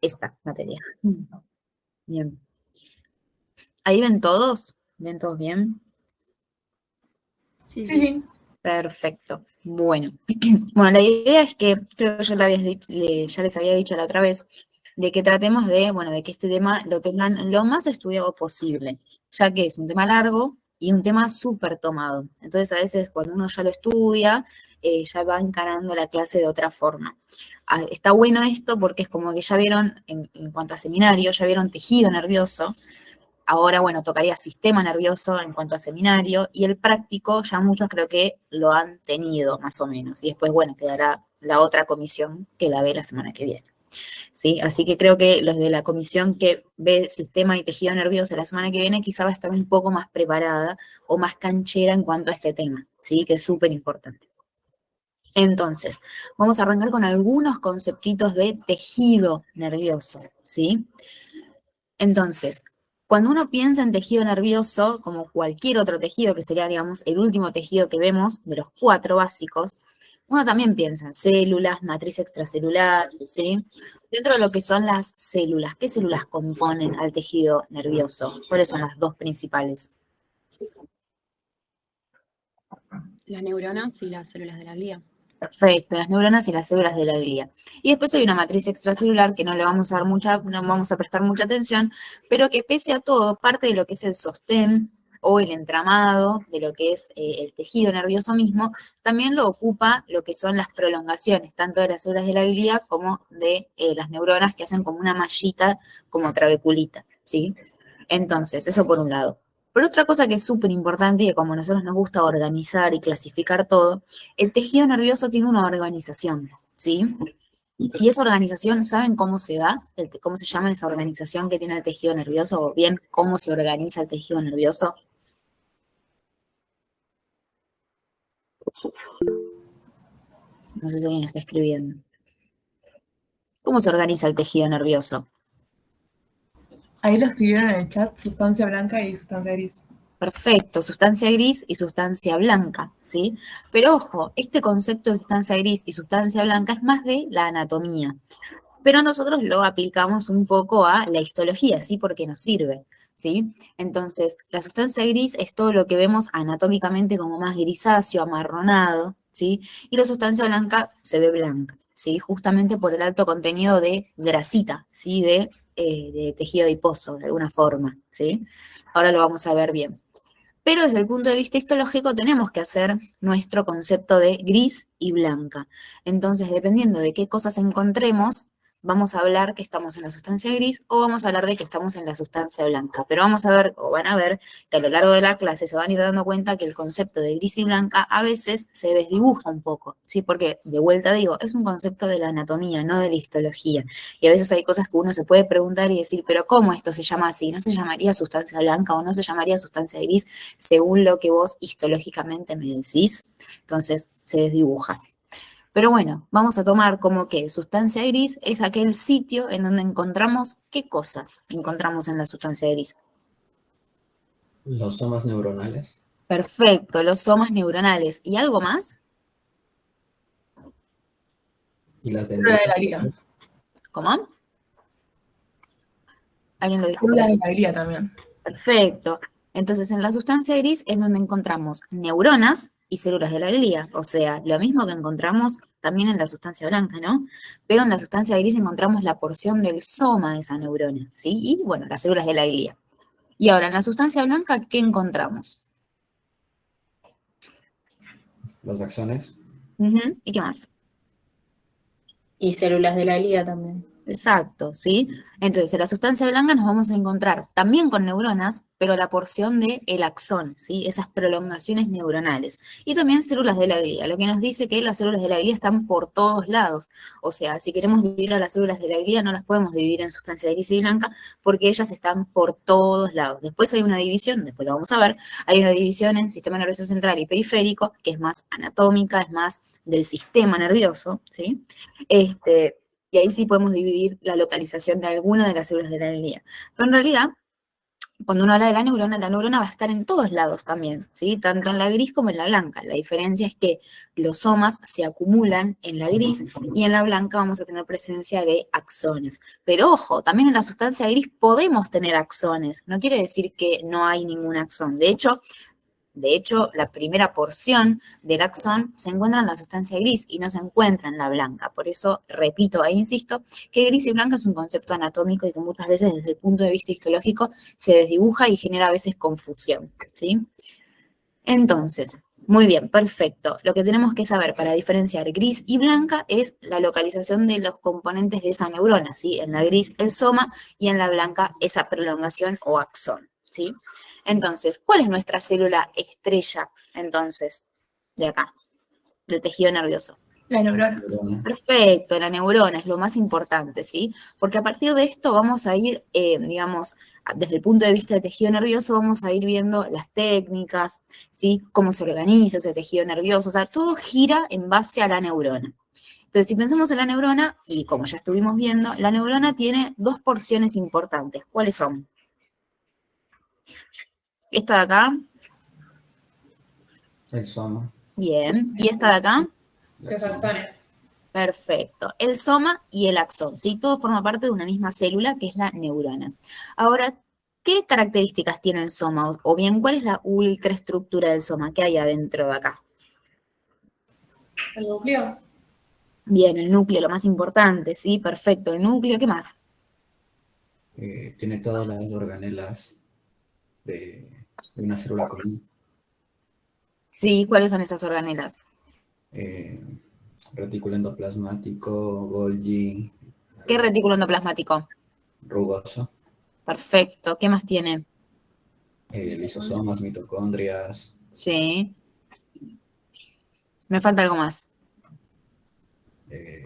esta materia. Bien. ¿Ahí ven todos? ¿Ven todos bien? Sí, Sí, sí. Perfecto. Bueno, bueno, la idea es que, creo que ya les había dicho la otra vez, de que tratemos de, bueno, de que este tema lo tengan lo más estudiado posible, ya que es un tema largo y un tema súper tomado. Entonces, a veces cuando uno ya lo estudia, ya va encarando la clase de otra forma. Está bueno esto porque es como que ya vieron, en cuanto a seminario, ya vieron tejido nervioso. Ahora, bueno, tocaría sistema nervioso en cuanto a seminario, y el práctico ya muchos creo que lo han tenido, más o menos. Y después, bueno, quedará la otra comisión que la ve la semana que viene. ¿Sí? Así que creo que los de la comisión que ve sistema y tejido nervioso la semana que viene quizá va a estar un poco más preparada o más canchera en cuanto a este tema, ¿sí? Que es súper importante. Entonces, vamos a arrancar con algunos conceptitos de tejido nervioso, ¿sí? Entonces, cuando uno piensa en tejido nervioso, como cualquier otro tejido, que sería, digamos, el último tejido que vemos de los 4 básicos, uno también piensa en células, matriz extracelular, ¿sí? Dentro de lo que son las células, ¿qué células componen al tejido nervioso? ¿Cuáles son las dos principales? Las neuronas y las células de la glía. Perfecto, las neuronas y las células de la glía. Y después hay una matriz extracelular que no le vamos a dar no vamos a prestar mucha atención, pero que pese a todo, parte de lo que es el sostén o el entramado de lo que es el tejido nervioso mismo, también lo ocupa lo que son las prolongaciones, tanto de las células de la glía como de las neuronas, que hacen como una mallita, como trabeculita, ¿sí? Entonces, eso por un lado. Pero otra cosa que es súper importante y que como a nosotros nos gusta organizar y clasificar todo, el tejido nervioso tiene una organización, ¿sí? Y esa organización, ¿saben cómo se da? ¿Cómo se llama esa organización que tiene el tejido nervioso? O bien, ¿cómo se organiza el tejido nervioso? No sé si alguien está escribiendo. ¿Cómo se organiza el tejido nervioso? Ahí lo escribieron en el chat, sustancia blanca y sustancia gris. Perfecto, sustancia gris y sustancia blanca, ¿sí? Pero ojo, este concepto de sustancia gris y sustancia blanca es más de la anatomía, pero nosotros lo aplicamos un poco a la histología, ¿sí? Porque nos sirve, ¿sí? Entonces, la sustancia gris es todo lo que vemos anatómicamente como más grisáceo, amarronado, ¿sí? Y la sustancia blanca se ve blanca, ¿sí? Justamente por el alto contenido de grasita, ¿sí? De tejido adiposo, de alguna forma, ¿sí? Ahora lo vamos a ver bien. Pero desde el punto de vista histológico tenemos que hacer nuestro concepto de gris y blanca. Entonces, dependiendo de qué cosas encontremos, vamos a hablar que estamos en la sustancia gris o vamos a hablar de que estamos en la sustancia blanca. Pero vamos a ver, o van a ver, que a lo largo de la clase se van a ir dando cuenta que el concepto de gris y blanca a veces se desdibuja un poco, ¿sí? Porque, de vuelta digo, es un concepto de la anatomía, no de la histología. Y a veces hay cosas que uno se puede preguntar y decir, pero ¿cómo esto se llama así? ¿No se llamaría sustancia blanca o no se llamaría sustancia gris según lo que vos histológicamente me decís? Entonces, se desdibuja. Pero bueno, vamos a tomar como que sustancia gris es aquel sitio en donde encontramos qué cosas encontramos en la sustancia gris. Los somas neuronales. Perfecto, los somas neuronales. ¿Y algo más? Y las Célula de la dendritas. glía. ¿Cómo? ¿Alguien lo dijo? Célula de la glía también. Perfecto. Entonces, en la sustancia gris es donde encontramos neuronas y células de la glía, o sea, lo mismo que encontramos también en la sustancia blanca, ¿no? Pero en la sustancia gris encontramos la porción del soma de esa neurona, ¿sí? Y, bueno, las células de la glía. Y ahora, en la sustancia blanca, ¿qué encontramos? Los axones. ¿Y qué más? Y células de la glía también. Exacto, ¿sí? Entonces, en la sustancia blanca nos vamos a encontrar también con neuronas, pero la porción del axón, ¿sí? Esas prolongaciones neuronales. Y también células de la glía, lo que nos dice que las células de la glía están por todos lados. O sea, si queremos dividir a las células de la glía, no las podemos dividir en sustancia gris y blanca, porque ellas están por todos lados. Después hay una división, después lo vamos a ver, hay una división en sistema nervioso central y periférico, que es más anatómica, es más del sistema nervioso, ¿sí? Y ahí sí podemos dividir la localización de alguna de las células de la glía. Pero en realidad, Cuando uno habla de la neurona va a estar en todos lados también, ¿sí? Tanto en la gris como en la blanca. La diferencia es que los somas se acumulan en la gris y en la blanca vamos a tener presencia de axones. Pero ojo, también en la sustancia gris podemos tener axones. No quiere decir que no hay ningún axón. De hecho, la primera porción del axón se encuentra en la sustancia gris y no se encuentra en la blanca. Por eso, repito e insisto, que gris y blanca es un concepto anatómico y que muchas veces desde el punto de vista histológico se desdibuja y genera a veces confusión, ¿sí? Entonces, muy bien, perfecto. Lo que tenemos que saber para diferenciar gris y blanca es la localización de los componentes de esa neurona, ¿sí? En la gris el soma y en la blanca esa prolongación o axón, ¿sí? Entonces, ¿cuál es nuestra célula estrella, entonces, de acá, del tejido nervioso? La neurona. Neurona. Perfecto, la neurona es lo más importante, ¿sí? Porque a partir de esto vamos a ir, digamos, desde el punto de vista del tejido nervioso, vamos a ir viendo las técnicas, ¿sí? Cómo se organiza ese tejido nervioso, o sea, todo gira en base a la neurona. Entonces, si pensamos en la neurona, y como ya estuvimos viendo, la neurona tiene dos porciones importantes. ¿Cuáles son? Esta de acá, El soma. bien, y esta de acá, La Los axón. axones. perfecto. El soma y el axón, ¿sí? Todo forma parte de una misma célula que es la neurona. Ahora, ¿qué características tiene el soma? O bien, ¿cuál es la ultraestructura del soma? ¿Qué hay adentro de acá? El núcleo. Bien, el núcleo, lo más importante, ¿sí? Perfecto, el núcleo, ¿qué más? Tiene todas las organelas de una célula común. Sí, ¿cuáles son esas organelas? Eh, Retículo endoplasmático, Golgi, ¿Qué retículo endoplasmático? rugoso, Perfecto, ¿qué más tiene? lisosomas, mitocondrias, Sí. Me falta algo más. eh,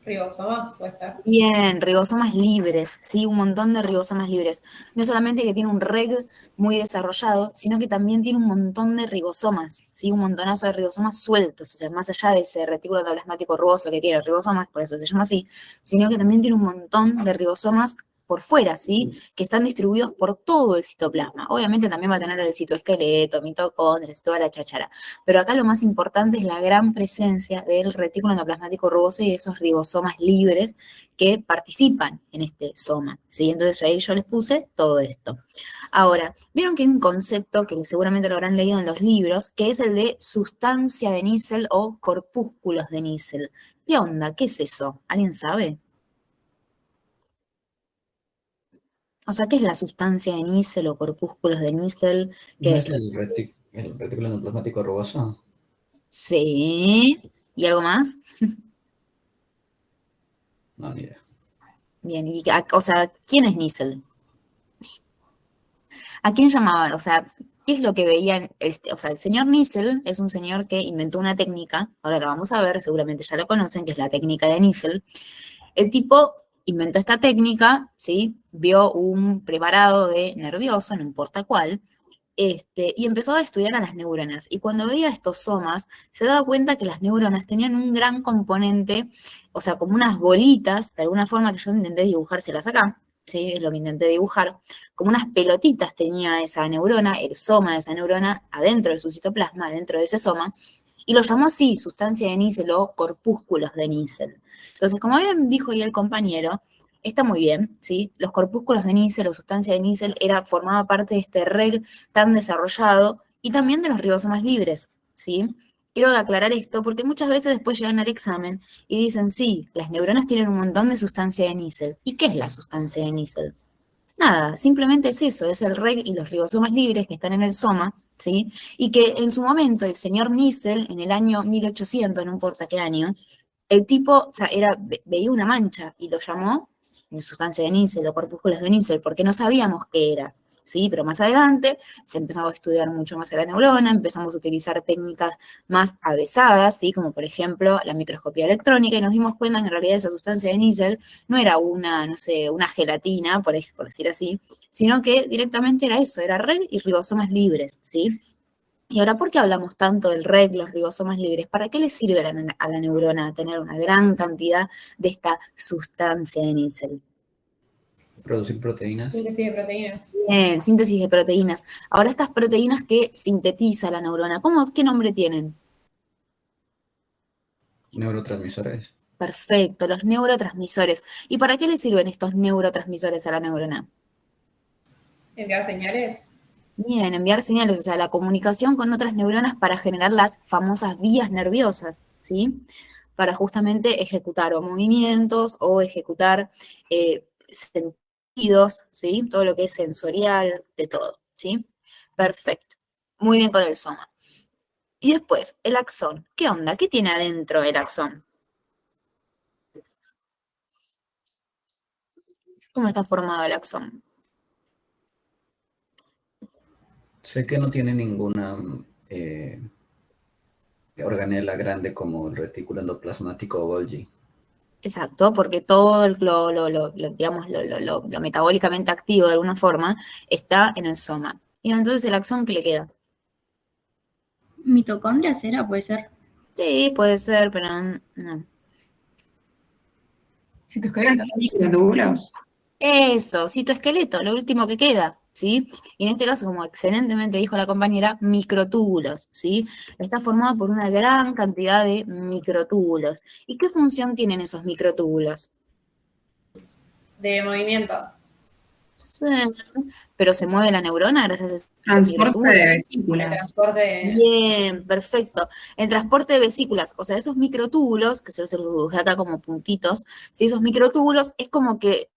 Ribosoma, puede estar. Bien, ribosomas libres, ¿sí? Un montón de ribosomas libres. No solamente que tiene un reg muy desarrollado, sino que también tiene un montón de ribosomas, ¿sí? Un montonazo de ribosomas sueltos, o sea, más allá de ese retículo endoplasmático rugoso que tiene ribosomas, por eso se llama así, sino que también tiene un montón de ribosomas por fuera, ¿sí? Que están distribuidos por todo el citoplasma. Obviamente también va a tener el citoesqueleto, mitocondrias, toda la cháchara. Pero acá lo más importante es la gran presencia del retículo endoplasmático rugoso y de esos ribosomas libres que participan en este soma, ¿sí? Entonces ahí yo les puse todo esto. Ahora, vieron que hay un concepto que seguramente lo habrán leído en los libros, que es el de sustancia de Nissl o corpúsculos de Nissl. ¿Qué onda? ¿Qué es eso? ¿Alguien sabe? O sea, ¿qué es la sustancia de Nissl o corpúsculos de Nissl? ¿no ¿Qué es es? el retículo endoplasmático rugoso? Sí. ¿Y algo más? No, ni idea. Bien, o sea, ¿quién es Nissl? ¿A quién llamaban? O sea, ¿qué es lo que veían? O sea, el señor Nissl es un señor que inventó una técnica, ahora la vamos a ver, seguramente ya lo conocen, que es la técnica de Nissl. El tipo inventó esta técnica, ¿sí? Vio un preparado de nervioso, no importa cuál, y empezó a estudiar a las neuronas. Y cuando veía estos somas, se daba cuenta que las neuronas tenían un gran componente, o sea, como unas bolitas, de alguna forma que yo intenté dibujárselas acá, ¿sí? Es lo que intenté dibujar, como unas pelotitas tenía esa neurona, el soma de esa neurona, adentro de su citoplasma, adentro de ese soma, y lo llamó así, sustancia de Nissl o corpúsculos de Nissl. Entonces, como bien dijo ahí el compañero, está muy bien, ¿sí? Los corpúsculos de Nissl o sustancia de Nissl formaba parte de este reg tan desarrollado y también de los ribosomas libres, ¿sí? Quiero aclarar esto porque muchas veces después llegan al examen y dicen, sí, las neuronas tienen un montón de sustancia de Nissl. ¿Y qué es la sustancia de Nissl? Nada, simplemente es eso, es el reg y los ribosomas libres que están en el soma, ¿sí? Y que en su momento el señor Nissl, en el año 1800, no importa qué año, el tipo, o sea, veía una mancha y lo llamó sustancia de Nissl o corpúsculos de Nissl, porque no sabíamos qué era, ¿sí? Pero más adelante se empezó a estudiar mucho más a la neurona, empezamos a utilizar técnicas más avesadas, ¿sí? Como por ejemplo la microscopía electrónica, y nos dimos cuenta que en realidad esa sustancia de Nissl no era una, no sé, una gelatina, por decir así, sino que directamente era eso, era reg y ribosomas libres, ¿sí? Y ahora, ¿por qué hablamos tanto del reg, los ribosomas libres? ¿Para qué le sirve a la neurona tener una gran cantidad de esta sustancia de Nissl? Producir proteínas. Síntesis de proteínas. Bien, síntesis de proteínas. Ahora estas proteínas que sintetiza la neurona, ¿qué nombre tienen? Neurotransmisores. Perfecto, los neurotransmisores. ¿Y para qué le sirven estos neurotransmisores a la neurona? Enviar señales. Bien, enviar señales, o sea, la comunicación con otras neuronas para generar las famosas vías nerviosas, ¿sí? Para justamente ejecutar o movimientos o ejecutar sentidos, ¿sí? Todo lo que es sensorial, de todo, ¿sí? Perfecto. Muy bien con el soma. Y después, el axón. ¿Qué onda? ¿Qué tiene adentro el axón? ¿Cómo está formado el axón? Sé que no tiene ninguna organela grande como el retículo endoplasmático o Golgi. Exacto, porque todo digamos, lo metabólicamente activo de alguna forma está en el soma. Y entonces el axón, ¿qué le queda? ¿Mitocondrias era? Puede ser. Sí, puede ser, pero no. Citosqueleto. Microtúbulos. Eso, citoesqueleto, lo último que queda, ¿sí? Y en este caso, como excelentemente dijo la compañera, microtúbulos, ¿sí? Está formado por una gran cantidad de microtúbulos. ¿Y qué función tienen esos microtúbulos? De movimiento. Sí, pero se mueve la neurona gracias a esos Transporte microtúbulos. de El vesículas. transporte de... Bien, perfecto. El transporte de vesículas, o sea, esos microtúbulos, que yo se los dibujé acá como puntitos, ¿sí? Esos microtúbulos es como que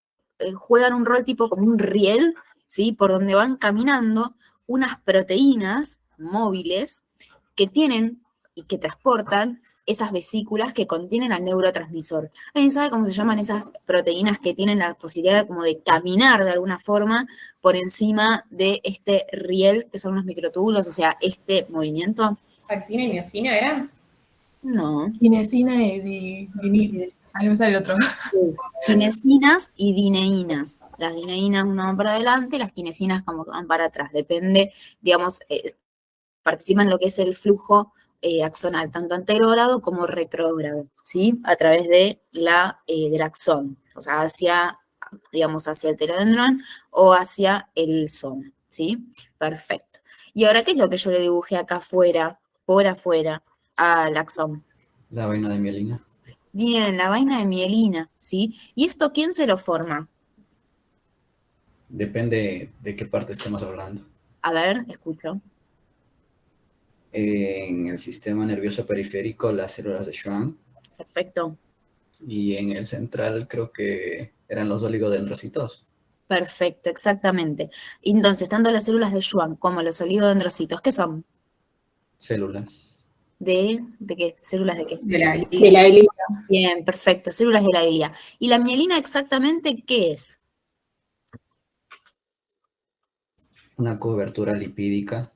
juegan un rol tipo como un riel, ¿sí? Por donde van caminando unas proteínas móviles que tienen y que transportan esas vesículas que contienen al neurotransmisor. ¿Alguien sabe cómo se llaman esas proteínas que tienen la posibilidad como de caminar de alguna forma por encima de este riel, que son los microtúbulos, o sea, este movimiento? Actina y miocina, ¿era? No. Kinesina y ahí me sale el otro. Kinesinas y dineínas. Las dineínas uno van para adelante, las kinesinas como que van para atrás. Depende, digamos, participan en lo que es el flujo axonal, tanto anterógrado como retrógrado, ¿sí? A través de del axón, o sea, digamos, hacia el pterodendrón o hacia el soma, ¿sí? Perfecto. Y ahora, ¿qué es lo que yo le dibujé acá afuera, por afuera, al axón? La vaina de mielina. Bien, la vaina de mielina, ¿sí? ¿Y esto quién se lo forma? Depende de qué parte estemos hablando. A ver, escucho. En el sistema nervioso periférico, las células de Schwann, Perfecto. y en el central creo que eran los oligodendrocitos. Perfecto, exactamente. Entonces, tanto las células de Schwann como los oligodendrocitos, ¿qué son? Células. ¿De qué? ¿Células de qué? De la De la glía. Bien, perfecto, células de la glía. ¿Y la mielina exactamente qué es? Una cobertura lipídica.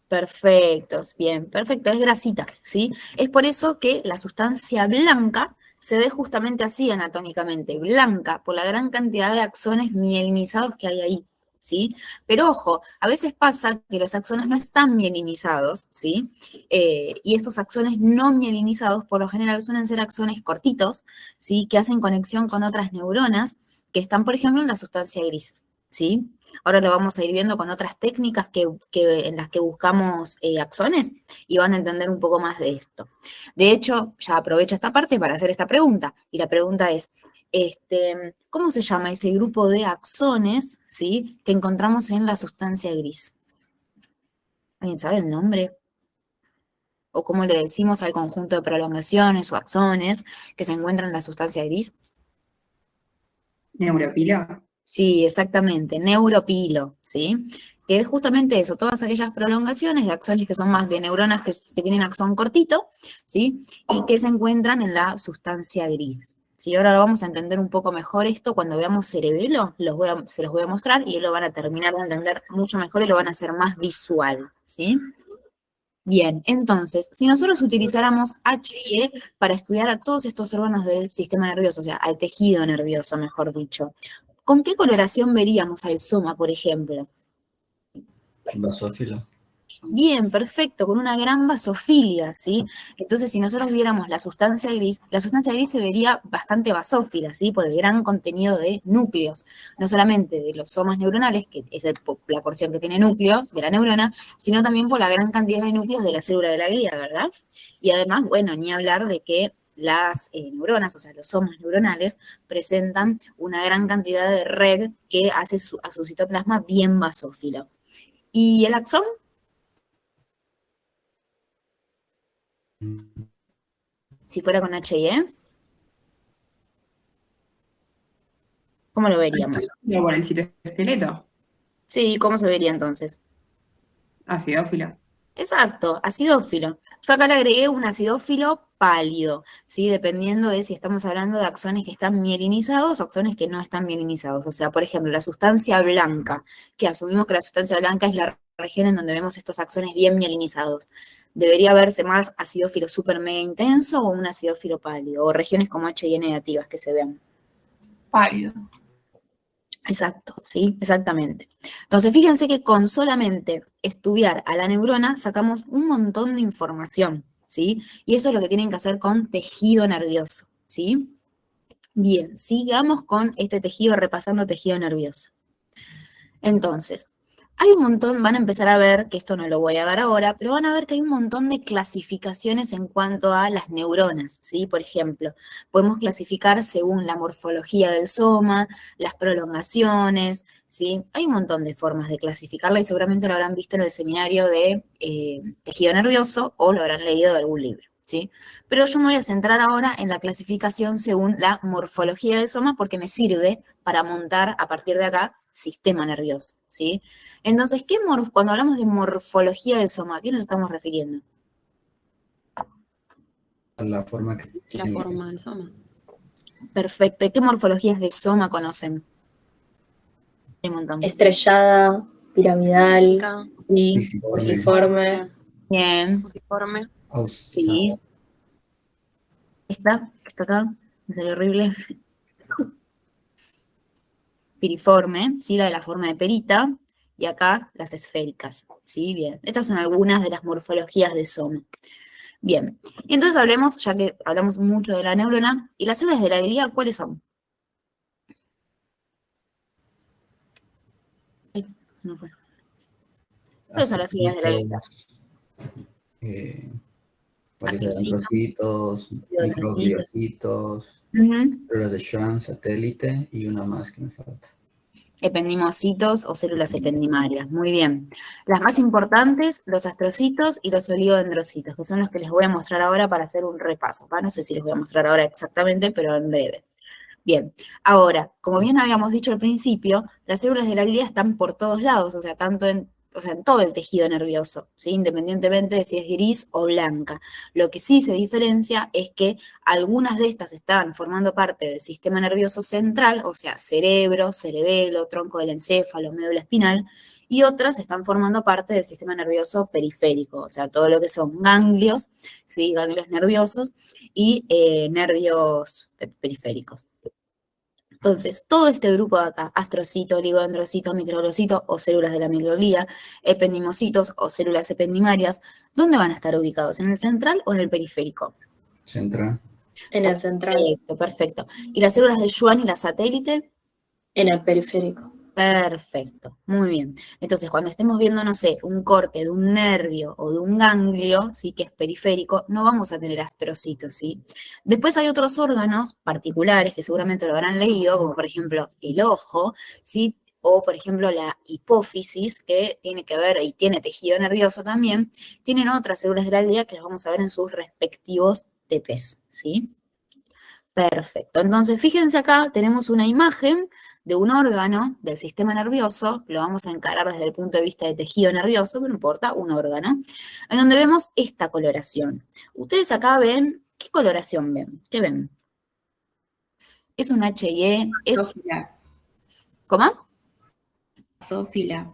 Perfecto, bien, perfecto, es grasita, ¿sí? Es por eso que la sustancia blanca se ve justamente así anatómicamente, blanca, por la gran cantidad de axones mielinizados que hay ahí, ¿sí? Pero ojo, a veces pasa que los axones no están mielinizados, ¿sí? Y estos axones no mielinizados por lo general suelen ser axones cortitos, ¿sí? Que hacen conexión con otras neuronas que están, por ejemplo, en la sustancia gris, ¿sí? Ahora lo vamos a ir viendo con otras técnicas en las que buscamos axones y van a entender un poco más de esto. De hecho, ya aprovecho esta parte para hacer esta pregunta. Y la pregunta es, ¿cómo se llama ese grupo de axones, ¿sí?, que encontramos en la sustancia gris? ¿Alguien sabe el nombre? ¿O cómo le decimos al conjunto de prolongaciones o axones que se encuentran en la sustancia gris? neuropilo. Sí, exactamente, neuropilo, ¿sí? Que es justamente eso, todas aquellas prolongaciones de axones que son más de neuronas que tienen axón cortito, ¿sí? Y que se encuentran en la sustancia gris. ¿Sí? Ahora lo vamos a entender un poco mejor esto cuando veamos cerebelo, se los voy a mostrar y lo van a terminar de entender mucho mejor y lo van a hacer más visual, ¿sí? Bien, entonces, si nosotros utilizáramos HIE para estudiar a todos estos órganos del sistema nervioso, o sea, al tejido nervioso, mejor dicho, ¿con qué coloración veríamos al soma, por ejemplo? Basófilo. Bien, perfecto, con una gran basofilia, ¿sí? Entonces, si nosotros viéramos la sustancia gris se vería bastante basófila, ¿sí? Por el gran contenido de núcleos, no solamente de los somas neuronales, que es la porción que tiene núcleo de la neurona, sino también por la gran cantidad de núcleos de la célula de la glía, ¿verdad? Y además, bueno, ni hablar de que las neuronas, o sea, los somas neuronales, presentan una gran cantidad de reg que hace a su citoplasma bien basófilo. ¿Y el axón? Si fuera con H&E, ¿cómo lo veríamos? Acidófilo por el citoesqueleto. Sí, ¿cómo se vería entonces? Acidófilo. Exacto, acidófilo. Yo acá le agregué un acidófilo pálido, ¿sí? Dependiendo de si estamos hablando de axones que están mielinizados o axones que no están mielinizados. O sea, por ejemplo, la sustancia blanca, que asumimos que la sustancia blanca es la región en donde vemos estos axones bien mielinizados. ¿Debería verse más acidófilo súper mega intenso o un acidófilo pálido? O regiones como H&E negativas que se vean. Pálido. Exacto, sí, exactamente. Entonces, fíjense que con solamente estudiar a la neurona sacamos un montón de información, ¿sí? Y eso es lo que tienen que hacer con tejido nervioso, ¿sí? Bien, sigamos con este tejido, repasando tejido nervioso. Entonces, hay un montón, van a empezar a ver, que esto no lo voy a dar ahora, pero van a ver que hay un montón de clasificaciones en cuanto a las neuronas, ¿sí? Por ejemplo, podemos clasificar según la morfología del soma, las prolongaciones, ¿sí? Hay un montón de formas de clasificarla y seguramente lo habrán visto en el seminario de tejido nervioso o lo habrán leído de algún libro, ¿sí? Pero yo me voy a centrar ahora en la clasificación según la morfología del soma porque me sirve para montar a partir de acá sistema nervioso, ¿sí? Entonces, cuando hablamos de morfología del soma, ¿a qué nos estamos refiriendo? La forma que La tiene. forma del soma. Perfecto. ¿Y qué morfologías de soma conocen? Hay un montón. Estrellada, piramidal, Pica, Sí, fusiforme. bien, fusiforme. sí. Esta acá, me salió horrible. Piriforme, ¿sí? La de la forma de perita. Y acá las esféricas, ¿sí? Bien. Estas son algunas de las morfologías de soma. Bien. Entonces hablemos, ya que hablamos mucho de la neurona, ¿y las células de la glía cuáles son? Ay, se me fue. ¿Cuáles son las células de la glía? Varios Astrocitos. dendrocitos, microgliocitos, Ujú. células de Schwann, satélite y una más que me falta. Ependimocitos o células ependimarias. Muy bien. Las más importantes, los astrocitos y los oligodendrocitos, que son los que les voy a mostrar ahora para hacer un repaso. No sé si les voy a mostrar ahora exactamente, pero en breve. Bien, ahora, como bien habíamos dicho al principio, las células de la glía están por todos lados, o sea, en todo el tejido nervioso, ¿sí? Independientemente de si es gris o blanca. Lo que sí se diferencia es que algunas de estas están formando parte del sistema nervioso central, o sea, cerebro, cerebelo, tronco del encéfalo, médula espinal, y otras están formando parte del sistema nervioso periférico, o sea, todo lo que son ganglios, ¿sí? Ganglios nerviosos y nervios periféricos. Entonces, todo este grupo de acá, astrocito, oligodendrocito, microglocito o células de la microglía, ependimocitos o células ependimarias, ¿dónde van a estar ubicados? ¿En el central o en el periférico? Central. En el central. Perfecto, perfecto. ¿Y las células de Schwann y la satélite? En el periférico. Perfecto, muy bien. Entonces, cuando estemos viendo, no sé, un corte de un nervio o de un ganglio, ¿sí? Que es periférico, no vamos a tener astrocitos, ¿sí? Después hay otros órganos particulares que seguramente lo habrán leído, como por ejemplo el ojo, ¿sí? O por ejemplo la hipófisis, que tiene que ver y tiene tejido nervioso también, tienen otras células de la glía que las vamos a ver en sus respectivos TPs, ¿sí? Perfecto. Entonces, fíjense acá, tenemos una imagen de un órgano del sistema nervioso, lo vamos a encarar desde el punto de vista de tejido nervioso, pero no importa, un órgano, en donde vemos esta coloración. Ustedes acá ven, ¿qué coloración ven? ¿Qué ven? ¿Es un H&E? ¿Es... Basófila. ¿Cómo? Basófila.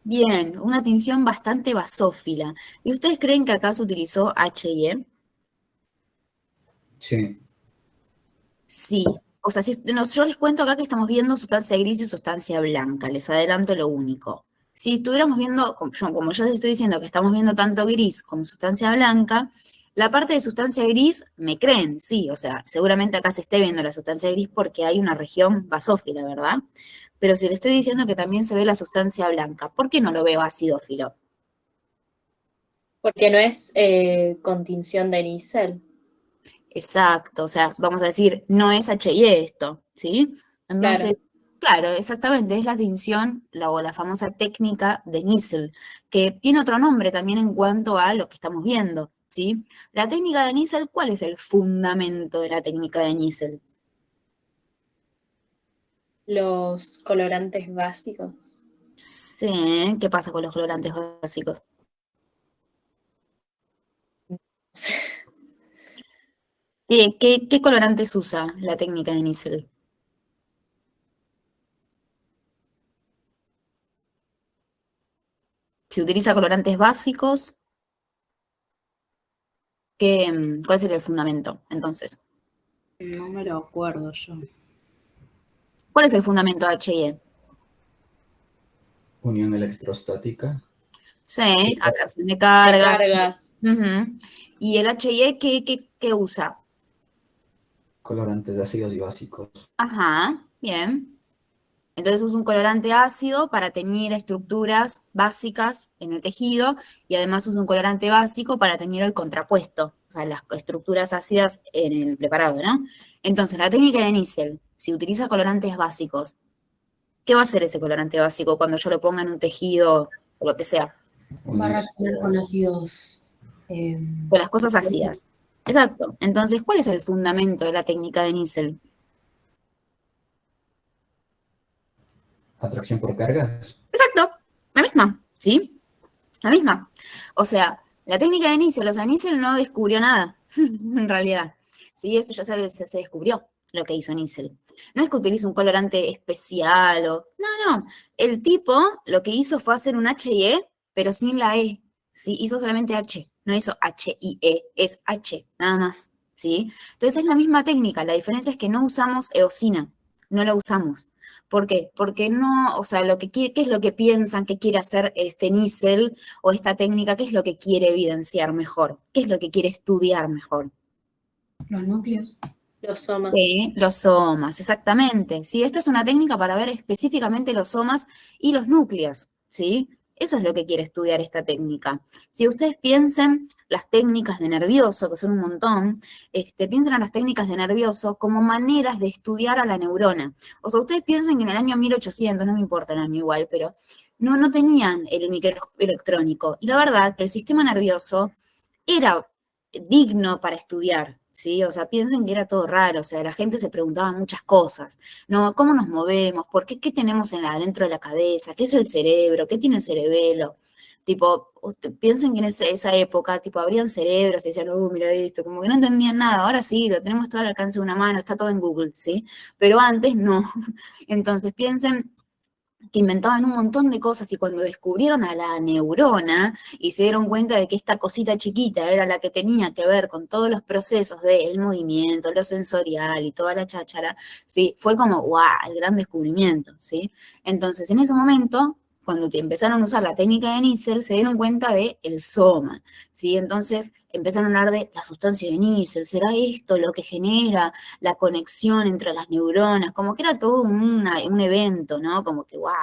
Bien, una tinción bastante basófila. ¿Y ustedes creen que acá se utilizó H&E? Sí. Sí. O sea, yo les cuento acá que estamos viendo sustancia gris y sustancia blanca, les adelanto lo único. si estuviéramos viendo, como yo les estoy diciendo que estamos viendo tanto gris como sustancia blanca, la parte de sustancia gris, me creen, sí, o sea, seguramente acá se esté viendo la sustancia gris porque hay una región basófila, ¿verdad? Pero si le estoy diciendo que también se ve la sustancia blanca, ¿por qué no lo veo acidófilo? Porque no es con tinción de Niesel. Exacto, o sea, vamos a decir, no es HIE esto, ¿sí? Entonces, claro, exactamente, es la tinción o la famosa técnica de Niesel, que tiene otro nombre también en cuanto a lo que estamos viendo, ¿sí? La técnica de Niesel, ¿cuál es el fundamento de la técnica de Niesel? Los colorantes básicos. Sí, ¿qué pasa con los colorantes básicos? ¿Qué colorantes usa la técnica de Niesel? Si utiliza colorantes básicos, ¿cuál sería el fundamento, entonces? No me lo acuerdo yo. ¿Cuál es el fundamento de HIE? Unión electrostática. Sí, atracción de De cargas. cargas. Ujú. ¿Y el HIE qué usa? Colorantes de ácidos y básicos. Ajá, bien. Entonces usa un colorante ácido para teñir estructuras básicas en el tejido y además usa un colorante básico para teñir el contrapuesto, o sea, las estructuras ácidas en el preparado, ¿no? Entonces, la técnica de Niesel, si utiliza colorantes básicos, ¿qué va a hacer ese colorante básico cuando yo lo ponga en un tejido o lo que sea? Va a reaccionar con ácidos. Con las cosas ácidas. Exacto. Entonces, ¿cuál es el fundamento de la técnica de Niesel? Atracción por cargas. Exacto, la misma, ¿sí? La misma. O sea, la técnica de Niesel, o sea, Niesel no descubrió nada, en realidad. Sí, esto ya se descubrió lo que hizo Niesel. No es que utilice un colorante especial o... No. El tipo lo que hizo fue hacer un HIE, pero sin la E. ¿Sí? Hizo solamente H. No hizo HIE, es H, nada más. ¿Sí? Entonces es la misma técnica. La diferencia es que no usamos eosina. No la usamos. ¿Por qué? Porque no, o sea, ¿qué es lo que piensan que quiere hacer este Niesel o esta técnica? ¿Qué es lo que quiere evidenciar mejor? ¿Qué es lo que quiere estudiar mejor? Los núcleos. Los somas. Sí, los somas, exactamente. Sí, esta es una técnica para ver específicamente los somas y los núcleos, ¿sí? Eso es lo que quiere estudiar esta técnica. Si ustedes piensen las técnicas de nervioso, que son un montón, piensen en las técnicas de nervioso como maneras de estudiar a la neurona. O sea, ustedes piensen que en el año 1800, no me importa el año igual, pero no tenían el microscopio electrónico. Y la verdad que el sistema nervioso era digno para estudiar, ¿sí? O sea, piensen que era todo raro, o sea, la gente se preguntaba muchas cosas, ¿no? ¿Cómo nos movemos? ¿Por qué? ¿Qué tenemos dentro de la cabeza? ¿Qué es el cerebro? ¿Qué tiene el cerebelo? Tipo, piensen que en esa época, tipo, abrían cerebros y decían, mira esto, como que no entendían nada. Ahora sí, lo tenemos todo al alcance de una mano, está todo en Google, ¿sí? Pero antes no. Entonces, piensen que inventaban un montón de cosas y cuando descubrieron a la neurona y se dieron cuenta de que esta cosita chiquita era la que tenía que ver con todos los procesos del movimiento, lo sensorial y toda la cháchara, ¿sí? Fue como, ¡guau!, el gran descubrimiento, ¿sí? Entonces, en ese momento, cuando empezaron a usar la técnica de Niesel, se dieron cuenta del soma, ¿sí? Entonces, empezaron a hablar de la sustancia de Niesel, ¿será esto lo que genera la conexión entre las neuronas? Como que era todo un evento, ¿no? Como que, ¡guau!,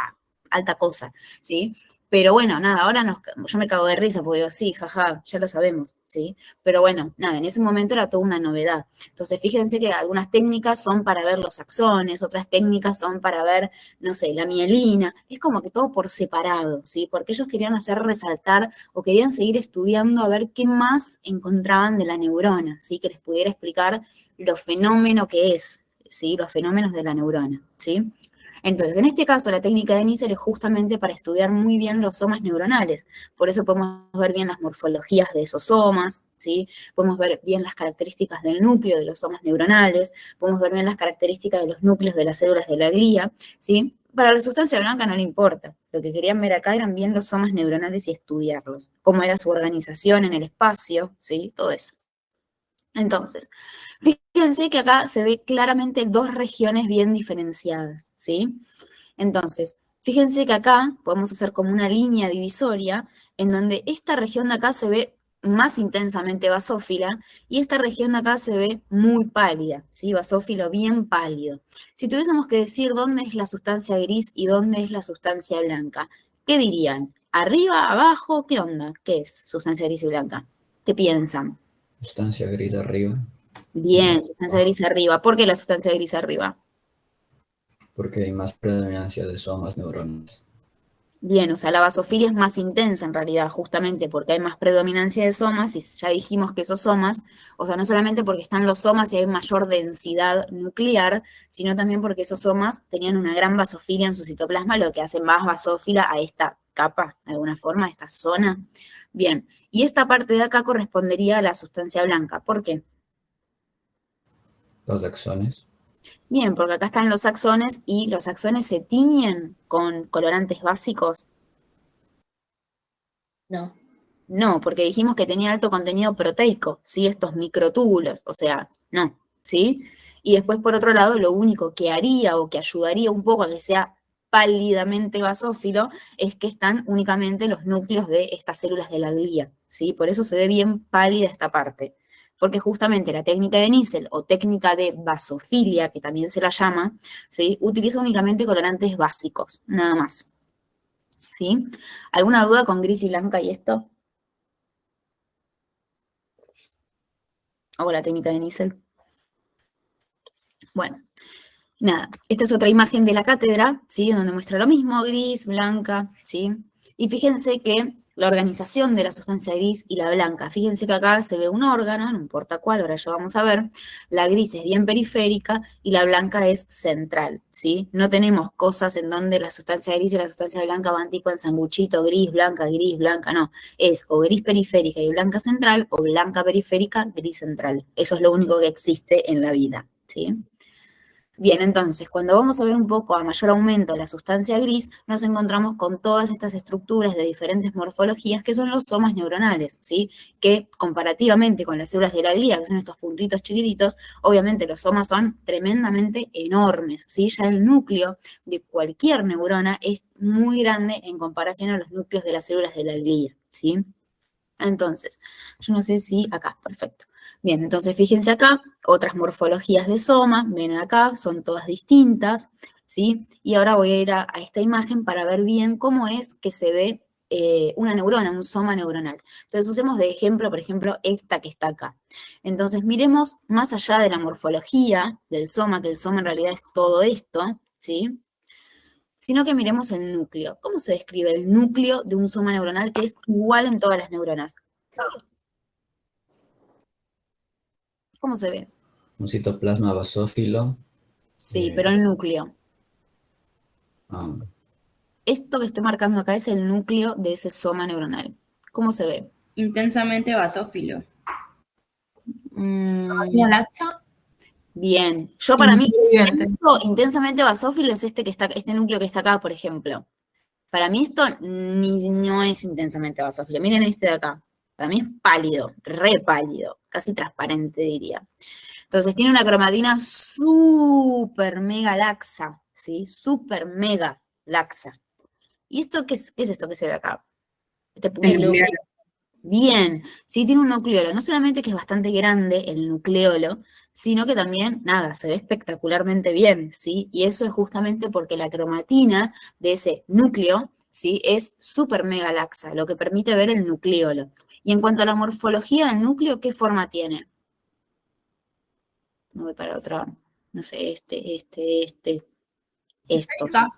alta cosa, ¿sí? Pero bueno, nada, ahora yo me cago de risa porque digo, sí, jaja, ya lo sabemos, ¿sí? Pero bueno, nada, en ese momento era toda una novedad. Entonces, fíjense que algunas técnicas son para ver los axones, otras técnicas son para ver, no sé, la mielina. Es como que todo por separado, ¿sí? Porque ellos querían hacer resaltar o querían seguir estudiando a ver qué más encontraban de la neurona, ¿sí? Que les pudiera explicar lo fenómeno que es, ¿sí? Los fenómenos de la neurona, ¿sí? Entonces, en este caso, la técnica de Niesel es justamente para estudiar muy bien los somas neuronales. Por eso podemos ver bien las morfologías de esos somas, ¿sí? Podemos ver bien las características del núcleo de los somas neuronales, podemos ver bien las características de los núcleos de las células de la glía, ¿sí? Para la sustancia blanca no le importa. Lo que querían ver acá eran bien los somas neuronales y estudiarlos. Cómo era su organización en el espacio, ¿sí? Todo eso. Entonces, fíjense que acá se ve claramente dos regiones bien diferenciadas, ¿sí? Entonces, Fíjense que acá podemos hacer como una línea divisoria en donde esta región de acá se ve más intensamente basófila y esta región de acá se ve muy pálida, ¿sí? Basófilo bien pálido. Si tuviésemos que decir dónde es la sustancia gris y dónde es la sustancia blanca, ¿qué dirían? ¿Arriba, abajo? ¿Qué onda? ¿Qué es sustancia gris y blanca? ¿Qué piensan? Sustancia gris arriba. Bien, sustancia gris arriba. ¿Por qué la sustancia gris arriba? Porque hay más predominancia de somas neuronas. Bien, o sea, la basofilia es más intensa en realidad, justamente porque hay más predominancia de somas, y ya dijimos que esos somas, o sea, no solamente porque están los somas y hay mayor densidad nuclear, sino también porque esos somas tenían una gran basofilia en su citoplasma, lo que hace más basófila a esta capa, de alguna forma, a esta zona. Bien, y esta parte de acá correspondería a la sustancia blanca. ¿Por qué? Los axones. Bien, porque acá están los axones y los axones se tiñen con colorantes básicos. No. No, porque dijimos que tenía alto contenido proteico, ¿sí? Estos microtúbulos, o sea, no, ¿sí? Y después, por otro lado, lo único que haría o que ayudaría un poco a que sea pálidamente basófilo es que están únicamente los núcleos de estas células de la glía, ¿sí? Por eso se ve bien pálida esta parte, porque justamente la técnica de Nissl o técnica de basofilia, que también se la llama, ¿sí? Utiliza únicamente colorantes básicos, nada más, ¿sí? ¿Alguna duda con gris y blanca y esto? Hago la técnica de Nissl. Bueno, nada, esta es otra imagen de la cátedra, ¿sí? Donde muestra lo mismo, gris, blanca, ¿sí? Y fíjense que la organización de la sustancia gris y la blanca, fíjense que acá se ve un órgano, no importa cuál, ahora ya vamos a ver, la gris es bien periférica y la blanca es central, ¿sí? No tenemos cosas en donde la sustancia gris y la sustancia blanca van tipo en sanguchito, gris, blanca, no. Es o gris periférica y blanca central, o blanca periférica, gris central. Eso es lo único que existe en la vida, ¿sí? Bien, entonces, cuando vamos a ver un poco a mayor aumento la sustancia gris, nos encontramos con todas estas estructuras de diferentes morfologías que son los somas neuronales, ¿sí? Que comparativamente con las células de la glía, que son estos puntitos chiquititos, obviamente los somas son tremendamente enormes, ¿sí? Ya el núcleo de cualquier neurona es muy grande en comparación a los núcleos de las células de la glía, ¿sí? Entonces, yo no sé si acá, perfecto. Bien, entonces fíjense acá, otras morfologías de soma, ven acá, son todas distintas, ¿sí? Y ahora voy a ir a esta imagen para ver bien cómo es que se ve una neurona, un soma neuronal. Entonces usemos de ejemplo, por ejemplo, esta que está acá. Entonces miremos más allá de la morfología del soma, que el soma en realidad es todo esto, ¿sí? Sino que miremos el núcleo. ¿Cómo se describe el núcleo de un soma neuronal que es igual en todas las neuronas? ¿Cómo se ve? Un citoplasma basófilo. Sí, pero el núcleo. Ah, Esto que estoy marcando acá es el núcleo de ese soma neuronal. ¿Cómo se ve? Intensamente basófilo. ¿Línea laxa? Bien. Yo para mí, Evidente. esto intensamente basófilo es este núcleo que está acá, por ejemplo. Para mí esto no es intensamente basófilo. Miren este de acá. Para mí es pálido, re pálido, casi transparente diría. Entonces tiene una cromatina súper mega laxa, ¿sí? Súper mega laxa. ¿Y esto qué es esto que se ve acá? Este El puntito. núcleo. Bien, sí tiene un nucleolo. No solamente que es bastante grande el nucleolo, sino que también, nada, se ve espectacularmente bien, ¿sí? Y eso es justamente porque la cromatina de ese núcleo, ¿sí? Es súper mega laxa, lo que permite ver el nucleolo. Y en cuanto a la morfología del núcleo, ¿qué forma tiene? No voy para otra, no sé, estos. Está.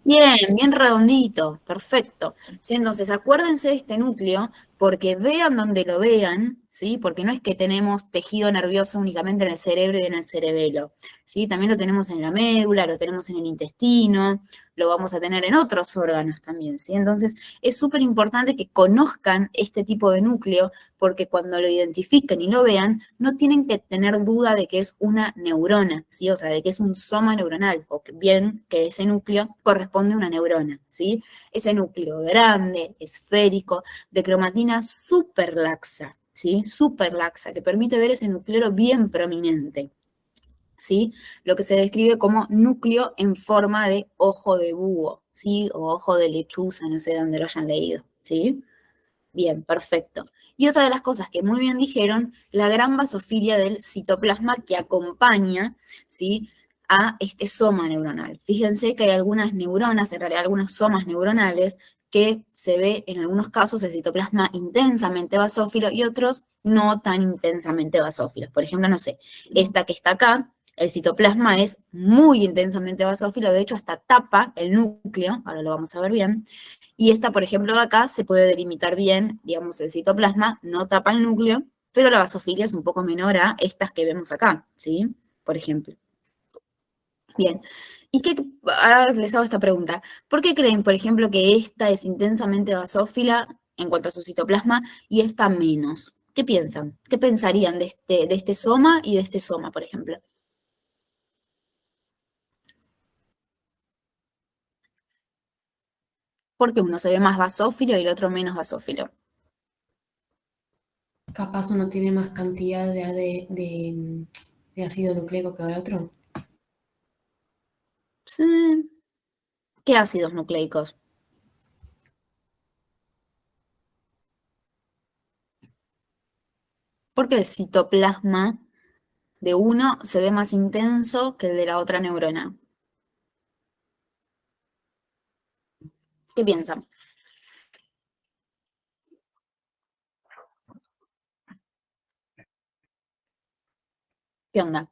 Bien, bien redondito, perfecto. Sí, entonces, acuérdense de este núcleo, porque vean donde lo vean, ¿sí? Porque no es que tenemos tejido nervioso únicamente en el cerebro y en el cerebelo, ¿sí? También lo tenemos en la médula, lo tenemos en el intestino, lo vamos a tener en otros órganos también, ¿sí? Entonces, es súper importante que conozcan este tipo de núcleo, porque cuando lo identifiquen y lo vean, no tienen que tener duda de que es una neurona, ¿sí? O sea, de que es un soma neuronal, o que bien que ese núcleo corresponde a una neurona, ¿sí? Ese núcleo grande, esférico, de cromatina súper laxa, ¿sí? Súper laxa, que permite ver ese nucleolo bien prominente. ¿sí? Lo que se describe como núcleo en forma de ojo de búho, ¿sí? O ojo de lechuza, no sé dónde lo hayan leído, ¿sí? Bien, perfecto. Y otra de las cosas que muy bien dijeron, la gran basofilia del citoplasma que acompaña, ¿sí?, a este soma neuronal. Fíjense que hay algunas neuronas, en realidad algunos somas neuronales, que se ve en algunos casos el citoplasma intensamente basófilo y otros no tan intensamente basófilos. Por ejemplo, no sé, esta que está acá, el citoplasma es muy intensamente basófilo, de hecho hasta tapa el núcleo, ahora lo vamos a ver bien, y esta, por ejemplo, de acá se puede delimitar bien, digamos, el citoplasma, no tapa el núcleo, pero la basofilia es un poco menor a estas que vemos acá, ¿sí? Por ejemplo. Bien. ¿Y qué? Ahora les hago esta pregunta. ¿Por qué creen, por ejemplo, que esta es intensamente basófila en cuanto a su citoplasma y esta menos? ¿Qué piensan? ¿Qué pensarían de este soma y de este soma, por ejemplo? Porque uno se ve más basófilo y el otro menos basófilo. Capaz uno tiene más cantidad de ácido nucleico que el otro. Sí. ¿Qué ácidos nucleicos? Porque el citoplasma de uno se ve más intenso que el de la otra neurona. ¿Qué piensan? ¿Qué onda?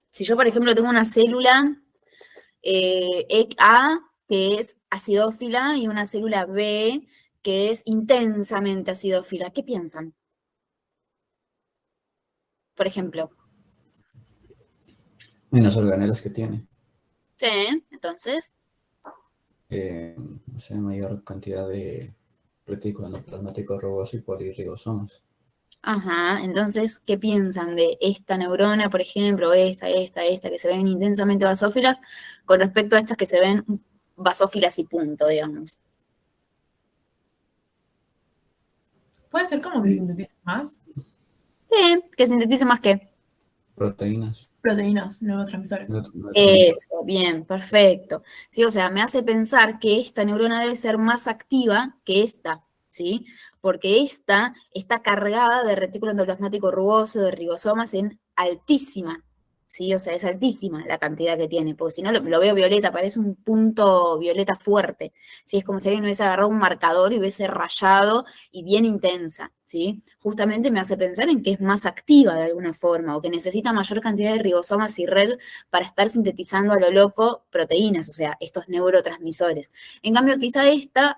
Si yo, por ejemplo, tengo una célula A que es acidófila y una célula B que es intensamente acidófila, ¿qué piensan? Por ejemplo. Menos organelas que tiene. Sí, entonces. O sea, mayor cantidad de retículo endoplasmático rugoso y polirribosomas. Ajá, entonces, ¿qué piensan de esta neurona, por ejemplo, esta, que se ven intensamente basófilas, con respecto a estas que se ven basófilas y punto, digamos? Puede ser como que sintetice más Sí, que sintetice más que. Proteínas. proteínas, neurotransmisores. Eso, bien, perfecto. Sí, o sea, me hace pensar que esta neurona debe ser más activa que esta, ¿sí? Porque esta está cargada de retículo endoplasmático rugoso, de ribosomas en altísima, ¿sí? O sea, es altísima la cantidad que tiene, porque si no lo veo violeta, parece un punto violeta fuerte, ¿sí? Es como si alguien hubiese agarrado un marcador y hubiese rayado y bien intensa, ¿sí? Justamente me hace pensar en que es más activa de alguna forma, o que necesita mayor cantidad de ribosomas y REG para estar sintetizando a lo loco proteínas, o sea, estos neurotransmisores. En cambio, quizá esta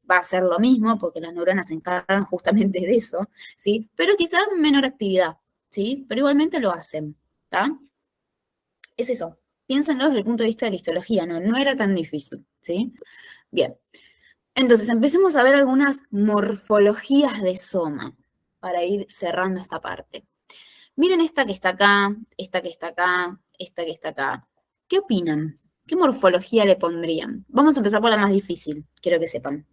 va a hacer lo mismo, porque las neuronas se encargan justamente de eso, ¿sí? Pero quizá menor actividad, ¿sí? Pero igualmente lo hacen, ¿está? Es eso. Piénsenlo desde el punto de vista de la histología, ¿no? No era tan difícil, ¿sí? Bien. Entonces, empecemos a ver algunas morfologías de soma para ir cerrando esta parte. Miren esta que está acá, esta que está acá, esta que está acá. ¿Qué opinan? ¿Qué morfología le pondrían? Vamos a empezar por la más difícil, quiero que sepan.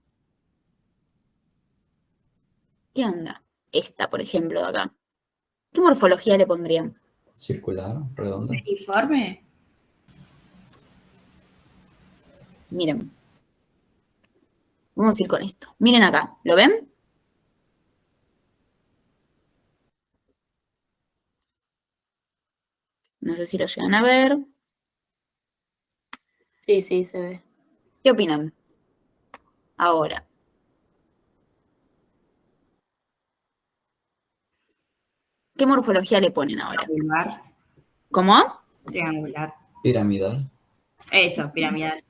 ¿Qué onda? Esta, por ejemplo, de acá. ¿Qué morfología le pondrían? Circular, redonda. ¿Uniforme? Miren. Vamos a ir con esto. Miren acá, ¿lo ven? No sé si lo llegan a ver. Sí, sí, se ve. ¿Qué opinan? Ahora. ¿Qué morfología le ponen ahora? Triangular. ¿Cómo? Triangular. Piramidal. Eso, piramidal.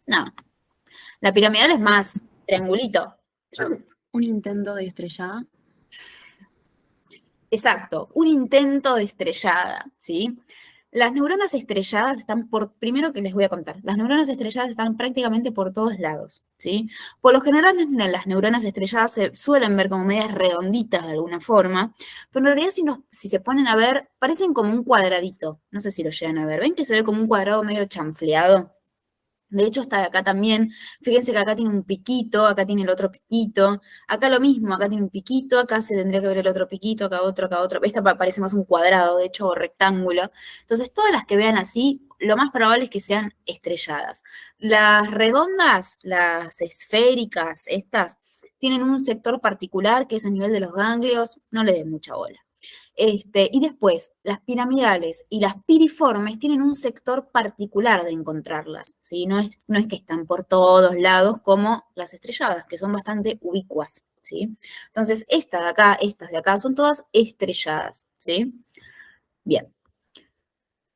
No. La piramidal es más triangulito. Un intento de estrellada. Exacto, un intento de estrellada, ¿sí? Las neuronas estrelladas están primero que les voy a contar, las neuronas estrelladas están prácticamente por todos lados, ¿sí? Por lo general las neuronas estrelladas se suelen ver como medias redonditas de alguna forma, pero en realidad si se ponen a ver, parecen como un cuadradito, no sé si lo llegan a ver, ¿ven que se ve como un cuadrado medio chanfleado? De hecho, está de acá también. Fíjense que acá tiene un piquito, acá tiene el otro piquito. Acá lo mismo, acá tiene un piquito, acá se tendría que ver el otro piquito, acá otro, acá otro. Esta parece más un cuadrado, de hecho, o rectángulo. Entonces, todas las que vean así, lo más probable es que sean estrelladas. Las redondas, las esféricas, estas, tienen un sector particular que es a nivel de los ganglios, no le den mucha bola. Y después, las piramidales y las piriformes tienen un sector particular de encontrarlas, ¿sí? No es que están por todos lados como las estrelladas, que son bastante ubicuas, ¿sí? Entonces, estas de acá, son todas estrelladas, ¿sí? Bien.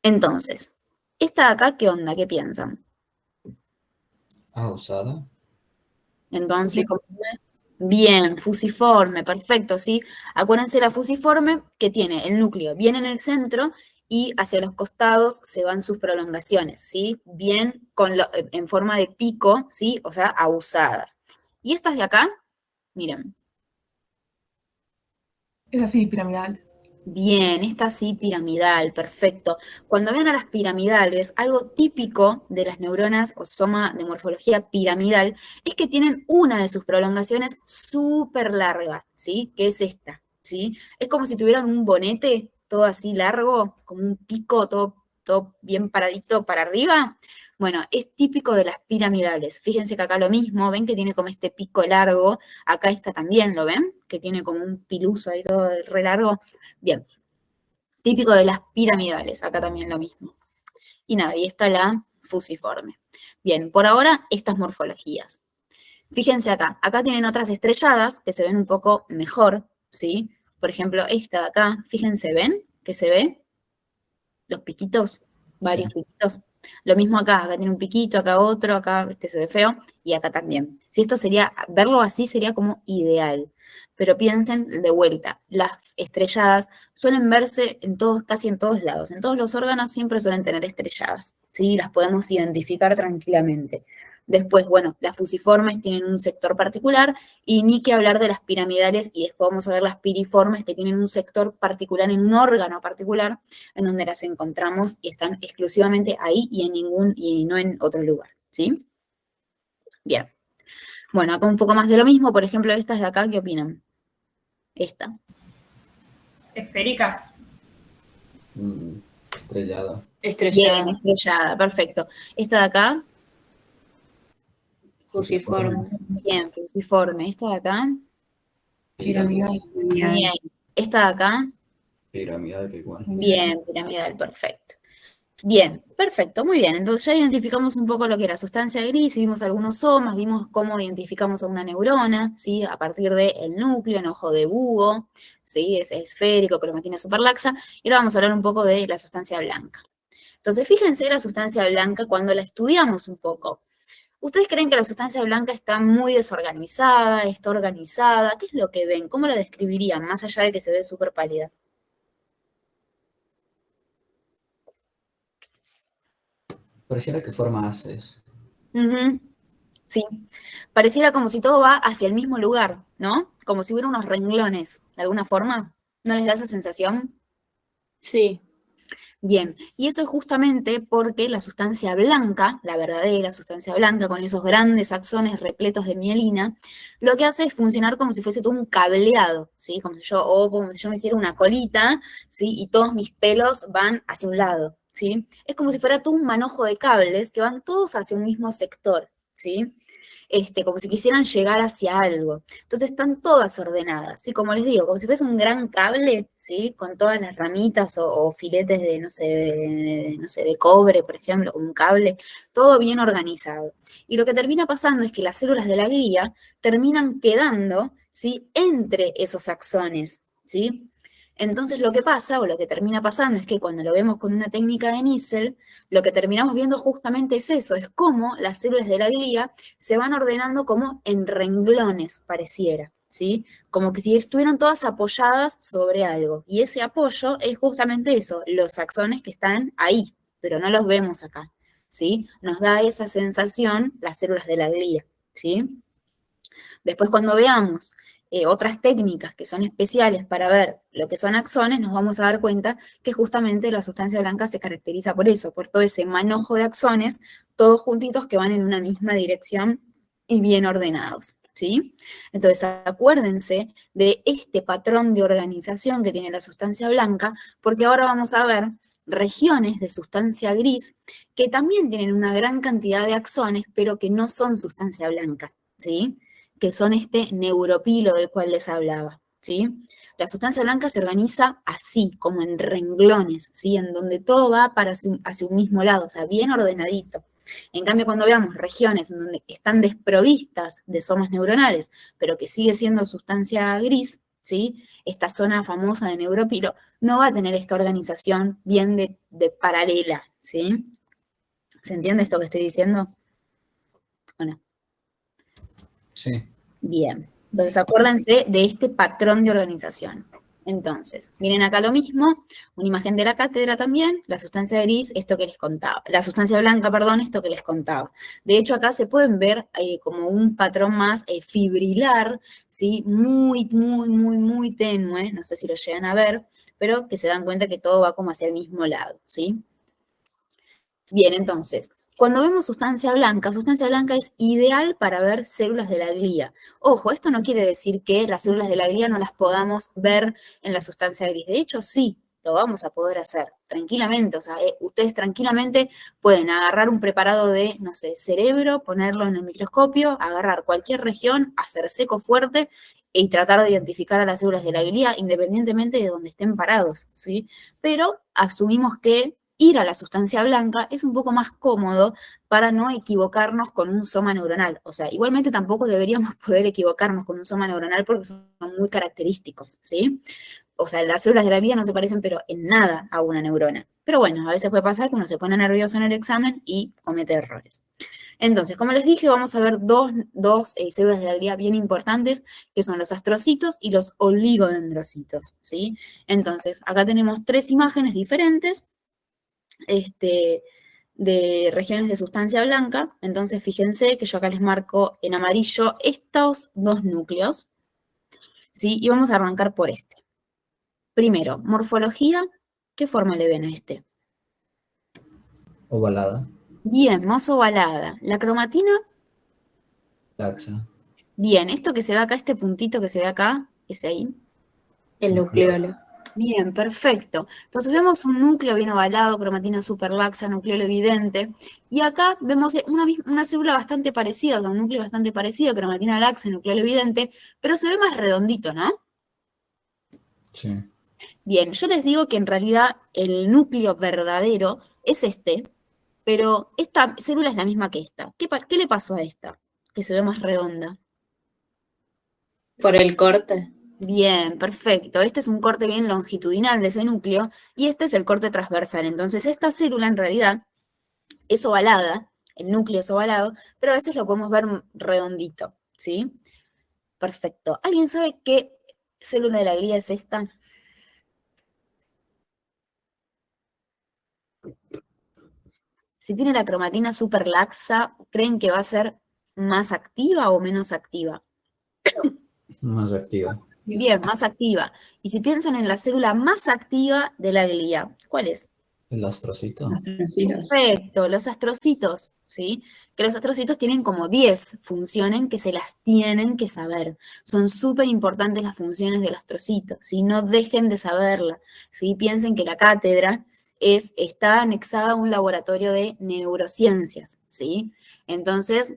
Entonces, esta de acá, ¿qué onda? ¿Qué piensan? Usada. Entonces, bien, fusiforme, perfecto, ¿sí? Acuérdense la fusiforme que tiene el núcleo bien en el centro y hacia los costados se van sus prolongaciones, ¿sí? Bien en forma de pico, ¿sí? O sea, abusadas. Y estas de acá, miren, Es así, piramidal. bien, esta sí, piramidal, perfecto. Cuando vean a las piramidales, algo típico de las neuronas o soma de morfología piramidal es que tienen una de sus prolongaciones súper larga, ¿sí? Que es esta, ¿sí? Es como si tuvieran un bonete todo así largo, como un pico todo bien paradito para arriba. Bueno, es típico de las piramidales. Fíjense que acá lo mismo, ven que tiene como este pico largo. Acá esta también, ¿lo ven? Que tiene como un piluso ahí todo re largo. Bien, típico de las piramidales, acá también lo mismo. Y nada, y está la fusiforme. Bien, por ahora estas morfologías. Fíjense acá tienen otras estrelladas que se ven un poco mejor, ¿sí? Por ejemplo, esta de acá, fíjense, ¿ven? Que se ve los piquitos, varios piquitos. Lo mismo acá tiene un piquito, acá otro, acá este se ve feo, y acá también. Si esto sería, verlo así sería como ideal. Pero piensen de vuelta, las estrelladas suelen verse en todos, casi en todos lados. En todos los órganos siempre suelen tener estrelladas, ¿sí? Las podemos identificar tranquilamente. Después, bueno, las fusiformes tienen un sector particular y ni que hablar de las piramidales y después vamos a ver las piriformes que tienen un sector particular en un órgano particular en donde las encontramos y están exclusivamente ahí y no en otro lugar, ¿sí? Bien. Bueno, acá un poco más de lo mismo, por ejemplo, estas de acá, ¿qué opinan? Esta. Esféricas. Estrellada. Estrellada. Bien, estrellada, perfecto. Esta de acá, Fusiforme. bien, fusiforme. Esta de acá, Piramidal. bien. Esta de acá, Piramidal igual. bien, piramidal, perfecto. Bien, perfecto, muy bien. Entonces ya identificamos un poco lo que era sustancia gris, y vimos algunos somas, vimos cómo identificamos a una neurona, ¿sí? A partir del núcleo, en ojo de búho, ¿sí? Es esférico, cromatina superlaxa, y ahora vamos a hablar un poco de la sustancia blanca. Entonces, fíjense la sustancia blanca cuando la estudiamos un poco. ¿Ustedes creen que la sustancia blanca está muy desorganizada, está organizada? ¿Qué es lo que ven? ¿Cómo la describirían, más allá de que se ve súper pálida? Pareciera que forma haces. Ujú. Sí, pareciera como si todo va hacia el mismo lugar, ¿no? Como si hubiera unos renglones, de alguna forma. ¿No les da esa sensación? Sí. Bien, y eso es justamente porque la sustancia blanca, la verdadera sustancia blanca, con esos grandes axones repletos de mielina, lo que hace es funcionar como si fuese todo un cableado, ¿sí? Como si yo me hiciera una colita, ¿sí? Y todos mis pelos van hacia un lado, ¿sí? Es como si fuera todo un manojo de cables que van todos hacia un mismo sector, ¿sí? Como si quisieran llegar hacia algo. Entonces están todas ordenadas, ¿sí? Como les digo, como si fuese un gran cable, ¿sí? Con todas las ramitas o filetes de, no sé, de cobre, por ejemplo, un cable, todo bien organizado. Y lo que termina pasando es que las células de la glía terminan quedando, ¿sí? Entre esos axones, ¿sí? Entonces lo que pasa, o lo que termina pasando, es que cuando lo vemos con una técnica de Nissl, lo que terminamos viendo justamente es eso, es cómo las células de la glía se van ordenando como en renglones, pareciera, ¿sí? Como que si estuvieran todas apoyadas sobre algo. Y ese apoyo es justamente eso, los axones que están ahí, pero no los vemos acá, ¿sí? Nos da esa sensación las células de la glía, ¿sí? Después cuando veamos otras técnicas que son especiales para ver lo que son axones, nos vamos a dar cuenta que justamente la sustancia blanca se caracteriza por eso, por todo ese manojo de axones, todos juntitos que van en una misma dirección y bien ordenados, ¿sí? Entonces, acuérdense de este patrón de organización que tiene la sustancia blanca, porque ahora vamos a ver regiones de sustancia gris que también tienen una gran cantidad de axones, pero que no son sustancia blanca, ¿sí? Que son este neuropilo del cual les hablaba, ¿sí? La sustancia blanca se organiza así, como en renglones, ¿sí? En donde todo va hacia un mismo lado, o sea, bien ordenadito. En cambio, cuando veamos regiones en donde están desprovistas de somas neuronales, pero que sigue siendo sustancia gris, ¿sí? Esta zona famosa de neuropilo no va a tener esta organización bien de paralela, ¿sí? ¿Se entiende esto que estoy diciendo? Bueno. Sí. Bien. Entonces, acuérdense de este patrón de organización. Entonces, miren acá lo mismo, una imagen de la cátedra también, la sustancia gris, esto que les contaba, la sustancia blanca, perdón, esto que les contaba. De hecho, acá se pueden ver como un patrón más fibrilar, ¿sí? Muy tenue, no sé si lo llegan a ver, pero que se dan cuenta que todo va como hacia el mismo lado, ¿sí? Bien, entonces, cuando vemos sustancia blanca es ideal para ver células de la glía. Ojo, esto no quiere decir que las células de la glía no las podamos ver en la sustancia gris. De hecho, sí, lo vamos a poder hacer tranquilamente. O sea, ustedes tranquilamente pueden agarrar un preparado de, no sé, cerebro, ponerlo en el microscopio, agarrar cualquier región, hacer seco fuerte y tratar de identificar a las células de la glía independientemente de donde estén parados, ¿sí? Pero asumimos que ir a la sustancia blanca es un poco más cómodo para no equivocarnos con un soma neuronal. O sea, igualmente tampoco deberíamos poder equivocarnos con un soma neuronal porque son muy característicos, ¿sí? O sea, las células de la glía no se parecen pero en nada a una neurona. Pero bueno, a veces puede pasar que uno se pone nervioso en el examen y comete errores. Entonces, como les dije, vamos a ver dos células de la glía bien importantes, que son los astrocitos y los oligodendrocitos, ¿sí? Entonces, acá tenemos 3 imágenes diferentes, de regiones de sustancia blanca. Entonces, fíjense que yo acá les marco en amarillo estos 2 núcleos, ¿sí? Y vamos a arrancar por este. Primero, morfología, ¿qué forma le ven a este? Ovalada. Bien, más ovalada. La cromatina, Laxa. bien, esto que se ve acá, este puntito que se ve acá, ese ahí. El nucleolo. Bien, perfecto. Entonces vemos un núcleo bien ovalado, cromatina superlaxa, nucleolo evidente. Y acá vemos una célula bastante parecida, o sea, un núcleo bastante parecido, cromatina laxa, nucleolo evidente, pero se ve más redondito, ¿no? Sí. Bien, yo les digo que en realidad el núcleo verdadero es este, pero esta célula es la misma que esta. ¿Qué le pasó a esta? Que se ve más redonda. Por el corte. Bien, perfecto. Este es un corte bien longitudinal de ese núcleo y este es el corte transversal. Entonces, esta célula en realidad es ovalada, el núcleo es ovalado, pero a veces lo podemos ver redondito, ¿sí? Perfecto. ¿Alguien sabe qué célula de la glía es esta? Si tiene la cromatina superlaxa, ¿creen que va a ser más activa o menos activa? Más activa. Bien, más activa. Y si piensan en la célula más activa de la glía, ¿cuál es? El astrocito. Astrocitos. Perfecto, los astrocitos, ¿sí? Que los astrocitos tienen como 10 funciones que se las tienen que saber. Son súper importantes las funciones del astrocito, ¿sí? No dejen de saberla, ¿sí? Piensen que la cátedra está anexada a un laboratorio de neurociencias, ¿sí? Entonces,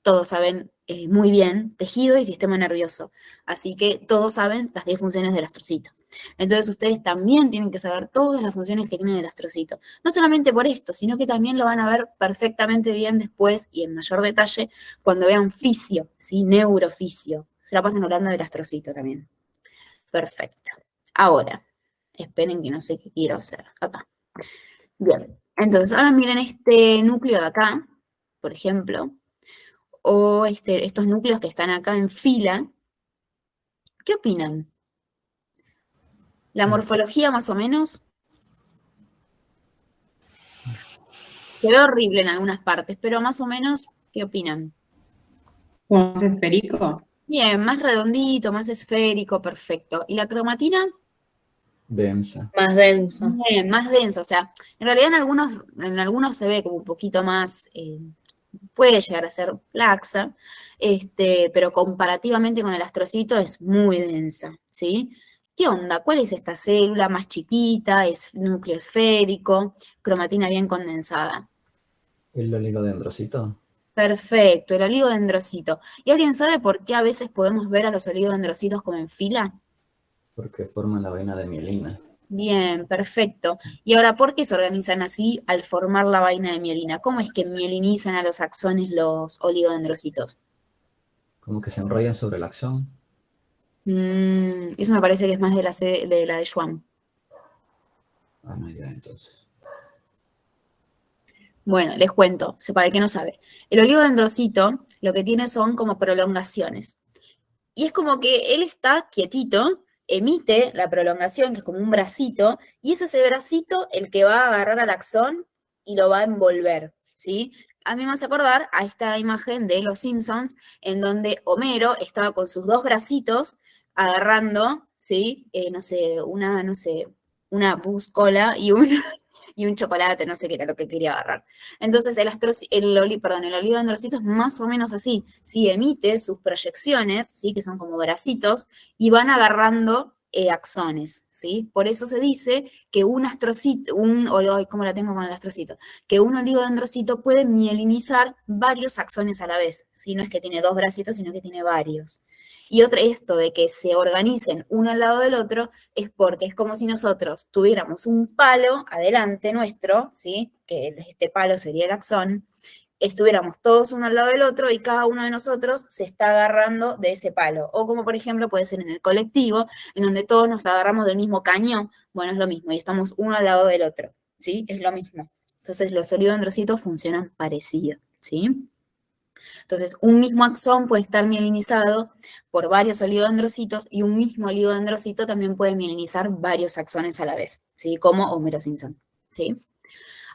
todos saben muy bien tejido y sistema nervioso, así que todos saben las 10 funciones del astrocito. Entonces ustedes también tienen que saber todas las funciones que tiene el astrocito. No solamente por esto, sino que también lo van a ver perfectamente bien después y en mayor detalle cuando vean fisio, ¿sí? Neurofisio. Se la pasan hablando del astrocito también. Perfecto. Ahora, esperen que no sé qué quiero hacer. Acá. Bien. Entonces, ahora miren este núcleo de acá, por ejemplo, o estos núcleos que están acá en fila. ¿Qué opinan? La morfología más o menos se ve horrible en algunas partes, pero más o menos, ¿qué opinan? ¿Como más esférico? Bien, más redondito, más esférico, perfecto. ¿Y la cromatina? Densa. Más densa. Bien, más denso. O sea, en realidad en algunos se ve como un poquito más, puede llegar a ser laxa, pero comparativamente con el astrocito es muy densa, ¿sí? ¿Qué onda? ¿Cuál es esta célula más chiquita? ¿Es núcleo esférico? Cromatina bien condensada. ¿El oligodendrocito? Perfecto, el oligodendrocito. ¿Y alguien sabe por qué a veces podemos ver a los oligodendrocitos como en fila? Porque forman la vaina de mielina. Bien, perfecto. Y ahora, ¿por qué se organizan así al formar la vaina de mielina? ¿Cómo es que mielinizan a los axones los oligodendrocitos? Como que se enrollan sobre el axón. Eso me parece que es más de la de Schwann. Ah, no, ya, entonces. Bueno, les cuento, para el que no sabe. El oligodendrocito lo que tiene son como prolongaciones. Y es como que él está quietito, emite la prolongación, que es como un bracito, y es ese bracito el que va a agarrar al axón y lo va a envolver, ¿sí? A mí me hace acordar a esta imagen de Los Simpsons, en donde Homero estaba con sus dos bracitos agarrando, ¿sí? Una buscola y un chocolate, no sé qué era lo que quería agarrar. Entonces el oligodendrocito es más o menos así, sí emite sus proyecciones, ¿sí? Que son como bracitos, y van agarrando axones, ¿sí? Por eso se dice que un astrocito, ¿cómo la tengo con el astrocito? Que un oligodendrocito puede mielinizar varios axones a la vez, ¿sí? No es que tiene dos bracitos, sino que tiene varios. Y esto de que se organicen uno al lado del otro es porque es como si nosotros tuviéramos un palo adelante nuestro, ¿sí? Que este palo sería el axón, estuviéramos todos uno al lado del otro y cada uno de nosotros se está agarrando de ese palo. O como por ejemplo puede ser en el colectivo, en donde todos nos agarramos del mismo caño, bueno, es lo mismo, y estamos uno al lado del otro, ¿sí? Es lo mismo. Entonces los oligodendrocitos funcionan parecido, ¿sí? Entonces, un mismo axón puede estar mielinizado por varios oligodendrocitos y un mismo oligodendrocito también puede mielinizar varios axones a la vez, ¿sí? Como Homero Simpson, ¿sí?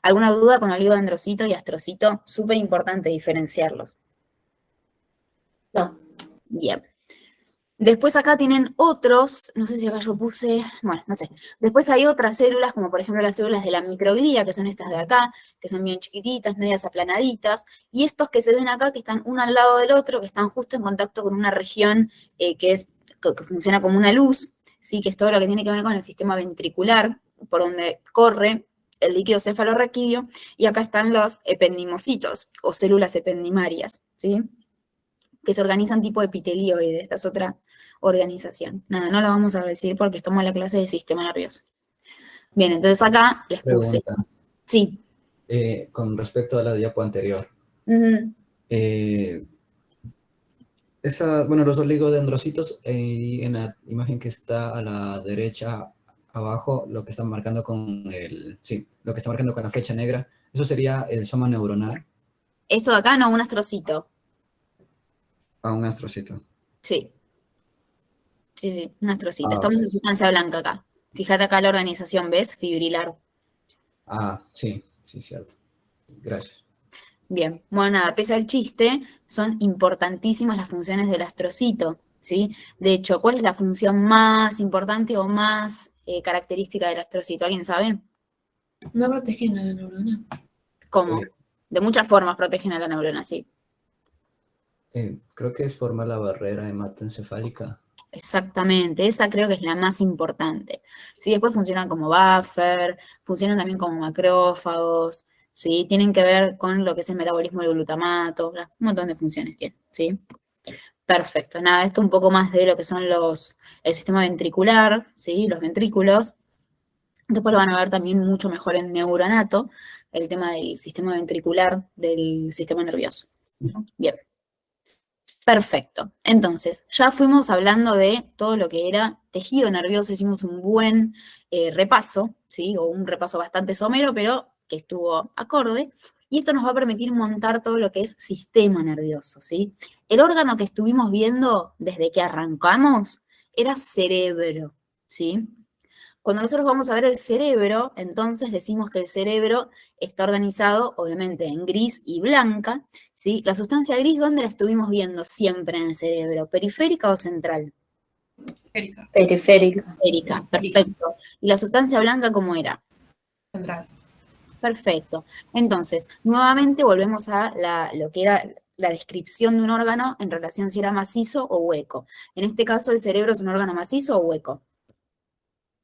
¿Alguna duda con oligodendrocito y astrocito? Súper importante diferenciarlos. No. Bien. Después acá tienen otros, no sé si acá yo puse, bueno, no sé. Después hay otras células, como por ejemplo las células de la microglía, que son estas de acá, que son bien chiquititas, medias aplanaditas, y estos que se ven acá, que están uno al lado del otro, que están justo en contacto con una región que funciona como una luz, ¿sí? Que es todo lo que tiene que ver con el sistema ventricular, por donde corre el líquido cefalorraquídeo, y acá están los ependimocitos, o células ependimarias, ¿sí? Que se organizan tipo epitelioide, esta es otra organización. Nada, no la vamos a decir porque estamos en la clase de sistema nervioso. Bien, entonces acá les puse. Pregunta. Sí. Con respecto a la diapo anterior. Bueno, los oligodendrocitos, en la imagen que está a la derecha abajo, lo que están marcando con lo que está marcando con la flecha negra, eso sería el soma neuronal. Esto de acá no, un astrocito. Un astrocito. Sí. Sí, un astrocito. Ah, Estamos ok. en sustancia blanca acá. Fíjate acá la organización, ¿ves? Fibrilar. Sí, cierto. Gracias. Bien, bueno, nada, pese al chiste, son importantísimas las funciones del astrocito, ¿sí? De hecho, ¿cuál es la función más importante o más característica del astrocito? ¿Alguien sabe? No protegen a la neurona. ¿Cómo? De muchas formas protegen a la neurona, sí. Creo que es formar la barrera hematoencefálica. Exactamente, esa creo que es la más importante. Sí, después funcionan como buffer, funcionan también como macrófagos, ¿sí? Tienen que ver con lo que es el metabolismo del glutamato, un montón de funciones tienen, ¿sí? Perfecto, nada, esto un poco más de lo que son el sistema ventricular, ¿sí? Los ventrículos. Después lo van a ver también mucho mejor en neuronato, el tema del sistema ventricular del sistema nervioso. Bien. Perfecto. Entonces, ya fuimos hablando de todo lo que era tejido nervioso, hicimos un buen repaso, ¿sí? O un repaso bastante somero, pero que estuvo acorde. Y esto nos va a permitir montar todo lo que es sistema nervioso, ¿sí? El órgano que estuvimos viendo desde que arrancamos era cerebro, ¿sí? Cuando nosotros vamos a ver el cerebro, entonces decimos que el cerebro está organizado, obviamente, en gris y blanca, ¿sí? La sustancia gris, ¿dónde la estuvimos viendo siempre en el cerebro? ¿Periférica o central? Erika, Periférica. Periférica, perfecto. ¿Y la sustancia blanca cómo era? central. Perfecto. Entonces, nuevamente volvemos a lo que era la descripción de un órgano en relación si era macizo o hueco. En este caso, ¿el cerebro es un órgano macizo o hueco?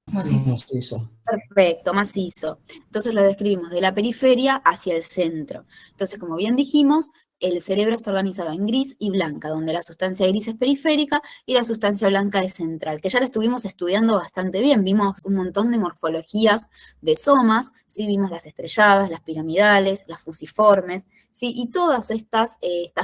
Macizo. Macizo. Perfecto, macizo. Entonces lo describimos de la periferia hacia el centro. Entonces, como bien dijimos, el cerebro está organizado en gris y blanca, donde la sustancia gris es periférica y la sustancia blanca es central, que ya la estuvimos estudiando bastante bien. Vimos un montón de morfologías de somas, ¿sí? Vimos las estrelladas, las piramidales, las fusiformes, ¿sí? Y todas estas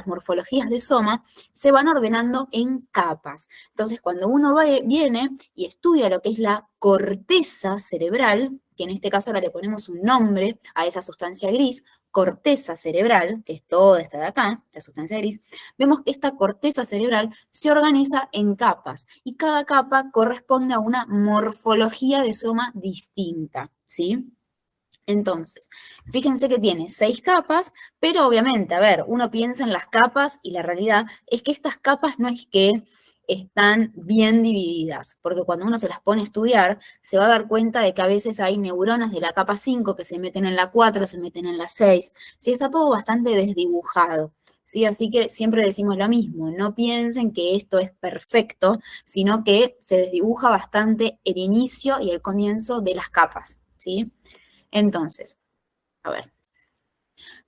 morfologías de soma se van ordenando en capas. Entonces, cuando uno viene y estudia lo que es la corteza cerebral, que en este caso ahora le ponemos un nombre a esa sustancia gris, corteza cerebral, que es toda esta de acá, la sustancia gris, vemos que esta corteza cerebral se organiza en capas y cada capa corresponde a una morfología de soma distinta, ¿sí? Entonces, fíjense que tiene 6 capas, pero obviamente, a ver, uno piensa en las capas y la realidad es que estas capas no es que están bien divididas, porque cuando uno se las pone a estudiar, se va a dar cuenta de que a veces hay neuronas de la capa 5 que se meten en la 4, se meten en la 6, sí, está todo bastante desdibujado, ¿sí? Así que siempre decimos lo mismo, no piensen que esto es perfecto, sino que se desdibuja bastante el inicio y el comienzo de las capas, ¿sí? Entonces, a ver,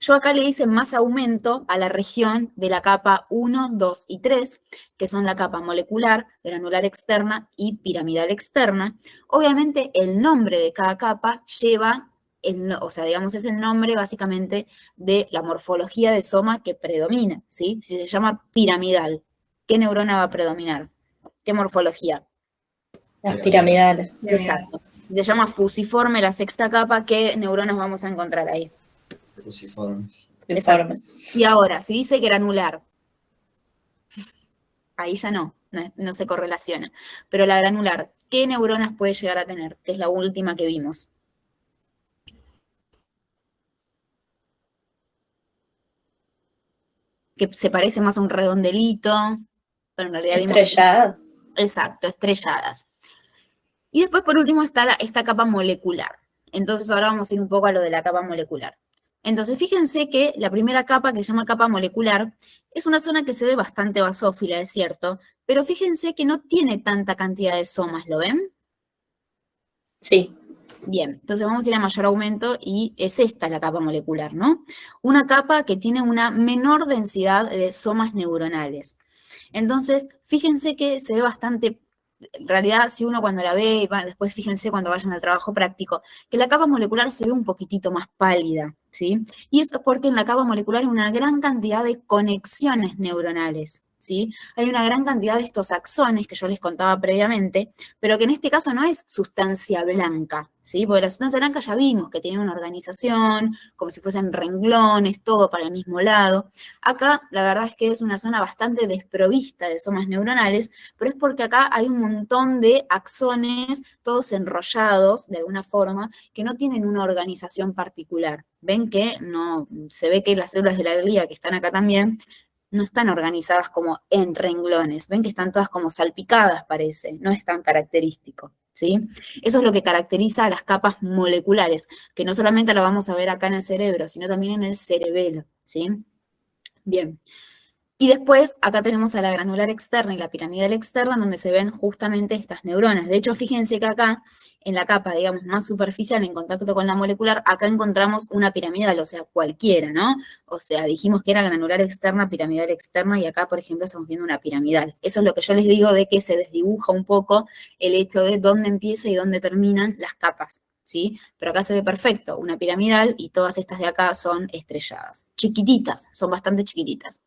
yo acá le hice más aumento a la región de la capa 1, 2 y 3, que son la capa molecular, granular externa y piramidal externa. Obviamente el nombre de cada capa lleva, o sea, digamos, es el nombre básicamente de la morfología de soma que predomina, ¿sí? Si se llama piramidal, ¿qué neurona va a predominar? ¿Qué morfología? Las piramidales. Exacto. Si se llama fusiforme la sexta capa, ¿qué neuronas vamos a encontrar ahí? Fusiformes. Informes. Y ahora, si dice granular, ahí ya no se correlaciona. Pero la granular, ¿qué neuronas puede llegar a tener? Que es la última que vimos. Que se parece más a un redondelito, pero en realidad vimos... Estrelladas. Exacto, estrelladas. Y después, por último, está esta capa molecular. Entonces, ahora vamos a ir un poco a lo de la capa molecular. Entonces, fíjense que la primera capa, que se llama capa molecular, es una zona que se ve bastante basófila, es cierto, pero fíjense que no tiene tanta cantidad de somas, ¿lo ven? Sí. Bien, entonces vamos a ir a mayor aumento y es esta la capa molecular, ¿no? Una capa que tiene una menor densidad de somas neuronales. Entonces, fíjense que se ve bastante, en realidad, si uno cuando la ve, y después fíjense cuando vayan al trabajo práctico, que la capa molecular se ve un poquitito más pálida, ¿sí? Y eso es porque en la capa molecular hay una gran cantidad de conexiones neuronales, ¿sí? Hay una gran cantidad de estos axones que yo les contaba previamente, pero que en este caso no es sustancia blanca, ¿sí? Porque la sustancia blanca ya vimos que tiene una organización, como si fuesen renglones, todo para el mismo lado. Acá, la verdad es que es una zona bastante desprovista de somas neuronales, pero es porque acá hay un montón de axones, todos enrollados de alguna forma, que no tienen una organización particular. Ven que no, se ve que las células de la glía que están acá también, no están organizadas como en renglones, ven que están todas como salpicadas, parece, no es tan característico, ¿sí? Eso es lo que caracteriza a las capas moleculares, que no solamente lo vamos a ver acá en el cerebro, sino también en el cerebelo, ¿sí? Bien. Y después, acá tenemos a la granular externa y la piramidal externa, donde se ven justamente estas neuronas. De hecho, fíjense que acá, en la capa, digamos, más superficial, en contacto con la molecular, acá encontramos una piramidal, o sea, cualquiera, ¿no? O sea, dijimos que era granular externa, piramidal externa, y acá, por ejemplo, estamos viendo una piramidal. Eso es lo que yo les digo de que se desdibuja un poco el hecho de dónde empieza y dónde terminan las capas, ¿sí? Pero acá se ve perfecto, una piramidal, y todas estas de acá son estrelladas. Chiquititas, son bastante chiquititas.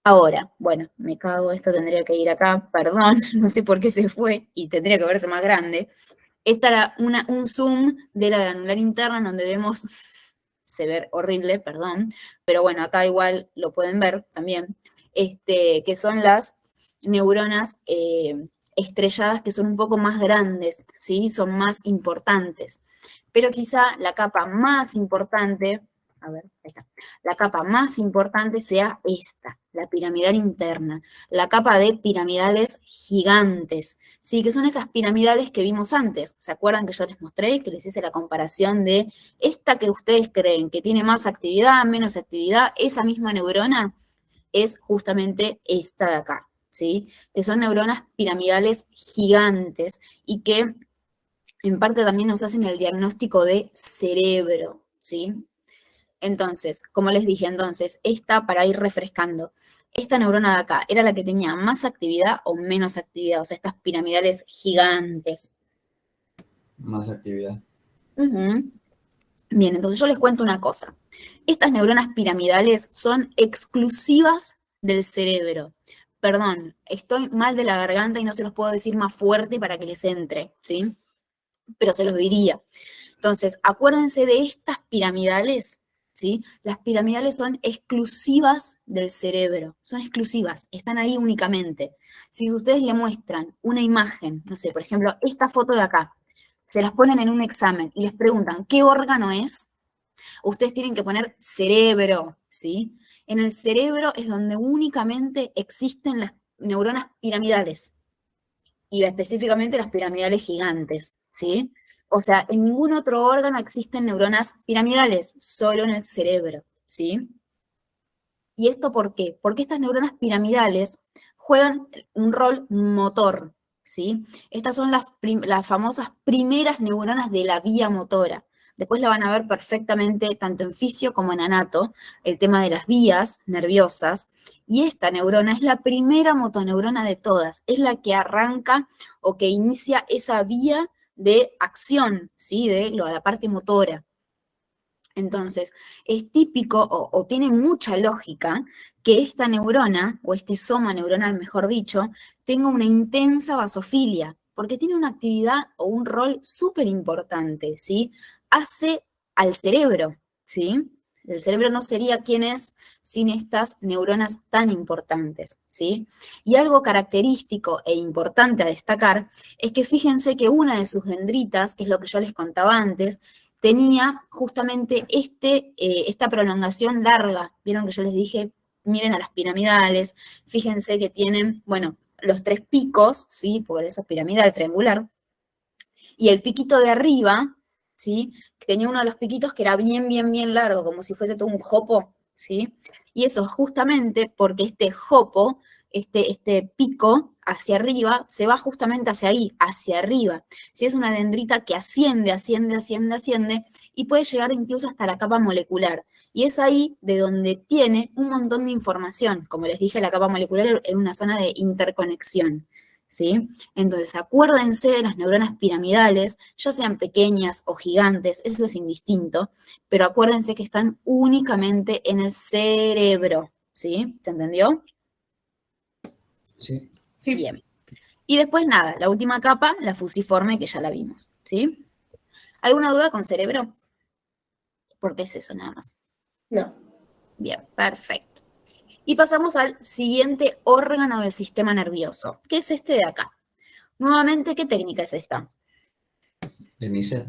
Ahora, bueno, me cago, esto tendría que ir acá, perdón, no sé por qué se fue y tendría que verse más grande. Esta era un zoom de la granular interna en donde vemos, se ve horrible, perdón, pero bueno, acá igual lo pueden ver también, que son las neuronas estrelladas que son un poco más grandes, ¿sí? Son más importantes. Pero quizá la capa más importante, a ver, ahí está, la capa más importante sea esta, la piramidal interna, la capa de piramidales gigantes, ¿sí? Que son esas piramidales que vimos antes. ¿Se acuerdan que yo les mostré, que les hice la comparación de esta que ustedes creen que tiene más actividad, menos actividad? Esa misma neurona es justamente esta de acá, ¿sí? Que son neuronas piramidales gigantes y que en parte también nos hacen el diagnóstico de cerebro, ¿sí? Entonces, como les dije, esta, para ir refrescando, esta neurona de acá, ¿era la que tenía más actividad o menos actividad? O sea, estas piramidales gigantes. Más actividad. Bien, entonces yo les cuento una cosa. Estas neuronas piramidales son exclusivas del cerebro. Perdón, estoy mal de la garganta y no se los puedo decir más fuerte para que les entre, ¿sí? Pero se los diría. Entonces, acuérdense de estas piramidales, ¿sí? Las piramidales son exclusivas del cerebro, son exclusivas, están ahí únicamente. Si ustedes le muestran una imagen, no sé, por ejemplo, esta foto de acá, se las ponen en un examen y les preguntan qué órgano es, ustedes tienen que poner cerebro, ¿sí? En el cerebro es donde únicamente existen las neuronas piramidales, y específicamente las piramidales gigantes, ¿sí? O sea, en ningún otro órgano existen neuronas piramidales, solo en el cerebro, ¿sí? ¿Y esto por qué? Porque estas neuronas piramidales juegan un rol motor, ¿sí? Estas son las famosas primeras neuronas de la vía motora. Después la van a ver perfectamente tanto en fisio como en anato, el tema de las vías nerviosas. Y esta neurona es la primera motoneurona de todas, es la que arranca o que inicia esa vía de acción, ¿sí? De la parte motora. Entonces, es típico o tiene mucha lógica que esta neurona, o este soma neuronal, mejor dicho, tenga una intensa basofilia, porque tiene una actividad o un rol súper importante, ¿sí? Hace al cerebro, ¿sí? El cerebro no sería quien es sin estas neuronas tan importantes, ¿sí? Y algo característico e importante a destacar es que fíjense que una de sus dendritas, que es lo que yo les contaba antes, tenía justamente esta prolongación larga. Vieron que yo les dije, miren a las piramidales, fíjense que tienen, bueno, los 3 picos, ¿sí? Por eso es piramidal, triangular. Y el piquito de arriba, ¿sí? Tenía uno de los piquitos que era bien, bien, bien largo, como si fuese todo un jopo, ¿sí? Y eso justamente porque este jopo, este pico hacia arriba, se va justamente hacia ahí, hacia arriba. Si es una dendrita que asciende, asciende, asciende, asciende, y puede llegar incluso hasta la capa molecular. Y es ahí de donde tiene un montón de información. Como les dije, la capa molecular es una zona de interconexión, ¿sí? Entonces, acuérdense de las neuronas piramidales, ya sean pequeñas o gigantes, eso es indistinto, pero acuérdense que están únicamente en el cerebro, ¿sí? ¿Se entendió? Sí. Sí. Bien. Y después nada, la última capa, la fusiforme, que ya la vimos, ¿sí? ¿Alguna duda con cerebro? Porque es eso nada más. No. Bien, perfecto. Y pasamos al siguiente órgano del sistema nervioso, que es este de acá. Nuevamente, ¿qué técnica es esta? De Nice.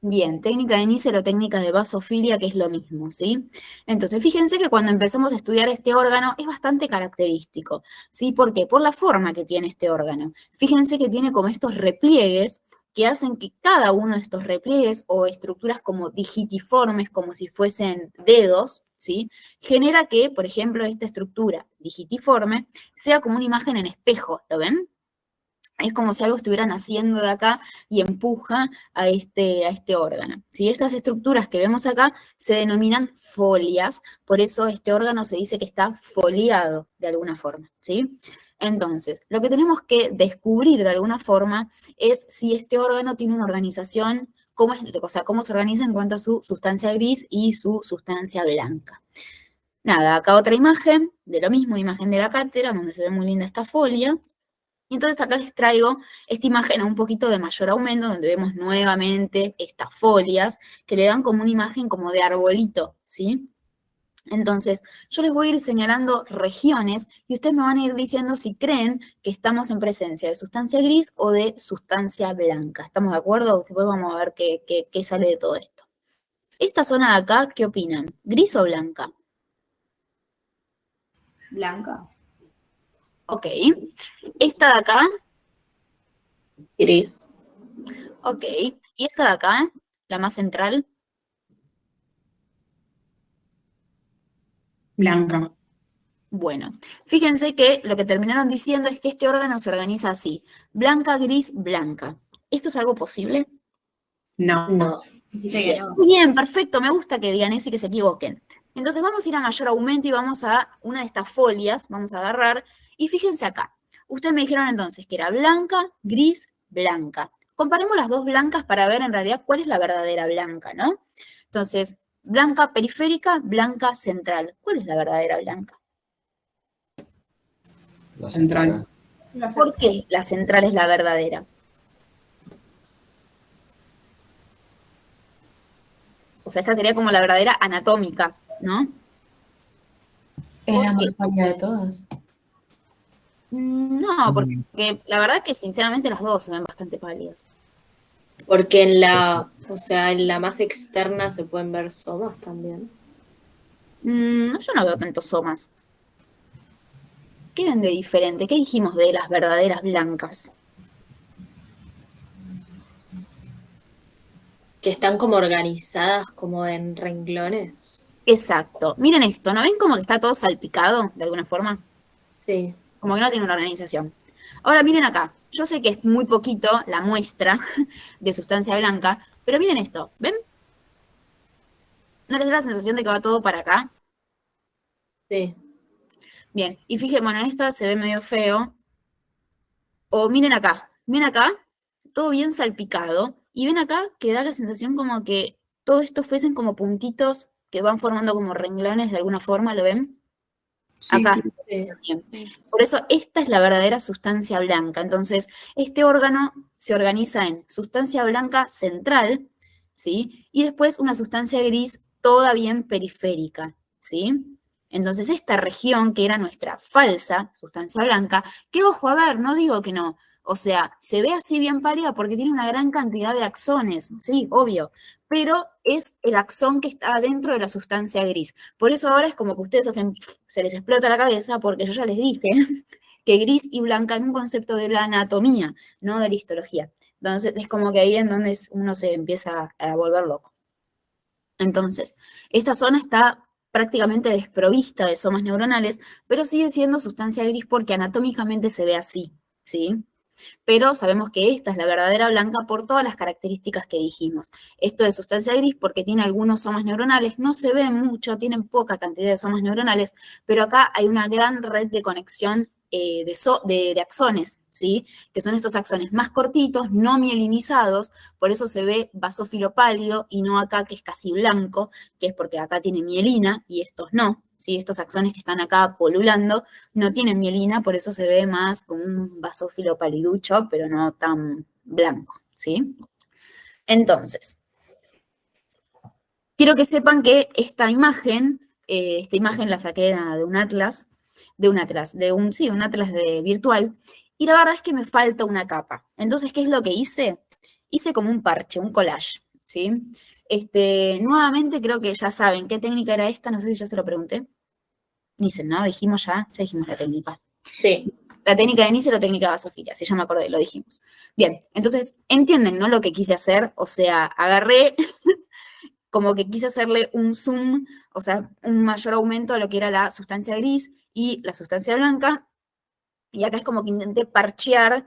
Bien, técnica de Nice o técnica de basofilia, que es lo mismo, ¿sí? Entonces, fíjense que cuando empezamos a estudiar este órgano es bastante característico, ¿sí? ¿Por qué? Por la forma que tiene este órgano. Fíjense que tiene como estos repliegues que hacen que cada uno de estos repliegues o estructuras como digitiformes, como si fuesen dedos, ¿sí? Genera que, por ejemplo, esta estructura digitiforme sea como una imagen en espejo, ¿lo ven? Es como si algo estuviera naciendo de acá y empuja a este órgano, ¿sí? Estas estructuras que vemos acá se denominan folias, por eso este órgano se dice que está foliado de alguna forma, ¿sí? Entonces, lo que tenemos que descubrir de alguna forma es si este órgano tiene una organización, cómo se organiza en cuanto a su sustancia gris y su sustancia blanca. Nada, acá otra imagen de lo mismo, una imagen de la cátedra, donde se ve muy linda esta folia. Y entonces acá les traigo esta imagen a un poquito de mayor aumento, donde vemos nuevamente estas folias que le dan como una imagen como de arbolito, ¿sí? Entonces, yo les voy a ir señalando regiones y ustedes me van a ir diciendo si creen que estamos en presencia de sustancia gris o de sustancia blanca. ¿Estamos de acuerdo? Después vamos a ver qué sale de todo esto. Esta zona de acá, ¿qué opinan? ¿Gris o blanca? Blanca. Ok. Esta de acá, Gris. ok. Y esta de acá, la más central, Blanca. bueno. Fíjense que lo que terminaron diciendo es que este órgano se organiza así. Blanca, gris, blanca. ¿Esto es algo posible? No. No. Dice que no. Muy bien, perfecto. Me gusta que digan eso y que se equivoquen. Entonces vamos a ir a mayor aumento y vamos a una de estas folias, vamos a agarrar, y fíjense acá. Ustedes me dijeron entonces que era blanca, gris, blanca. Comparemos las dos blancas para ver en realidad cuál es la verdadera blanca, ¿no? Entonces, blanca periférica, blanca central. ¿Cuál es la verdadera blanca? La Central. ¿Por qué la central es la verdadera? O sea, esta sería como la verdadera anatómica, ¿no? Es la ¿Por qué? más pálida de todas. No, porque la verdad es que sinceramente las dos se ven bastante pálidas. Porque en la, o sea, en la más externa se pueden ver somas también. Yo no veo tantos somas. ¿Qué ven de diferente? ¿Qué dijimos de las verdaderas blancas? Que están como organizadas como en renglones. Exacto. Miren esto, ¿no ven como que está todo salpicado de alguna forma? Sí. Como que no tiene una organización. Ahora miren acá. Yo sé que es muy poquito la muestra de sustancia blanca, pero miren esto, ¿ven? ¿No les da la sensación de que va todo para acá? Sí. Bien, y fíjense, bueno, esta se ve medio feo. O miren acá, todo bien salpicado. Y ven acá que da la sensación como que todo esto fuesen como puntitos que van formando como renglones de alguna forma, ¿lo ven? Sí, Acá. Sí. Bien. Por eso esta es la verdadera sustancia blanca. Entonces, este órgano se organiza en sustancia blanca central, ¿sí? Y después una sustancia gris toda bien periférica, ¿sí? Entonces, esta región, que era nuestra falsa sustancia blanca, que ojo, a ver, no digo que no, o sea, se ve así bien pálida porque tiene una gran cantidad de axones, sí, obvio, pero es el axón que está dentro de la sustancia gris. Por eso ahora es como que ustedes hacen, se les explota la cabeza, porque yo ya les dije que gris y blanca en un concepto de la anatomía, no de la histología. Entonces, es como que ahí en donde uno se empieza a volver loco. Entonces, esta zona está prácticamente desprovista de somas neuronales, pero sigue siendo sustancia gris porque anatómicamente se ve así, ¿sí? Pero sabemos que esta es la verdadera blanca por todas las características que dijimos. Esto es sustancia gris porque tiene algunos somas neuronales, no se ven mucho, tienen poca cantidad de somas neuronales, pero acá hay una gran red de conexión de axones, ¿sí? Que son estos axones más cortitos, no mielinizados, por eso se ve basófilo pálido y no acá que es casi blanco, que es porque acá tiene mielina y estos no, ¿sí? Estos axones que están acá polulando no tienen mielina, por eso se ve más como un basófilo paliducho, pero no tan blanco, ¿sí? Entonces, quiero que sepan que esta imagen la saqué de un atlas, un atlas virtual, y la verdad es que me falta una capa. Entonces, ¿qué es lo que hice? Hice como un parche, un collage, ¿sí? Nuevamente creo que ya saben qué técnica era esta, no sé si ya se lo pregunté. Nissen, ¿no? Dijimos ya dijimos la técnica. Sí. La técnica de Nissen o técnica de basofilia, si ya me acordé, lo dijimos. Bien, entonces, ¿entienden, no? Lo que quise hacer, o sea, agarré como que quise hacerle un zoom, o sea, un mayor aumento a lo que era la sustancia gris y la sustancia blanca, y acá es como que intenté parchear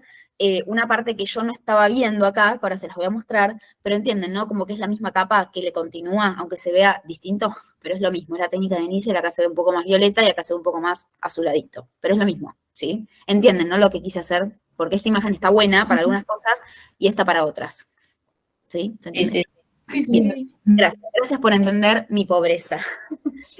una parte que yo no estaba viendo acá, que ahora se las voy a mostrar, pero entienden, ¿no? Como que es la misma capa que le continúa, aunque se vea distinto, pero es lo mismo, es la técnica de Nissen, acá se ve un poco más violeta y acá se ve un poco más azuladito, pero es lo mismo, ¿sí? Entienden, ¿no? Lo que quise hacer, porque esta imagen está buena para algunas cosas y esta para otras, ¿sí? ¿Se entiende? Sí. Sí, sí. Bien. Gracias por entender mi pobreza,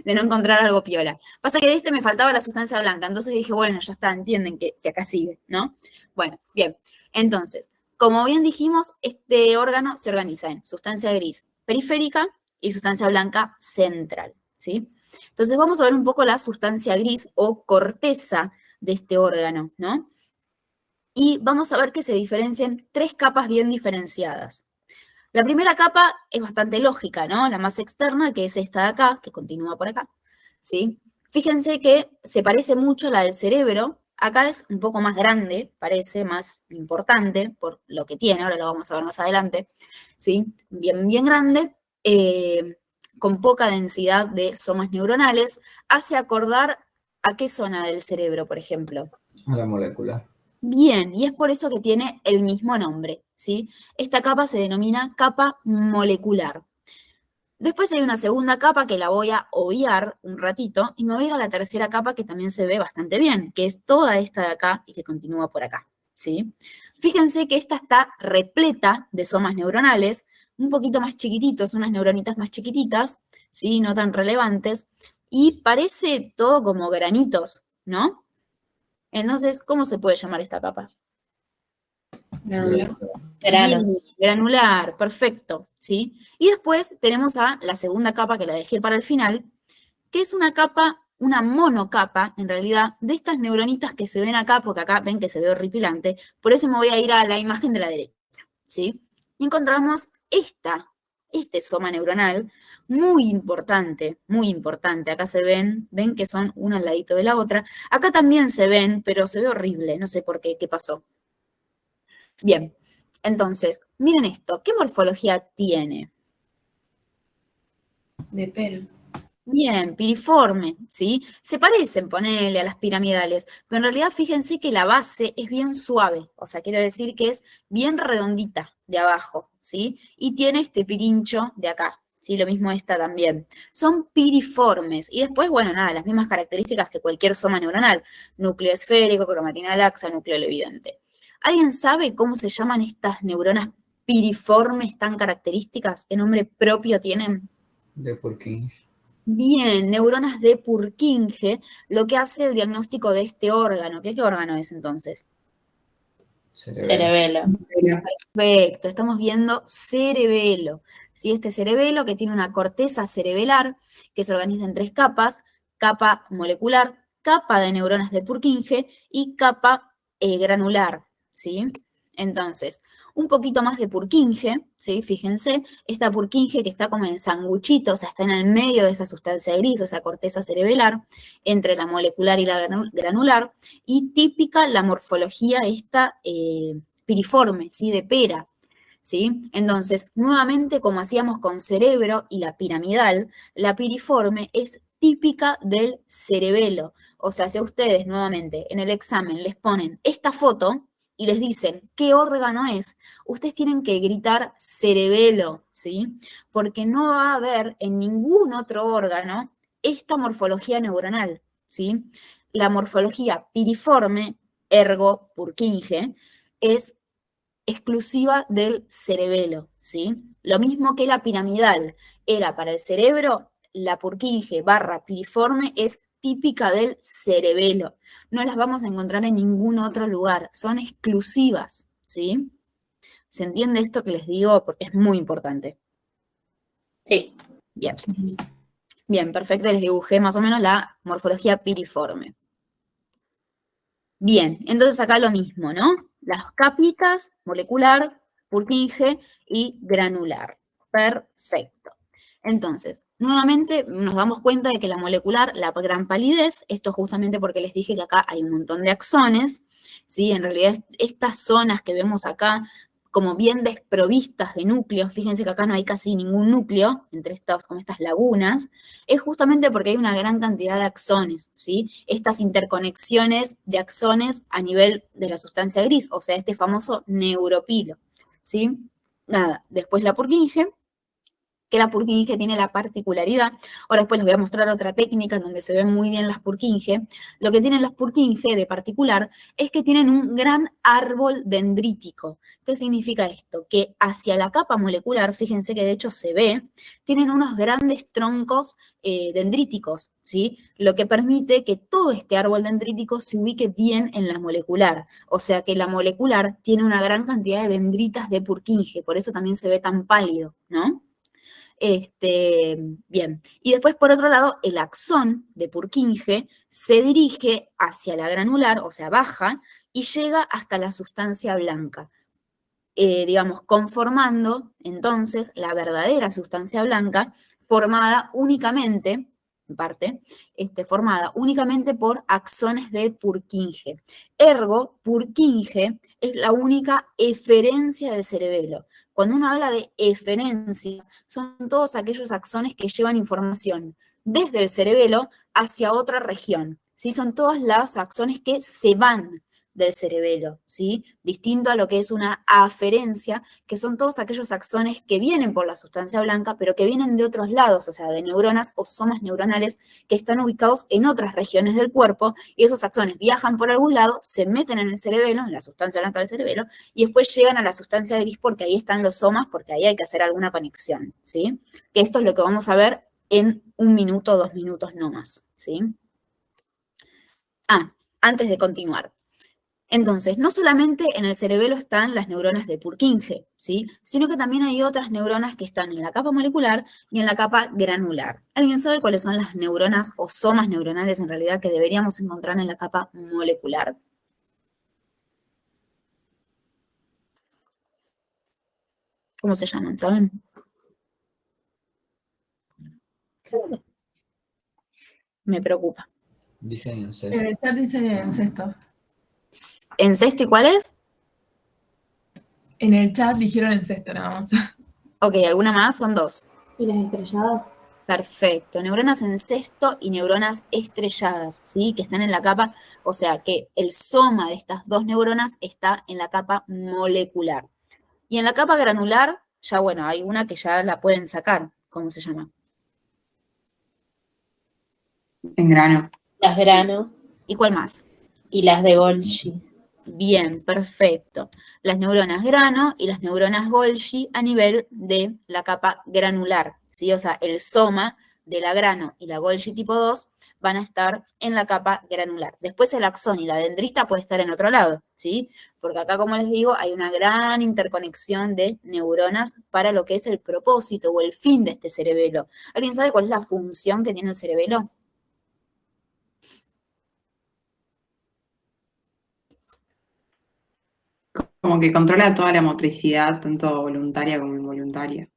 de no encontrar algo piola. Pasa que de me faltaba la sustancia blanca, entonces dije, bueno, ya está, entienden que acá sigue, ¿no? Bueno, bien. Entonces, como bien dijimos, este órgano se organiza en sustancia gris periférica y sustancia blanca central, ¿sí? Entonces vamos a ver un poco la sustancia gris o corteza de este órgano, ¿no? Y vamos a ver que se diferencian 3 capas bien diferenciadas. La primera capa es bastante lógica, ¿no? La más externa, que es esta de acá, que continúa por acá, ¿sí? Fíjense que se parece mucho a la del cerebro. Acá es un poco más grande, parece más importante por lo que tiene, ahora lo vamos a ver más adelante, ¿sí? Bien, bien grande, con poca densidad de somas neuronales, hace acordar a qué zona del cerebro, por ejemplo. A la molécula. Bien, y es por eso que tiene el mismo nombre, ¿sí? Esta capa se denomina capa molecular. Después hay una segunda capa que la voy a obviar un ratito y me voy a ir a la tercera capa que también se ve bastante bien, que es toda esta de acá y que continúa por acá, ¿sí? Fíjense que esta está repleta de somas neuronales, un poquito más chiquititos, unas neuronitas más chiquititas, ¿sí? No tan relevantes, y parece todo como granitos, ¿no? Entonces, ¿cómo se puede llamar esta capa? Granular. Granos. Bien, granular, perfecto, ¿sí? Y después tenemos a la segunda capa que la dejé para el final, que es una capa, una monocapa, en realidad, de estas neuronitas que se ven acá, porque acá ven que se ve horripilante, por eso me voy a ir a la imagen de la derecha, ¿sí? Y encontramos este soma neuronal, muy importante, acá se ven que son una al ladito de la otra, acá también se ven, pero se ve horrible, no sé por qué, qué pasó. Bien, entonces, miren esto, ¿qué morfología tiene? De pera. Bien, piriforme, ¿sí? Se parecen, ponele, a las piramidales, pero en realidad fíjense que la base es bien suave, o sea, quiero decir que es bien redondita de abajo, ¿sí? Y tiene este pirincho de acá, ¿sí? Lo mismo esta también. Son piriformes, y después, bueno, nada, las mismas características que cualquier soma neuronal, núcleo esférico, cromatina laxa, núcleo evidente. ¿Alguien sabe cómo se llaman estas neuronas piriformes tan características? ¿Qué nombre propio tienen? De Purkinje. Bien, neuronas de Purkinje, lo que hace el diagnóstico de este órgano. ¿Qué órgano es entonces? Cerebelo. Perfecto, estamos viendo cerebelo. ¿Sí? Este cerebelo que tiene una corteza cerebelar que se organiza en 3 capas, capa molecular, capa de neuronas de Purkinje y capa granular, ¿sí? Entonces, un poquito más de Purkinje, ¿sí? Fíjense, esta Purkinje que está como en sanguchito, o sea, está en el medio de esa sustancia gris, o esa corteza cerebelar, entre la molecular y la granular, y típica la morfología esta piriforme, ¿sí? De pera, ¿sí? Entonces, nuevamente, como hacíamos con cerebro y la piramidal, la piriforme es típica del cerebelo. O sea, si a ustedes nuevamente en el examen les ponen esta foto y les dicen qué órgano es, ustedes tienen que gritar cerebelo, ¿sí? Porque no va a haber en ningún otro órgano esta morfología neuronal, ¿sí? La morfología piriforme, ergo Purkinje, es exclusiva del cerebelo, ¿sí? Lo mismo que la piramidal era para el cerebro, la Purkinje / piriforme es típica del cerebelo. No las vamos a encontrar en ningún otro lugar, son exclusivas, ¿sí? ¿Se entiende esto que les digo? Porque es muy importante. Sí. Bien. Bien, perfecto, les dibujé más o menos la morfología piriforme. Bien, entonces acá lo mismo, ¿no? Las capitas, molecular, Purkinje y granular. Perfecto. Entonces, nuevamente nos damos cuenta de que la molecular, la gran palidez, esto justamente porque les dije que acá hay un montón de axones, ¿sí? En realidad estas zonas que vemos acá como bien desprovistas de núcleos, fíjense que acá no hay casi ningún núcleo entre como estas lagunas, es justamente porque hay una gran cantidad de axones, ¿sí? Estas interconexiones de axones a nivel de la sustancia gris, o sea, este famoso neuropilo, ¿sí? Nada, después la Purkinje, que la Purkinje tiene la particularidad, ahora después les voy a mostrar otra técnica en donde se ven muy bien las Purkinje, lo que tienen las Purkinje de particular es que tienen un gran árbol dendrítico. ¿Qué significa esto? Que hacia la capa molecular, fíjense que de hecho se ve, tienen unos grandes troncos dendríticos, ¿sí? Lo que permite que todo este árbol dendrítico se ubique bien en la molecular, o sea que la molecular tiene una gran cantidad de dendritas de Purkinje, por eso también se ve tan pálido, ¿no? Bien, y después por otro lado, el axón de Purkinje se dirige hacia la granular, o sea, baja, y llega hasta la sustancia blanca, digamos, conformando entonces la verdadera sustancia blanca formada únicamente, en parte, formada únicamente por axones de Purkinje. Ergo, Purkinje es la única eferencia del cerebelo. Cuando uno habla de eferencias, son todos aquellos axones que llevan información desde el cerebelo hacia otra región, ¿sí? Son todos los axones que se van del cerebelo, ¿sí? Distinto a lo que es una aferencia, que son todos aquellos axones que vienen por la sustancia blanca, pero que vienen de otros lados, o sea, de neuronas o somas neuronales que están ubicados en otras regiones del cuerpo, y esos axones viajan por algún lado, se meten en el cerebelo, en la sustancia blanca del cerebelo, y después llegan a la sustancia gris porque ahí están los somas, porque ahí hay que hacer alguna conexión, ¿sí? Que esto es lo que vamos a ver en 1 minuto o 2 minutos no más, ¿sí? Antes de continuar. Entonces, no solamente en el cerebelo están las neuronas de Purkinje, ¿sí? Sino que también hay otras neuronas que están en la capa molecular y en la capa granular. ¿Alguien sabe cuáles son las neuronas o somas neuronales en realidad que deberíamos encontrar en la capa molecular? ¿Cómo se llaman? ¿Saben? Me preocupa. Dicen en En sexto. el chat dice en sexto. ¿En sexto y cuál es? En el chat dijeron en sexto nada más. Ok, ¿alguna más? Son 2. ¿Y las estrelladas? Perfecto. Neuronas en sexto y neuronas estrelladas, ¿sí? Que están en la capa, o sea que el soma de estas 2 neuronas está en la capa molecular. Y en la capa granular, ya bueno, hay una que ya la pueden sacar. ¿Cómo se llama? En grano. Las grano ¿Y cuál más? y las de Golgi. Bien, perfecto. Las neuronas grano y las neuronas Golgi a nivel de la capa granular, ¿sí? O sea, el soma de la grano y la Golgi tipo 2 van a estar en la capa granular. Después el axón y la dendrita puede estar en otro lado, ¿sí? Porque acá, como les digo, hay una gran interconexión de neuronas para lo que es el propósito o el fin de este cerebelo. ¿Alguien sabe cuál es la función que tiene el cerebelo? Como que controla toda la motricidad, tanto voluntaria como involuntaria.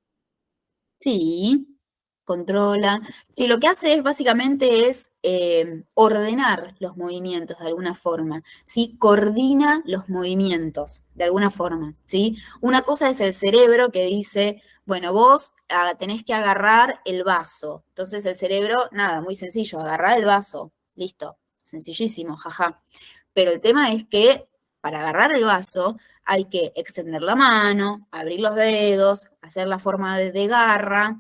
Sí, controla. Sí, lo que hace es básicamente es ordenar los movimientos de alguna forma, ¿sí? Coordina los movimientos de alguna forma, ¿sí? Una cosa es el cerebro que dice, bueno, vos tenés que agarrar el vaso. Entonces el cerebro, nada, muy sencillo, agarrar el vaso, listo, sencillísimo, jaja. Pero el tema es que para agarrar el vaso hay que extender la mano, abrir los dedos, hacer la forma de garra,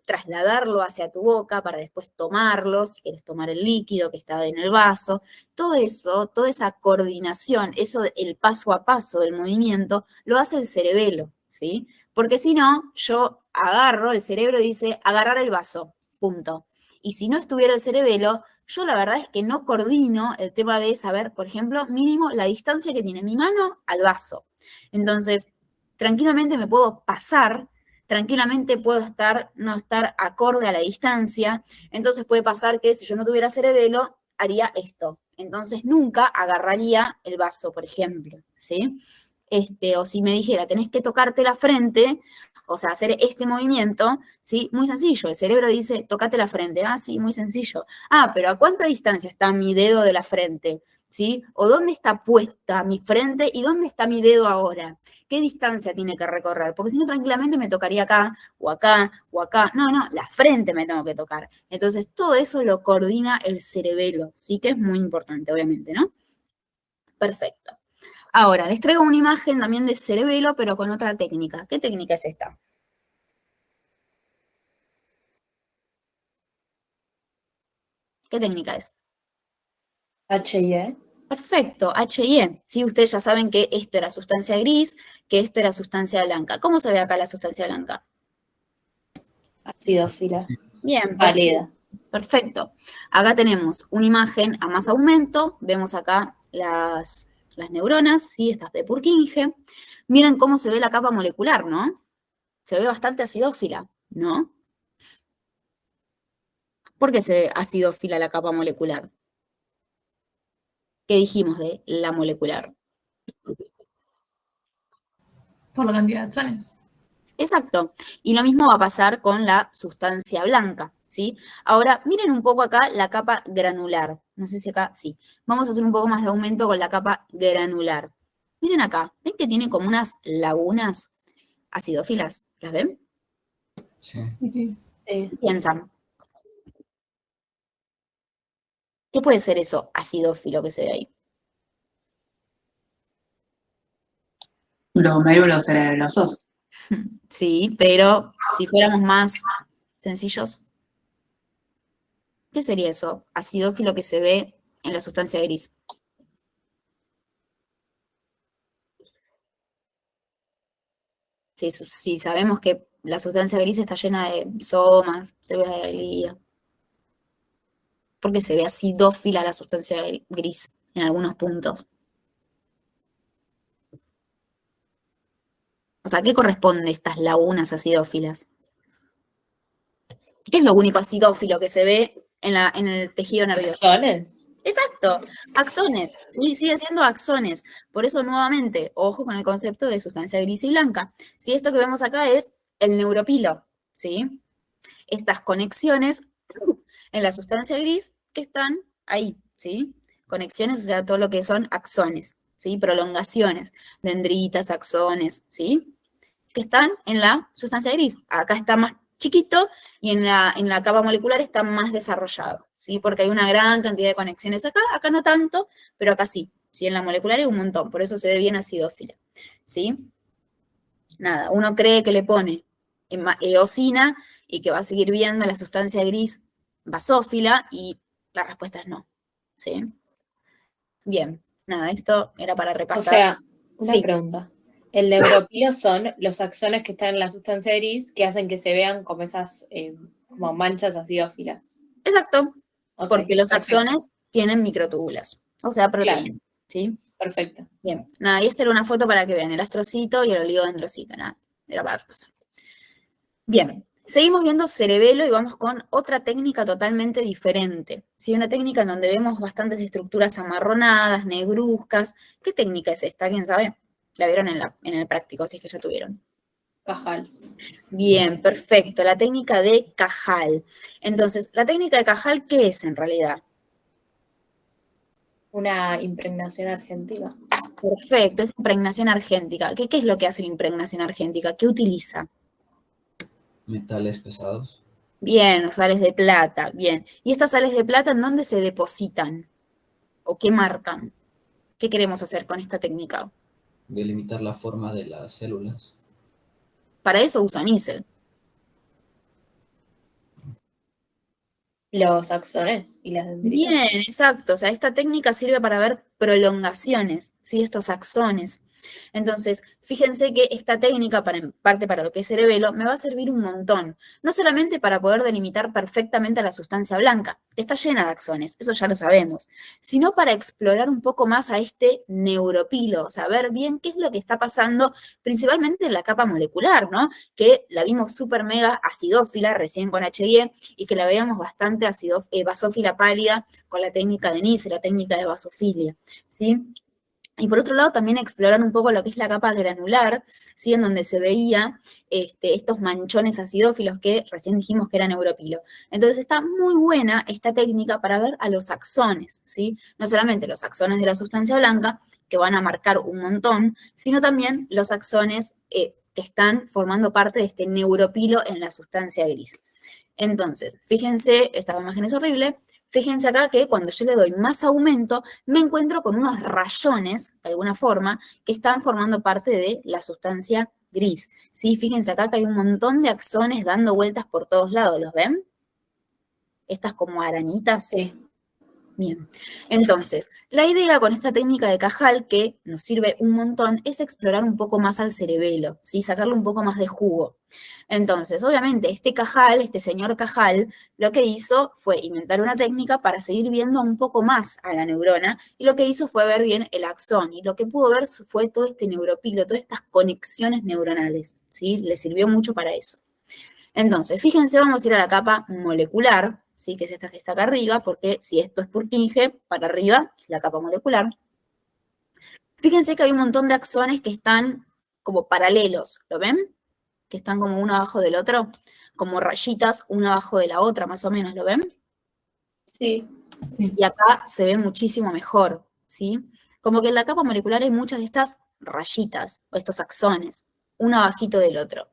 trasladarlo hacia tu boca para después tomarlos, quieres tomar el líquido que está en el vaso. Todo eso, toda esa coordinación, eso, el paso a paso del movimiento, lo hace el cerebelo, ¿sí? Porque si no, yo agarro, el cerebro dice agarrar el vaso, punto. Y si no estuviera el cerebelo, yo la verdad es que no coordino el tema de saber, por ejemplo, mínimo la distancia que tiene mi mano al vaso. Entonces, tranquilamente me puedo pasar, tranquilamente puedo no estar acorde a la distancia. Entonces puede pasar que si yo no tuviera cerebelo, haría esto. Entonces nunca agarraría el vaso, por ejemplo, ¿sí? O si me dijera, tenés que tocarte la frente, o sea, hacer este movimiento, ¿sí? Muy sencillo. El cerebro dice, tócate la frente. Ah, sí, muy sencillo. Ah, pero ¿a cuánta distancia está mi dedo de la frente? ¿Sí? ¿O dónde está puesta mi frente y dónde está mi dedo ahora? ¿Qué distancia tiene que recorrer? Porque si no, tranquilamente me tocaría acá, o acá, o acá. No, no, la frente me tengo que tocar. Entonces, todo eso lo coordina el cerebelo, ¿sí? Que es muy importante, obviamente, ¿no? Perfecto. Ahora, les traigo una imagen también de cerebelo, pero con otra técnica. ¿Qué técnica es esta? ¿Qué técnica es? H&E. Perfecto, H&E. Sí, ustedes ya saben que esto era sustancia gris, que esto era sustancia blanca. ¿Cómo se ve acá la sustancia blanca? Acidófila. Bien, Pálida. perfecto. Acá tenemos una imagen a más aumento. Vemos acá las neuronas, ¿sí? Estas de Purkinje. Miren cómo se ve la capa molecular, ¿no? Se ve bastante acidófila, ¿no? ¿Por qué se acidófila la capa molecular? ¿Qué dijimos de la molecular? Por la cantidad de axones. Exacto. Y lo mismo va a pasar con la sustancia blanca, ¿sí? Ahora, miren un poco acá la capa granular. No sé si acá, sí. Vamos a hacer un poco más de aumento con la capa granular. Miren acá, ¿ven que tiene como unas lagunas acidófilas? ¿Las ven? Sí. Sí. ¿Qué piensan? ¿Qué puede ser eso acidófilo que se ve ahí? Los médulos cerebelosos. Sí, pero si fuéramos más sencillos, ¿qué sería eso acidófilo que se ve en la sustancia gris? Si sabemos que la sustancia gris está llena de somas, cerebralía, porque se ve acidófila la sustancia gris en algunos puntos. O sea, ¿qué corresponde a estas lagunas acidófilas? ¿Qué es lo único acidófilo que se ve en el tejido nervioso? ¿Axones? Exacto, axones, ¿sí? Sigue siendo axones. Por eso, nuevamente, ojo con el concepto de sustancia gris y blanca. Si esto que vemos acá es el neuropilo, ¿sí? Estas conexiones en la sustancia gris que están ahí, ¿sí? Conexiones, o sea, todo lo que son axones, ¿sí? Prolongaciones, dendritas, axones, ¿sí? Que están en la sustancia gris. Acá está más chiquito y en la capa molecular está más desarrollado, ¿sí? Porque hay una gran cantidad de conexiones acá no tanto, pero acá sí, ¿sí? En la molecular hay un montón, por eso se ve bien acidófila, ¿sí? Nada, uno cree que le pone eosina y que va a seguir viendo la sustancia gris basófila y la respuesta es no, ¿sí? Bien, nada, esto era para O repasar. sea, una Sí. pregunta. El neuropilo son los axones que están en la sustancia gris que hacen que se vean como esas como manchas acidófilas. Exacto, Ok, porque los perfecto. axones tienen microtúbulas, o sea, Claro. proteínas, ¿sí? Perfecto. Bien, nada, y esta era una foto para que vean el astrocito y el oligodendrocito, nada, era para repasar. Bien, seguimos viendo cerebelo y vamos con otra técnica totalmente diferente, ¿sí? Una técnica en donde vemos bastantes estructuras amarronadas, negruzcas. ¿Qué técnica es esta? ¿Quién sabe? La vieron en el práctico, si es que ya tuvieron. Cajal. Bien, perfecto, la técnica de Cajal. Entonces, ¿la técnica de Cajal qué es en realidad? Una impregnación argentina. Perfecto, es impregnación argéntica. ¿Qué es lo que hace la impregnación argéntica? ¿Qué utiliza? Metales pesados. Bien, los sales de plata, bien. ¿Y estas sales de plata en dónde se depositan? ¿O qué marcan? ¿Qué queremos hacer con esta técnica? Delimitar la forma de las células. Para eso usan ISEL. Los axones y las dendritas. Bien, exacto. O sea, esta técnica sirve para ver prolongaciones, ¿sí? Estos axones. Entonces, fíjense que esta técnica, en parte para lo que es cerebelo, me va a servir un montón. No solamente para poder delimitar perfectamente a la sustancia blanca, que está llena de axones, eso ya lo sabemos, sino para explorar un poco más a este neuropilo, saber bien qué es lo que está pasando, principalmente en la capa molecular, ¿no? Que la vimos súper mega acidófila recién con HIE y que la veíamos bastante basófila pálida con la técnica de Nice, la técnica de basofilia, ¿sí? Y por otro lado, también explorar un poco lo que es la capa granular, ¿sí? En donde se veía estos manchones acidófilos que recién dijimos que eran neuropilo. Entonces está muy buena esta técnica para ver a los axones, ¿sí? No solamente los axones de la sustancia blanca, que van a marcar un montón, sino también los axones que están formando parte de este neuropilo en la sustancia gris. Entonces, fíjense, esta imagen es horrible, fíjense acá que cuando yo le doy más aumento, me encuentro con unos rayones, de alguna forma, que están formando parte de la sustancia gris. ¿Sí? Fíjense acá que hay un montón de axones dando vueltas por todos lados, ¿los ven? Estas como arañitas. Sí. Bien, entonces, la idea con esta técnica de Cajal, que nos sirve un montón, es explorar un poco más al cerebelo, ¿sí? Sacarle un poco más de jugo. Entonces, obviamente, este Cajal, este señor Cajal, lo que hizo fue inventar una técnica para seguir viendo un poco más a la neurona, y lo que hizo fue ver bien el axón, y lo que pudo ver fue todo este neuropilo, todas estas conexiones neuronales, ¿sí? Le sirvió mucho para eso. Entonces, fíjense, vamos a ir a la capa molecular, ¿sí? Que es esta que está acá arriba, porque si esto es Purkinje, para arriba es la capa molecular. Fíjense que hay un montón de axones que están como paralelos, ¿lo ven? Que están como uno abajo del otro, como rayitas una abajo de la otra, más o menos, ¿lo ven? Sí. Sí. Y acá se ve muchísimo mejor, ¿sí? Como que en la capa molecular hay muchas de estas rayitas, o estos axones, uno abajito del otro.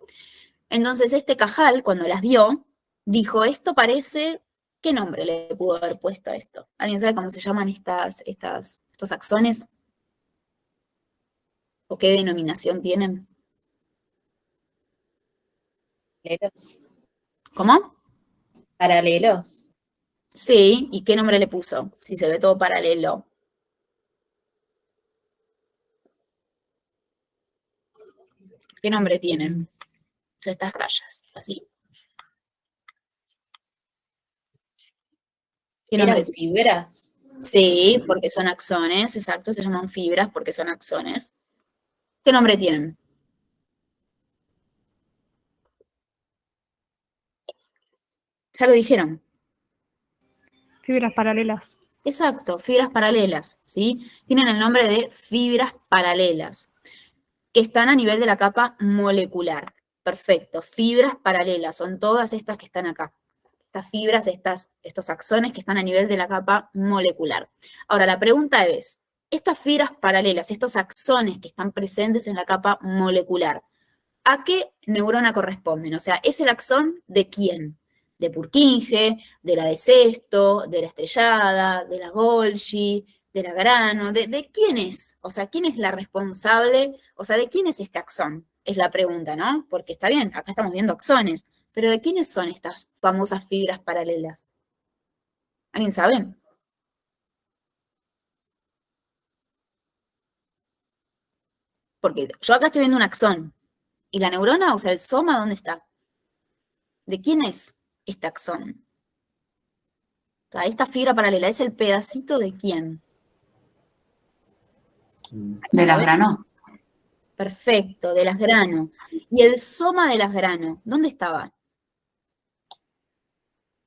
Entonces este Cajal, cuando las vio, dijo, esto parece, ¿qué nombre le pudo haber puesto a esto? ¿Alguien sabe cómo se llaman estos axones? ¿O qué denominación tienen? Paralelos. ¿Cómo? Paralelos. Sí, ¿y qué nombre le puso? Si se ve todo paralelo. ¿Qué nombre tienen? O sea, estas rayas, así. ¿Qué nombre ¿Eran tienen? fibras? Sí, porque son axones, exacto, se llaman fibras porque son axones. ¿Qué nombre tienen? Ya lo dijeron. Fibras paralelas. Exacto, fibras paralelas, ¿sí? Tienen el nombre de fibras paralelas, que están a nivel de la capa molecular. Perfecto, fibras paralelas, son todas estas que están acá. Estas fibras, estos axones que están a nivel de la capa molecular. Ahora, la pregunta es, estas fibras paralelas, estos axones que están presentes en la capa molecular, ¿a qué neurona corresponden? O sea, ¿es el axón de quién? ¿De Purkinje, de la de Sesto, de la estrellada, de la Golgi, de la Grano? ¿De quién es? O sea, ¿quién es la responsable? O sea, ¿de quién es este axón? Es la pregunta, ¿no? Porque está bien, acá estamos viendo axones, pero ¿de quiénes son estas famosas fibras paralelas? ¿Alguien sabe? Porque yo acá estoy viendo un axón. ¿Y la neurona, o sea, el soma, dónde está? ¿De quién es este axón? O sea, esta fibra paralela, ¿es el pedacito de quién? De las grano. Perfecto, de las grano. ¿Y el soma de las grano? ¿Dónde estaba?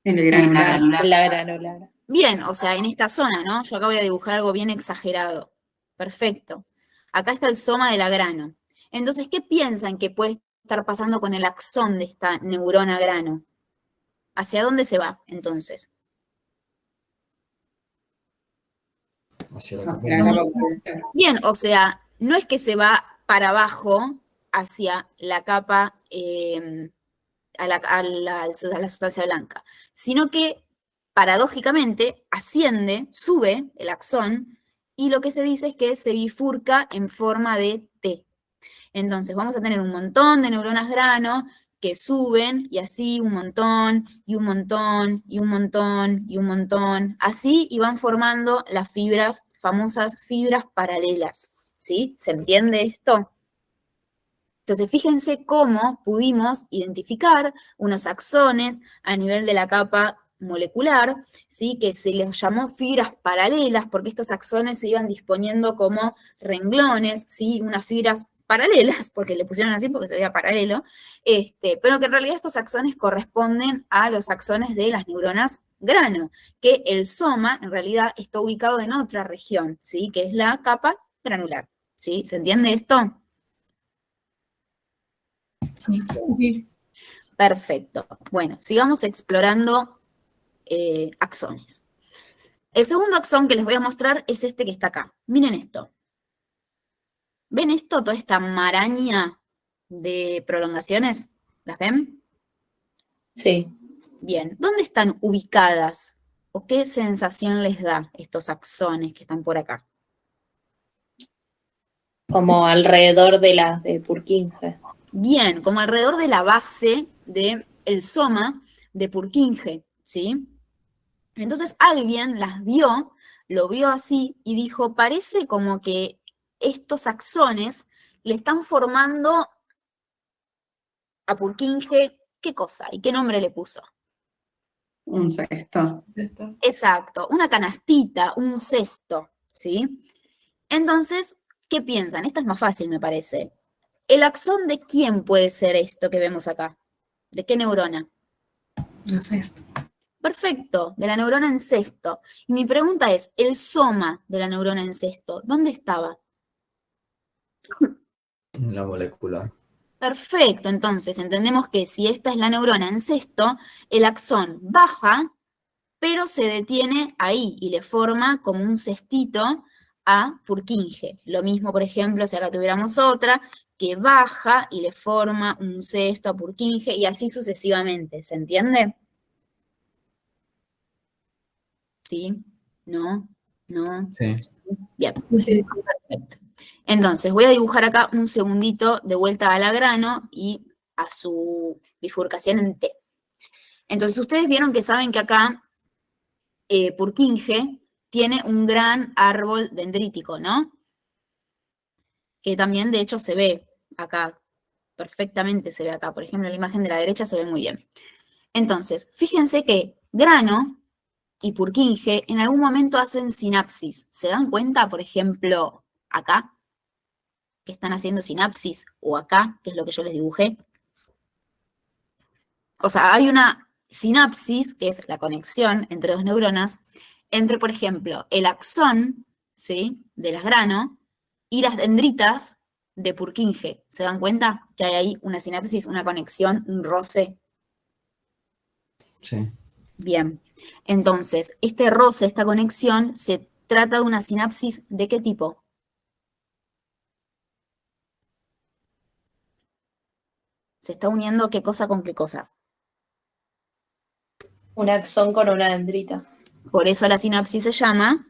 En el granular. La granular. Bien, o sea, en esta zona, ¿no? Yo acá voy a dibujar algo bien exagerado. Perfecto. Acá está el soma de la grano. Entonces, ¿qué piensan que puede estar pasando con el axón de esta neurona grano? ¿Hacia dónde se va, entonces? Hacia la Hacia la capa molecular. Bien, o sea, no es que se va para abajo hacia la capa, a la sustancia blanca, sino que paradójicamente asciende, sube el axón, y lo que se dice es que se bifurca en forma de T. Entonces vamos a tener un montón de neuronas grano que suben, y así un montón, y un montón, y un montón, y un montón, así, y van formando las fibras, famosas fibras paralelas, ¿sí? ¿Se entiende esto? Entonces, fíjense cómo pudimos identificar unos axones a nivel de la capa molecular, ¿sí? Que se les llamó fibras paralelas, porque estos axones se iban disponiendo como renglones, ¿sí? Unas fibras paralelas, porque le pusieron así porque se veía paralelo, pero que en realidad estos axones corresponden a los axones de las neuronas grano, que el soma en realidad está ubicado en otra región, ¿sí? Que es la capa granular, ¿sí? ¿Se entiende esto? Sí, sí. Perfecto. Bueno, sigamos explorando axones. El segundo axón que les voy a mostrar es este que está acá. Miren esto. ¿Ven esto? Toda esta maraña de prolongaciones. ¿Las ven? Sí. Bien. ¿Dónde están ubicadas? ¿O qué sensación les da estos axones que están por acá? Como alrededor de las de Purkinje. Bien, como alrededor de la base del soma de Purkinje, ¿sí? Entonces alguien las vio, lo vio así y dijo, parece como que estos axones le están formando a Purkinje, ¿qué cosa? ¿Y qué nombre le puso? Un cesto. Esto. Exacto, una canastita, un cesto, ¿sí? Entonces, ¿qué piensan? Esta es más fácil, me parece. ¿El axón de quién puede ser esto que vemos acá? ¿De qué neurona? No sé esto. Perfecto, de la neurona en sexto. Y mi pregunta es, el soma de la neurona en sexto, ¿dónde estaba? La molecular. Perfecto, entonces entendemos que si esta es la neurona en sexto, el axón baja, pero se detiene ahí y le forma como un cestito a Purkinje. Lo mismo, por ejemplo, si acá tuviéramos otra que baja y le forma un cesto a Purkinje y así sucesivamente, ¿se entiende? ¿Sí? ¿No? ¿No? Sí. Bien. Sí. Perfecto. Entonces, voy a dibujar acá un segundito de vuelta al grano y a su bifurcación en T. Entonces, ustedes vieron que saben que acá Purkinje tiene un gran árbol dendrítico, ¿no? Que también, de hecho, se ve acá, perfectamente se ve acá. Por ejemplo, la imagen de la derecha se ve muy bien. Entonces, fíjense que grano y Purkinje en algún momento hacen sinapsis. ¿Se dan cuenta, por ejemplo, acá? Que están haciendo sinapsis, o acá, que es lo que yo les dibujé. O sea, hay una sinapsis, que es la conexión entre dos neuronas, entre, por ejemplo, el axón, ¿sí?, de las grano, y las dendritas de Purkinje. ¿Se dan cuenta que hay ahí una sinapsis, una conexión, un roce? Sí. Bien. Entonces, este roce, esta conexión, se trata de una sinapsis ¿de qué tipo? Se está uniendo qué cosa con qué cosa. Un axón con una dendrita. Por eso la sinapsis se llama.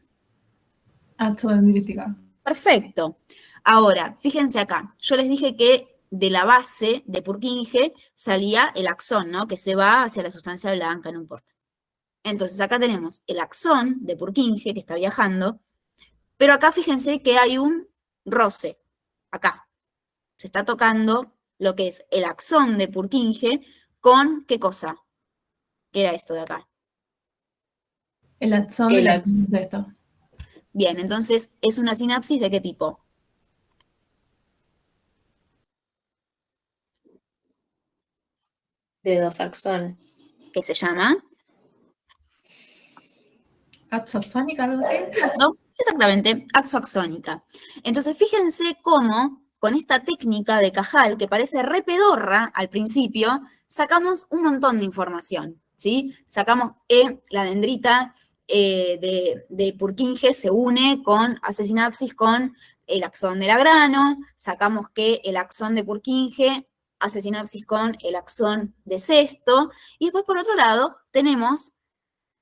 Axodendrítica. Perfecto. Ahora, fíjense acá. Yo les dije que de la base de Purkinje salía el axón, ¿no? Que se va hacia la sustancia blanca, no importa. Entonces, acá tenemos el axón de Purkinje que está viajando, pero acá fíjense que hay un roce. Acá. Se está tocando lo que es el axón de Purkinje con ¿qué cosa? ¿Qué era esto de acá? El axón de El la axón. de esto. Bien, entonces, ¿es una sinapsis de qué tipo? De dos axones. ¿Qué se llama? Axoxónica, algo así. Exacto, exactamente, axoaxónica. Entonces, fíjense cómo con esta técnica de Cajal, que parece re pedorra al principio, sacamos un montón de información, ¿sí? Sacamos que la dendrita de Purkinje se une hace sinapsis con el axón de la grano, sacamos que el axón de Purkinje hace sinapsis con el axón de sexto, y después por otro lado tenemos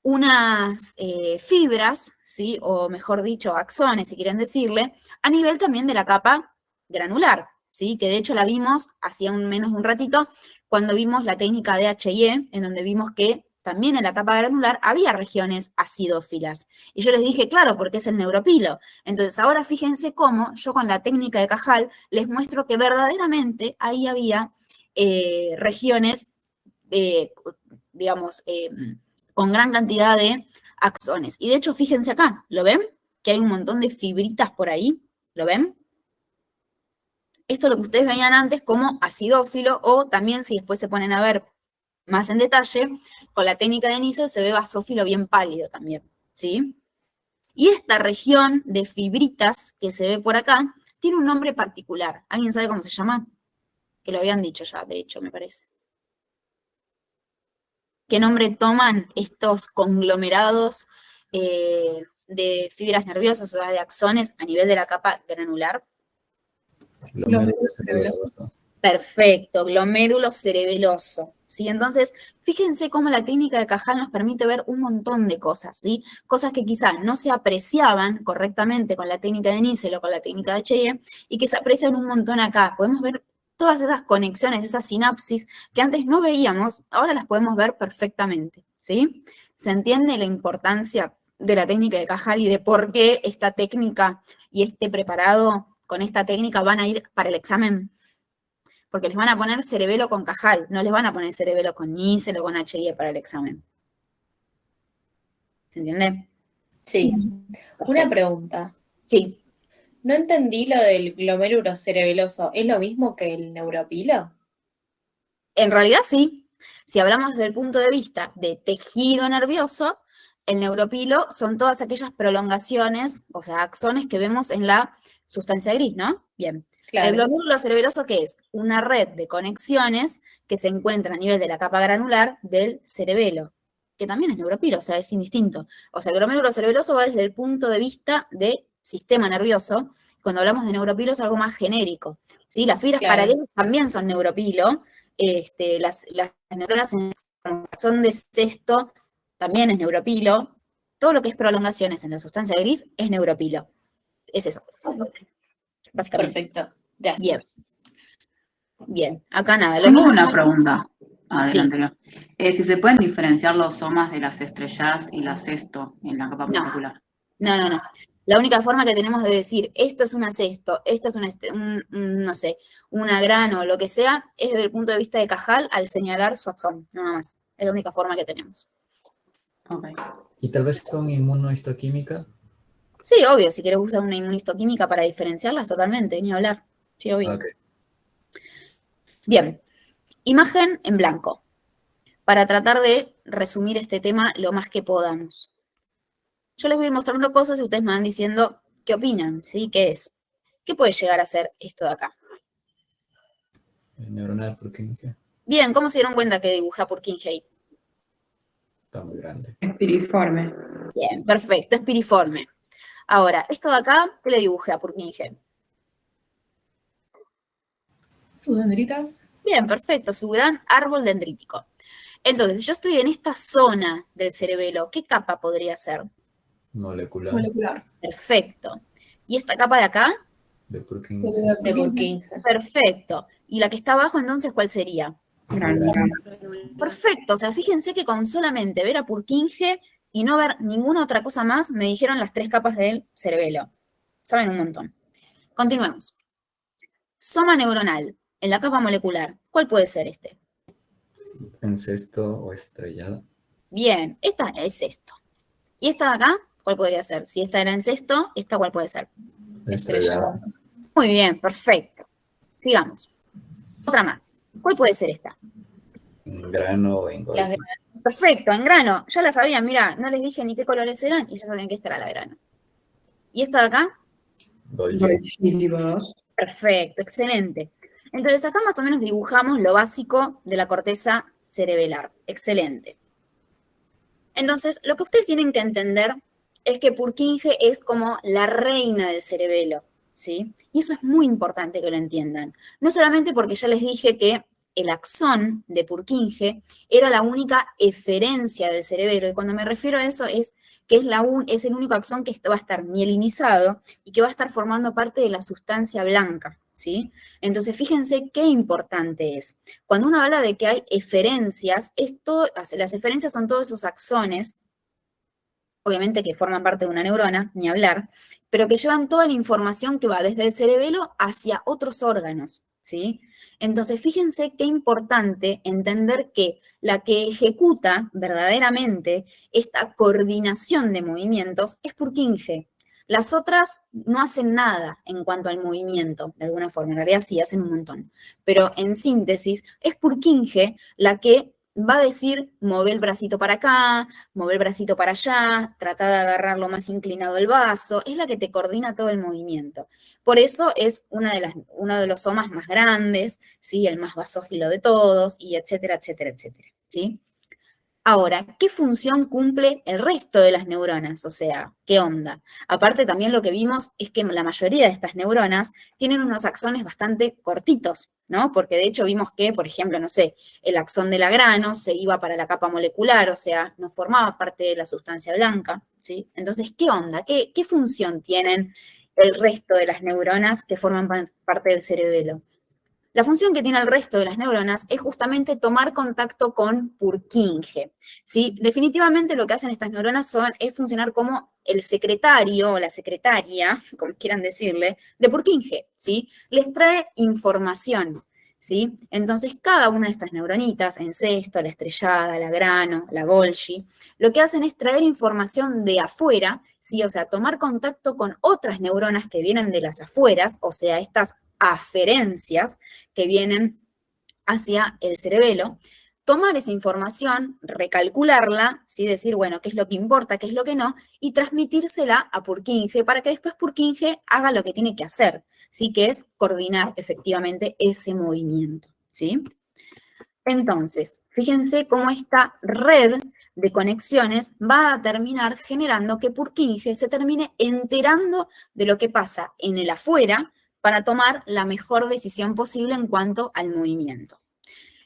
unas fibras, ¿sí?, o mejor dicho, axones, si quieren decirle, a nivel también de la capa granular, ¿sí?, que de hecho la vimos hacía menos de un ratito, cuando vimos la técnica de H&E, en donde vimos que también en la capa granular había regiones acidófilas. Y yo les dije, claro, porque es el neuropilo. Entonces, ahora fíjense cómo yo con la técnica de Cajal les muestro que verdaderamente ahí había regiones, digamos, con gran cantidad de axones. Y de hecho, fíjense acá, ¿lo ven? Que hay un montón de fibritas por ahí, ¿lo ven? Esto es lo que ustedes veían antes como acidófilo, o también si después se ponen a ver más en detalle, con la técnica de Nissl se ve basófilo bien pálido también, ¿sí? Y esta región de fibritas que se ve por acá tiene un nombre particular. ¿Alguien sabe cómo se llama? Que lo habían dicho ya, de hecho, me parece. ¿Qué nombre toman estos conglomerados de fibras nerviosas, o sea, de axones a nivel de la capa granular? Glomérulo cerebeloso. Perfecto, glomérulo cerebeloso, ¿sí? Entonces, fíjense cómo la técnica de Cajal nos permite ver un montón de cosas, ¿sí? Cosas que quizás no se apreciaban correctamente con la técnica de Nissl o con la técnica de H&E y que se aprecian un montón acá. Podemos ver todas esas conexiones, esas sinapsis que antes no veíamos, ahora las podemos ver perfectamente, ¿sí? ¿Se entiende la importancia de la técnica de Cajal y de por qué esta técnica y este preparado con esta técnica van a ir para el examen? Porque les van a poner cerebelo con Cajal, no les van a poner cerebelo con Nissl o con H&E para el examen. ¿Se entiende? Sí. Una pregunta. Sí. No entendí lo del glomérulo cerebeloso. ¿Es lo mismo que el neuropilo? En realidad sí. Si hablamos desde el punto de vista de tejido nervioso, el neuropilo son todas aquellas prolongaciones, o sea, axones que vemos en la sustancia gris, ¿no? Bien. El Claro. glomérula cerebroso, ¿qué es? Una red de conexiones que se encuentra a nivel de la capa granular del cerebelo, que también es neuropilo, o sea, es indistinto. O sea, el glomérulo cerebroso va desde el punto de vista de sistema nervioso. Cuando hablamos de neuropilo es algo más genérico, ¿sí? Las fibras Claro. paralelas también son neuropilo. Las neuronas son de sexto, también es neuropilo. Todo lo que es prolongaciones en la sustancia gris es neuropilo. Es eso, básicamente. Perfecto. Gracias. Bien, acá nada. lo Tengo mismo- una pregunta. Sí. Adelante. Leo. Si se pueden diferenciar los somas de las estrelladas y las cesto en la capa No. molecular. No. La única forma que tenemos de decir esto es una cesto, esto es no sé, una grano, lo que sea, es desde el punto de vista de Cajal al señalar su axón, nada más. Es la única forma que tenemos. Ok. Y tal vez con inmunohistoquímica. Sí, obvio, si querés usar una inmunistoquímica para diferenciarlas, totalmente, ni hablar. Sí, obvio. Ok. Bien, imagen en blanco, para tratar de resumir este tema lo más que podamos. Yo les voy a ir mostrando cosas y ustedes me van diciendo qué opinan, ¿sí? ¿Qué es? ¿Qué puede llegar a ser esto de acá? Neurona de Purkinje. Bien, ¿cómo se dieron cuenta que dibujé a Purkinje? Está muy grande. Espiriforme. Bien, perfecto, es piriforme. Ahora, esto de acá, ¿qué le dibujé a Purkinje? Sus dendritas. Bien, perfecto, su gran árbol dendrítico. Entonces, yo estoy en esta zona del cerebelo, ¿qué capa podría ser? Molecular. Molecular. Perfecto. ¿Y esta capa de acá? De Purkinje. De Purkinje. Perfecto. ¿Y la que está abajo, entonces, cuál sería? Granular. Perfecto, o sea, fíjense que con solamente ver a Purkinje y no ver ninguna otra cosa más, me dijeron las 3 capas del cerebelo. Saben un montón. Continuemos. Soma neuronal, en la capa molecular. ¿Cuál puede ser este? Encesto o estrellada. Bien, esta es esto. ¿Y esta de acá? ¿Cuál podría ser? Si esta era encesto, ¿esta cuál puede ser? Estrellada. Muy bien, perfecto. Sigamos. Otra más. ¿Cuál puede ser esta? En grano o en Las de- golfo. Perfecto, en grano. Ya la sabían, mira, no les dije ni qué colores eran y ya sabían que esta era la grano. ¿Y esta de acá? Golgi. Perfecto, excelente. Entonces acá más o menos dibujamos lo básico de la corteza cerebelar. Excelente. Entonces, lo que ustedes tienen que entender es que Purkinje es como la reina del cerebelo, ¿sí? Y eso es muy importante que lo entiendan. No solamente porque ya les dije que el axón de Purkinje era la única eferencia del cerebelo, y cuando me refiero a eso es que es el único axón que va a estar mielinizado y que va a estar formando parte de la sustancia blanca, ¿sí? Entonces, fíjense qué importante es. Cuando uno habla de que hay eferencias, las eferencias son todos esos axones, obviamente que forman parte de una neurona, ni hablar, pero que llevan toda la información que va desde el cerebelo hacia otros órganos, ¿sí? Entonces, fíjense qué importante entender que la que ejecuta verdaderamente esta coordinación de movimientos es Purkinje. Las otras no hacen nada en cuanto al movimiento, de alguna forma, en realidad sí, hacen un montón. Pero en síntesis, es Purkinje la que va a decir, mueve el bracito para acá, mueve el bracito para allá, trata de agarrar lo más inclinado el vaso, es la que te coordina todo el movimiento. Por eso es uno de los somas más grandes, ¿sí? El más basófilo de todos, y etcétera, etcétera, etcétera, ¿sí? Ahora, ¿qué función cumple el resto de las neuronas? O sea, ¿qué onda? Aparte, también lo que vimos es que la mayoría de estas neuronas tienen unos axones bastante cortitos, ¿no? Porque de hecho vimos que, por ejemplo, no sé, el axón de la grano se iba para la capa molecular, o sea, no formaba parte de la sustancia blanca, ¿sí? Entonces, ¿qué onda? ¿Qué función tienen el resto de las neuronas que forman parte del cerebelo? La función que tiene el resto de las neuronas es justamente tomar contacto con Purkinje, ¿sí? Definitivamente lo que hacen estas neuronas es funcionar como el secretario o la secretaria, como quieran decirle, de Purkinje, ¿sí? Les trae información, ¿sí? Entonces, cada una de estas neuronitas, encesto, la estrellada, la grano, la Golgi, lo que hacen es traer información de afuera, ¿sí? O sea, tomar contacto con otras neuronas que vienen de las afueras, o sea, estas aferencias que vienen hacia el cerebelo, tomar esa información, recalcularla, ¿sí? Decir, bueno, qué es lo que importa, qué es lo que no, y transmitírsela a Purkinje para que después Purkinje haga lo que tiene que hacer, ¿sí? Que es coordinar efectivamente ese movimiento, ¿sí? Entonces, fíjense cómo esta red de conexiones va a terminar generando que Purkinje se termine enterando de lo que pasa en el afuera para tomar la mejor decisión posible en cuanto al movimiento.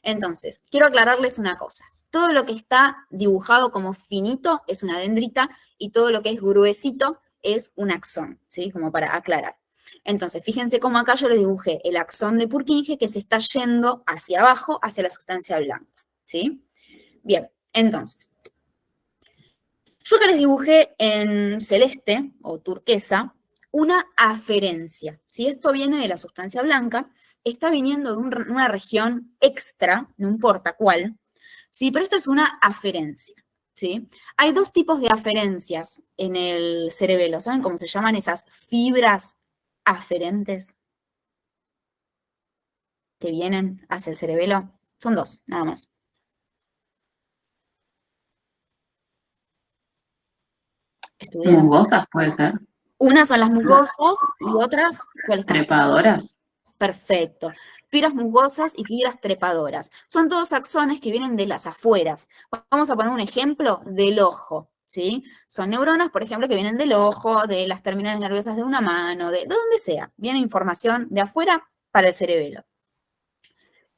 Entonces, quiero aclararles una cosa. Todo lo que está dibujado como finito es una dendrita y todo lo que es gruesito es un axón, ¿sí? Como para aclarar. Entonces, fíjense cómo acá yo le dibujé el axón de Purkinje que se está yendo hacia abajo, hacia la sustancia blanca, ¿sí? Bien, entonces, yo acá les dibujé en celeste o turquesa una aferencia, ¿sí? Esto viene de la sustancia blanca, está viniendo de una región extra, no importa cuál, ¿sí? Pero esto es una aferencia, ¿sí? Hay dos tipos de aferencias en el cerebelo, ¿saben cómo se llaman esas fibras aferentes que vienen hacia el cerebelo? Son dos, nada más. ¿Estudiaron? Musgosas puede ser. Unas son las musgosas y otras, ¿cuáles son? Trepadoras. Perfecto. Fibras musgosas y fibras trepadoras. Son todos axones que vienen de las afueras. Vamos a poner un ejemplo del ojo, ¿sí? Son neuronas, por ejemplo, que vienen del ojo, de las terminales nerviosas de una mano, de donde sea. Viene información de afuera para el cerebelo.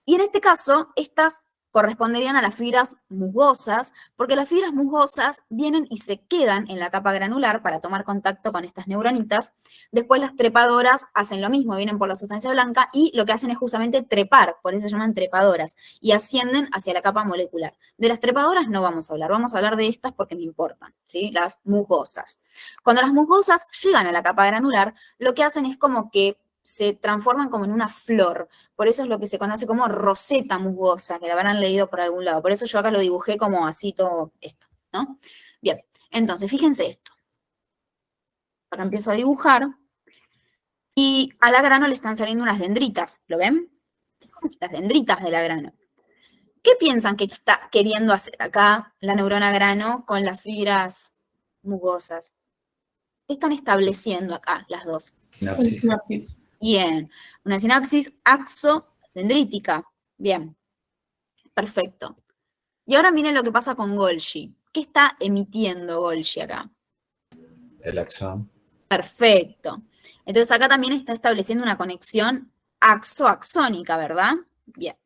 Y en este caso, estas corresponderían a las fibras musgosas, porque las fibras musgosas vienen y se quedan en la capa granular para tomar contacto con estas neuronitas. Después las trepadoras hacen lo mismo, vienen por la sustancia blanca y lo que hacen es justamente trepar, por eso se llaman trepadoras, y ascienden hacia la capa molecular. De las trepadoras no vamos a hablar de estas porque me importan, ¿sí? Las musgosas. Cuando las musgosas llegan a la capa granular, lo que hacen es como que se transforman como en una flor. Por eso es lo que se conoce como roseta musgosa, que la habrán leído por algún lado. Por eso yo acá lo dibujé como así todo esto, ¿no? Bien, entonces, fíjense esto. Ahora empiezo a dibujar. Y a la grano le están saliendo unas dendritas, ¿lo ven? Las dendritas de la grano. ¿Qué piensan que está queriendo hacer acá la neurona grano con las fibras musgosas? ¿Qué están estableciendo acá las dos? Sinapsis. Sinapsis. Bien, una sinapsis axodendrítica. Bien, perfecto. Y ahora miren lo que pasa con Golgi. ¿Qué está emitiendo Golgi acá? El axón. Perfecto. Entonces acá también está estableciendo una conexión axoaxónica, ¿verdad? Bien.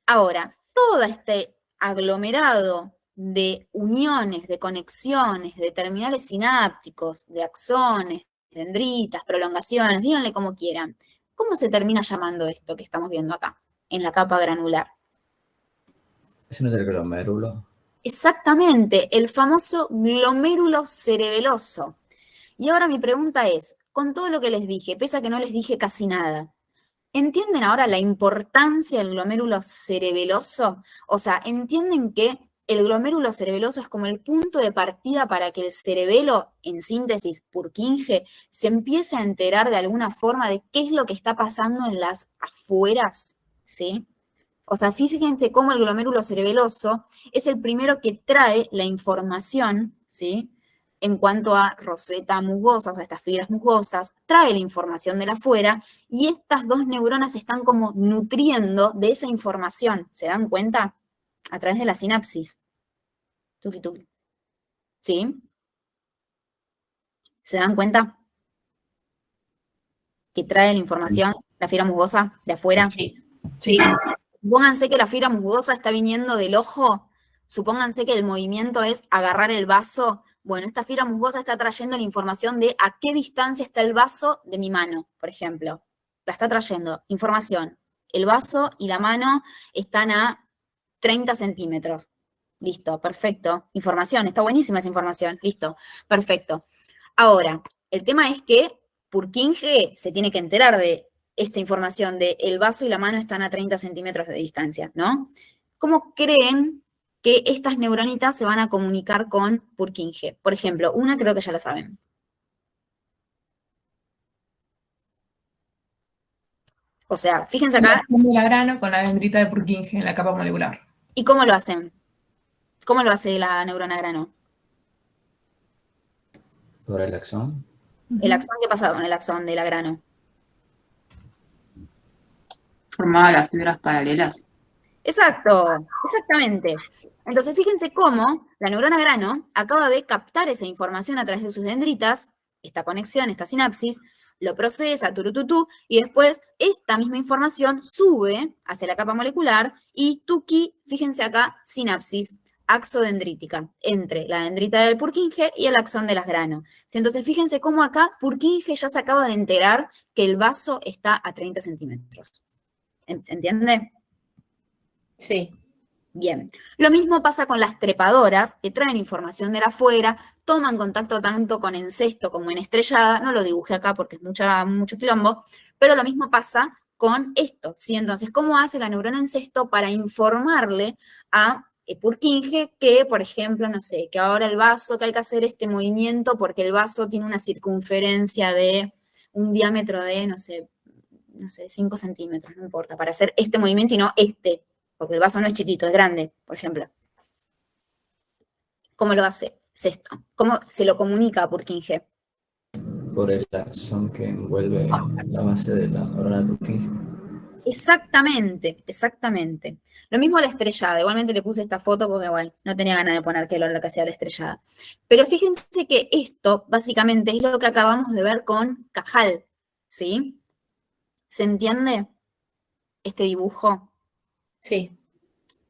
Ahora, todo este aglomerado de uniones, de conexiones, de terminales sinápticos, de axones, dendritas, prolongaciones, díganle como quieran. ¿Cómo se termina llamando esto que estamos viendo acá, en la capa granular? ¿Ese no es el glomérulo? Exactamente, el famoso glomérulo cerebeloso. Y ahora mi pregunta es, con todo lo que les dije, pese a que no les dije casi nada, ¿entienden ahora la importancia del glomérulo cerebeloso? O sea, ¿entienden que el glomérulo cerebeloso es como el punto de partida para que el cerebelo, en síntesis, Purkinje, se empiece a enterar de alguna forma de qué es lo que está pasando en las afueras? ¿Sí? O sea, fíjense cómo el glomérulo cerebeloso es el primero que trae la información, ¿sí? En cuanto a roseta musgosa, o sea, estas fibras musgosas, trae la información de la afuera y estas dos neuronas están como nutriendo de esa información. ¿Se dan cuenta? A través de la sinapsis. Tuki, tuki. ¿Sí? ¿Se dan cuenta? Que trae la información, la fibra musgosa de afuera. Sí. Sí. Supónganse que la fibra musgosa está viniendo del ojo, supónganse que el movimiento es agarrar el vaso. Bueno, esta fibra musgosa está trayendo la información de a qué distancia está el vaso de mi mano, por ejemplo. La está trayendo, información. El vaso y la mano están a 30 centímetros. Listo, perfecto. Información, está buenísima esa información. Listo, perfecto. Ahora, el tema es que Purkinje se tiene que enterar de esta información de el vaso y la mano están a 30 centímetros de distancia, ¿no? ¿Cómo creen que estas neuronitas se van a comunicar con Purkinje? Por ejemplo, una creo que ya la saben. O sea, fíjense acá. La grano con la dendrita de Purkinje en la capa molecular. ¿Y cómo lo hacen? ¿Cómo lo hace la neurona grano? Por el axón. ¿El axón qué pasa con el axón de la grano? Formaba las fibras paralelas. Exacto, exactamente. Entonces, fíjense cómo la neurona grano acaba de captar esa información a través de sus dendritas, esta conexión, esta sinapsis, lo procesa, turututú, y después esta misma información sube hacia la capa molecular y tuki, fíjense acá, sinapsis axodendrítica, entre la dendrita del Purkinje y el axón de las grano. Entonces, fíjense cómo acá Purkinje ya se acaba de enterar que el vaso está a 30 centímetros. ¿Se entiende? Sí. Bien. Lo mismo pasa con las trepadoras, que traen información de afuera, toman contacto tanto con encesto como en estrellada, no lo dibujé acá porque es mucho quilombo, pero lo mismo pasa con esto, ¿sí? Entonces, ¿cómo hace la neurona encesto para informarle a Purkinje que, por ejemplo, no sé, que ahora el vaso, que hay que hacer este movimiento porque el vaso tiene una circunferencia de un diámetro de, no sé, 5 centímetros, no importa, para hacer este movimiento y no este, porque el vaso no es chiquito, es grande, por ejemplo. ¿Cómo lo hace? Sexto. ¿Cómo se lo comunica a Purkinje? Por el axón que envuelve la base de la neurona de Purkinje. Exactamente, exactamente. Lo mismo la estrellada, igualmente le puse esta foto porque, bueno, no tenía ganas de poner que lo que hacía la estrellada. Pero fíjense que esto, básicamente, es lo que acabamos de ver con Cajal, ¿sí? ¿Se entiende este dibujo? Sí.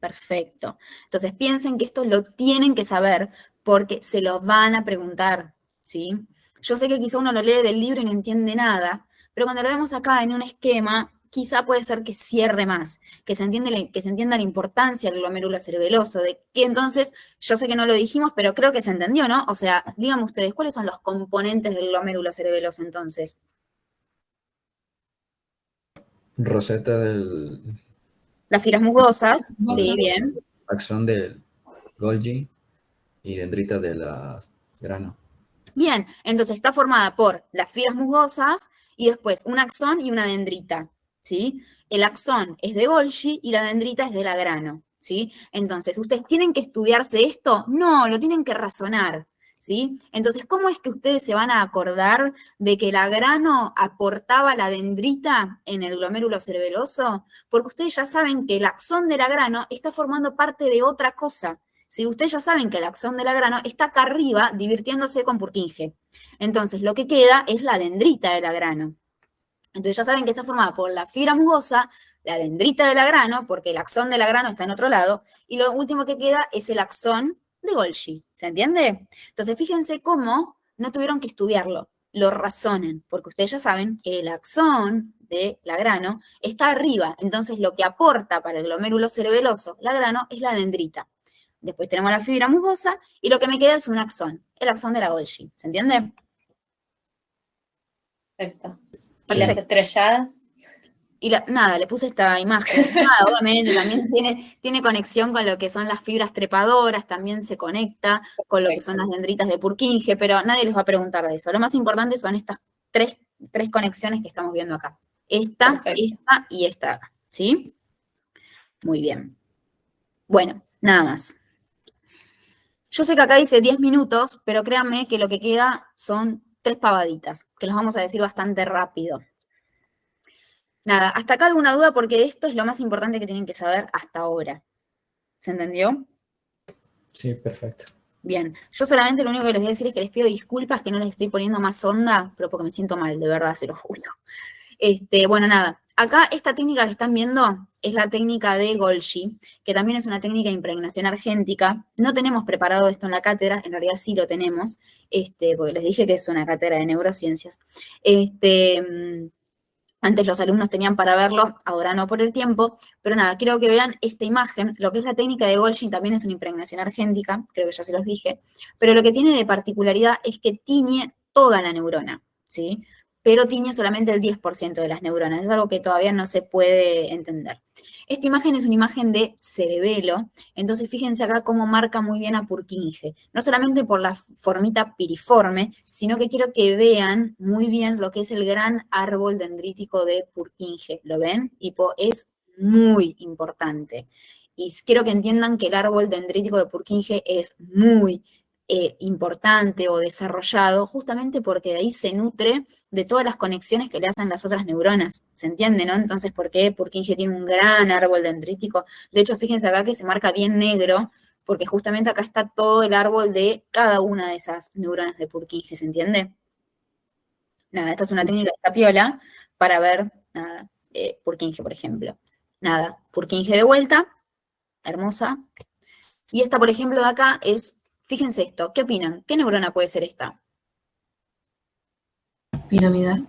Perfecto. Entonces piensen que esto lo tienen que saber porque se lo van a preguntar, ¿sí? Yo sé que quizá uno lo lee del libro y no entiende nada, pero cuando lo vemos acá en un esquema, quizá puede ser que cierre más, que se entienda la importancia del glomérulo cerebeloso, de que entonces, yo sé que no lo dijimos, pero creo que se entendió, ¿no? O sea, díganme ustedes, ¿cuáles son los componentes del glomérulo cerebeloso entonces? Roseta del Las fibras musgosas, sí, bien. axón del Golgi y dendrita de la grano. Bien, entonces está formada por las fibras musgosas y después un axón y una dendrita, ¿sí? El axón es de Golgi y la dendrita es de la grano, ¿sí? Entonces, ¿ustedes tienen que estudiarse esto? No, lo tienen que razonar, ¿sí? Entonces, ¿cómo es que ustedes se van a acordar de que la grano aportaba la dendrita en el glomérulo cerebeloso? Porque ustedes ya saben que el axón de la grano está formando parte de otra cosa. Si ustedes ya saben que el axón de la grano está acá arriba divirtiéndose con Purkinje. Entonces, lo que queda es la dendrita de la grano. Entonces, ya saben que está formada por la fibra musgosa, la dendrita de la grano, porque el axón de la grano está en otro lado, y lo último que queda es el axón de Golgi. ¿Se entiende? Entonces, fíjense cómo no tuvieron que estudiarlo, lo razonen, porque ustedes ya saben que el axón de la grano está arriba. Entonces, lo que aporta para el glomérulo cerebeloso, la grano, es la dendrita. Después tenemos la fibra musgosa y lo que me queda es un axón, el axón de la Golgi. ¿Se entiende? Perfecto. ¿Y las estrelladas? Y nada, le puse esta imagen. Nada, obviamente también tiene conexión con lo que son las fibras trepadoras, también se conecta con lo que son las dendritas de Purkinje, pero nadie les va a preguntar de eso. Lo más importante son estas tres conexiones que estamos viendo acá. Esta, Perfecto. esta y esta acá. ¿Sí? Muy bien. Bueno, nada más. Yo sé que acá dice 10 minutos, pero créanme que lo que queda son 3 pavaditas, que los vamos a decir bastante rápido. Nada, hasta acá alguna duda porque esto es lo más importante que tienen que saber hasta ahora. ¿Se entendió? Sí, perfecto. Bien, yo solamente lo único que les voy a decir es que les pido disculpas que no les estoy poniendo más onda, pero porque me siento mal, de verdad, se lo juro. Bueno, nada, acá esta técnica que están viendo es la técnica de Golgi, que también es una técnica de impregnación argéntica. No tenemos preparado esto en la cátedra, en realidad sí lo tenemos, porque les dije que es una cátedra de neurociencias. Antes los alumnos tenían para verlo, ahora no por el tiempo, pero nada, quiero que vean esta imagen. Lo que es la técnica de Golgi también es una impregnación argéntica, creo que ya se los dije, pero lo que tiene de particularidad es que tiñe toda la neurona, ¿sí? Pero tiñe solamente el 10% de las neuronas, es algo que todavía no se puede entender. Esta imagen es una imagen de cerebelo, entonces fíjense acá cómo marca muy bien a Purkinje, no solamente por la formita piriforme, sino que quiero que vean muy bien lo que es el gran árbol dendrítico de Purkinje, ¿lo ven? Tipo, es muy importante. y quiero que entiendan que el árbol dendrítico de Purkinje es muy importante o desarrollado, justamente porque de ahí se nutre de todas las conexiones que le hacen las otras neuronas, ¿se entiende, no? Entonces, ¿por qué Purkinje tiene un gran árbol dendrítico? De hecho, fíjense acá que se marca bien negro, porque justamente acá está todo el árbol de cada una de esas neuronas de Purkinje, ¿se entiende? Nada, esta es una técnica de esta piola para ver, nada, Purkinje, por ejemplo. Nada, Purkinje de vuelta, hermosa. Y esta, por ejemplo, de acá es, fíjense esto, ¿qué opinan? ¿Qué neurona puede ser esta? Piramidal.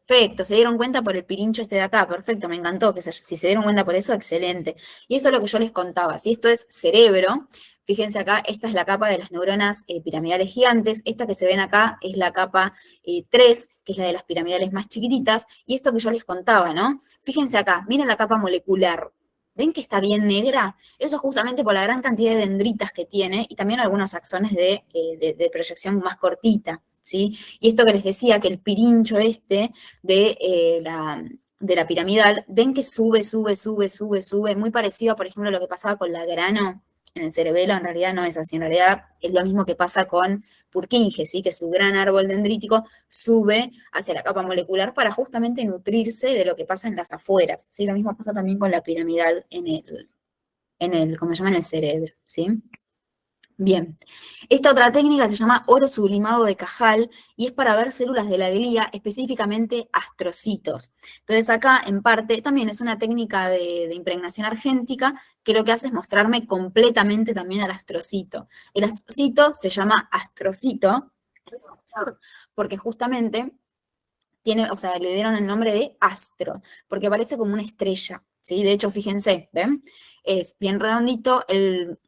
Perfecto, se dieron cuenta por el pirincho este de acá, perfecto, me encantó, que si se dieron cuenta por eso, excelente. Y esto es lo que yo les contaba, si esto es cerebro, fíjense acá, esta es la capa de las neuronas piramidales gigantes, esta que se ven acá es la capa 3, que es la de las piramidales más chiquititas, y esto que yo les contaba, ¿no? Fíjense acá, miren la capa molecular, ¿ven que está bien negra? Eso es justamente por la gran cantidad de dendritas que tiene, y también algunos axones de proyección más cortita, ¿sí? Y esto que les decía, que el pirincho este de la piramidal, ven que sube, muy parecido a, por ejemplo, lo que pasaba con la grano en el cerebelo, en realidad no es así, en realidad es lo mismo que pasa con Purkinje, ¿sí? Que su gran árbol dendrítico sube hacia la capa molecular para justamente nutrirse de lo que pasa en las afueras, ¿sí? Lo mismo pasa también con la piramidal ¿cómo se llama? En el cerebro, ¿sí? Bien, esta otra técnica se llama oro sublimado de Cajal y es para ver células de la glía, específicamente astrocitos. Entonces acá, en parte, también es una técnica de impregnación argéntica que lo que hace es mostrarme completamente también al astrocito. El astrocito se llama astrocito porque justamente tiene, o sea, le dieron el nombre de astro, porque parece como una estrella, ¿sí? De hecho, fíjense, ¿ven? Es bien redondito el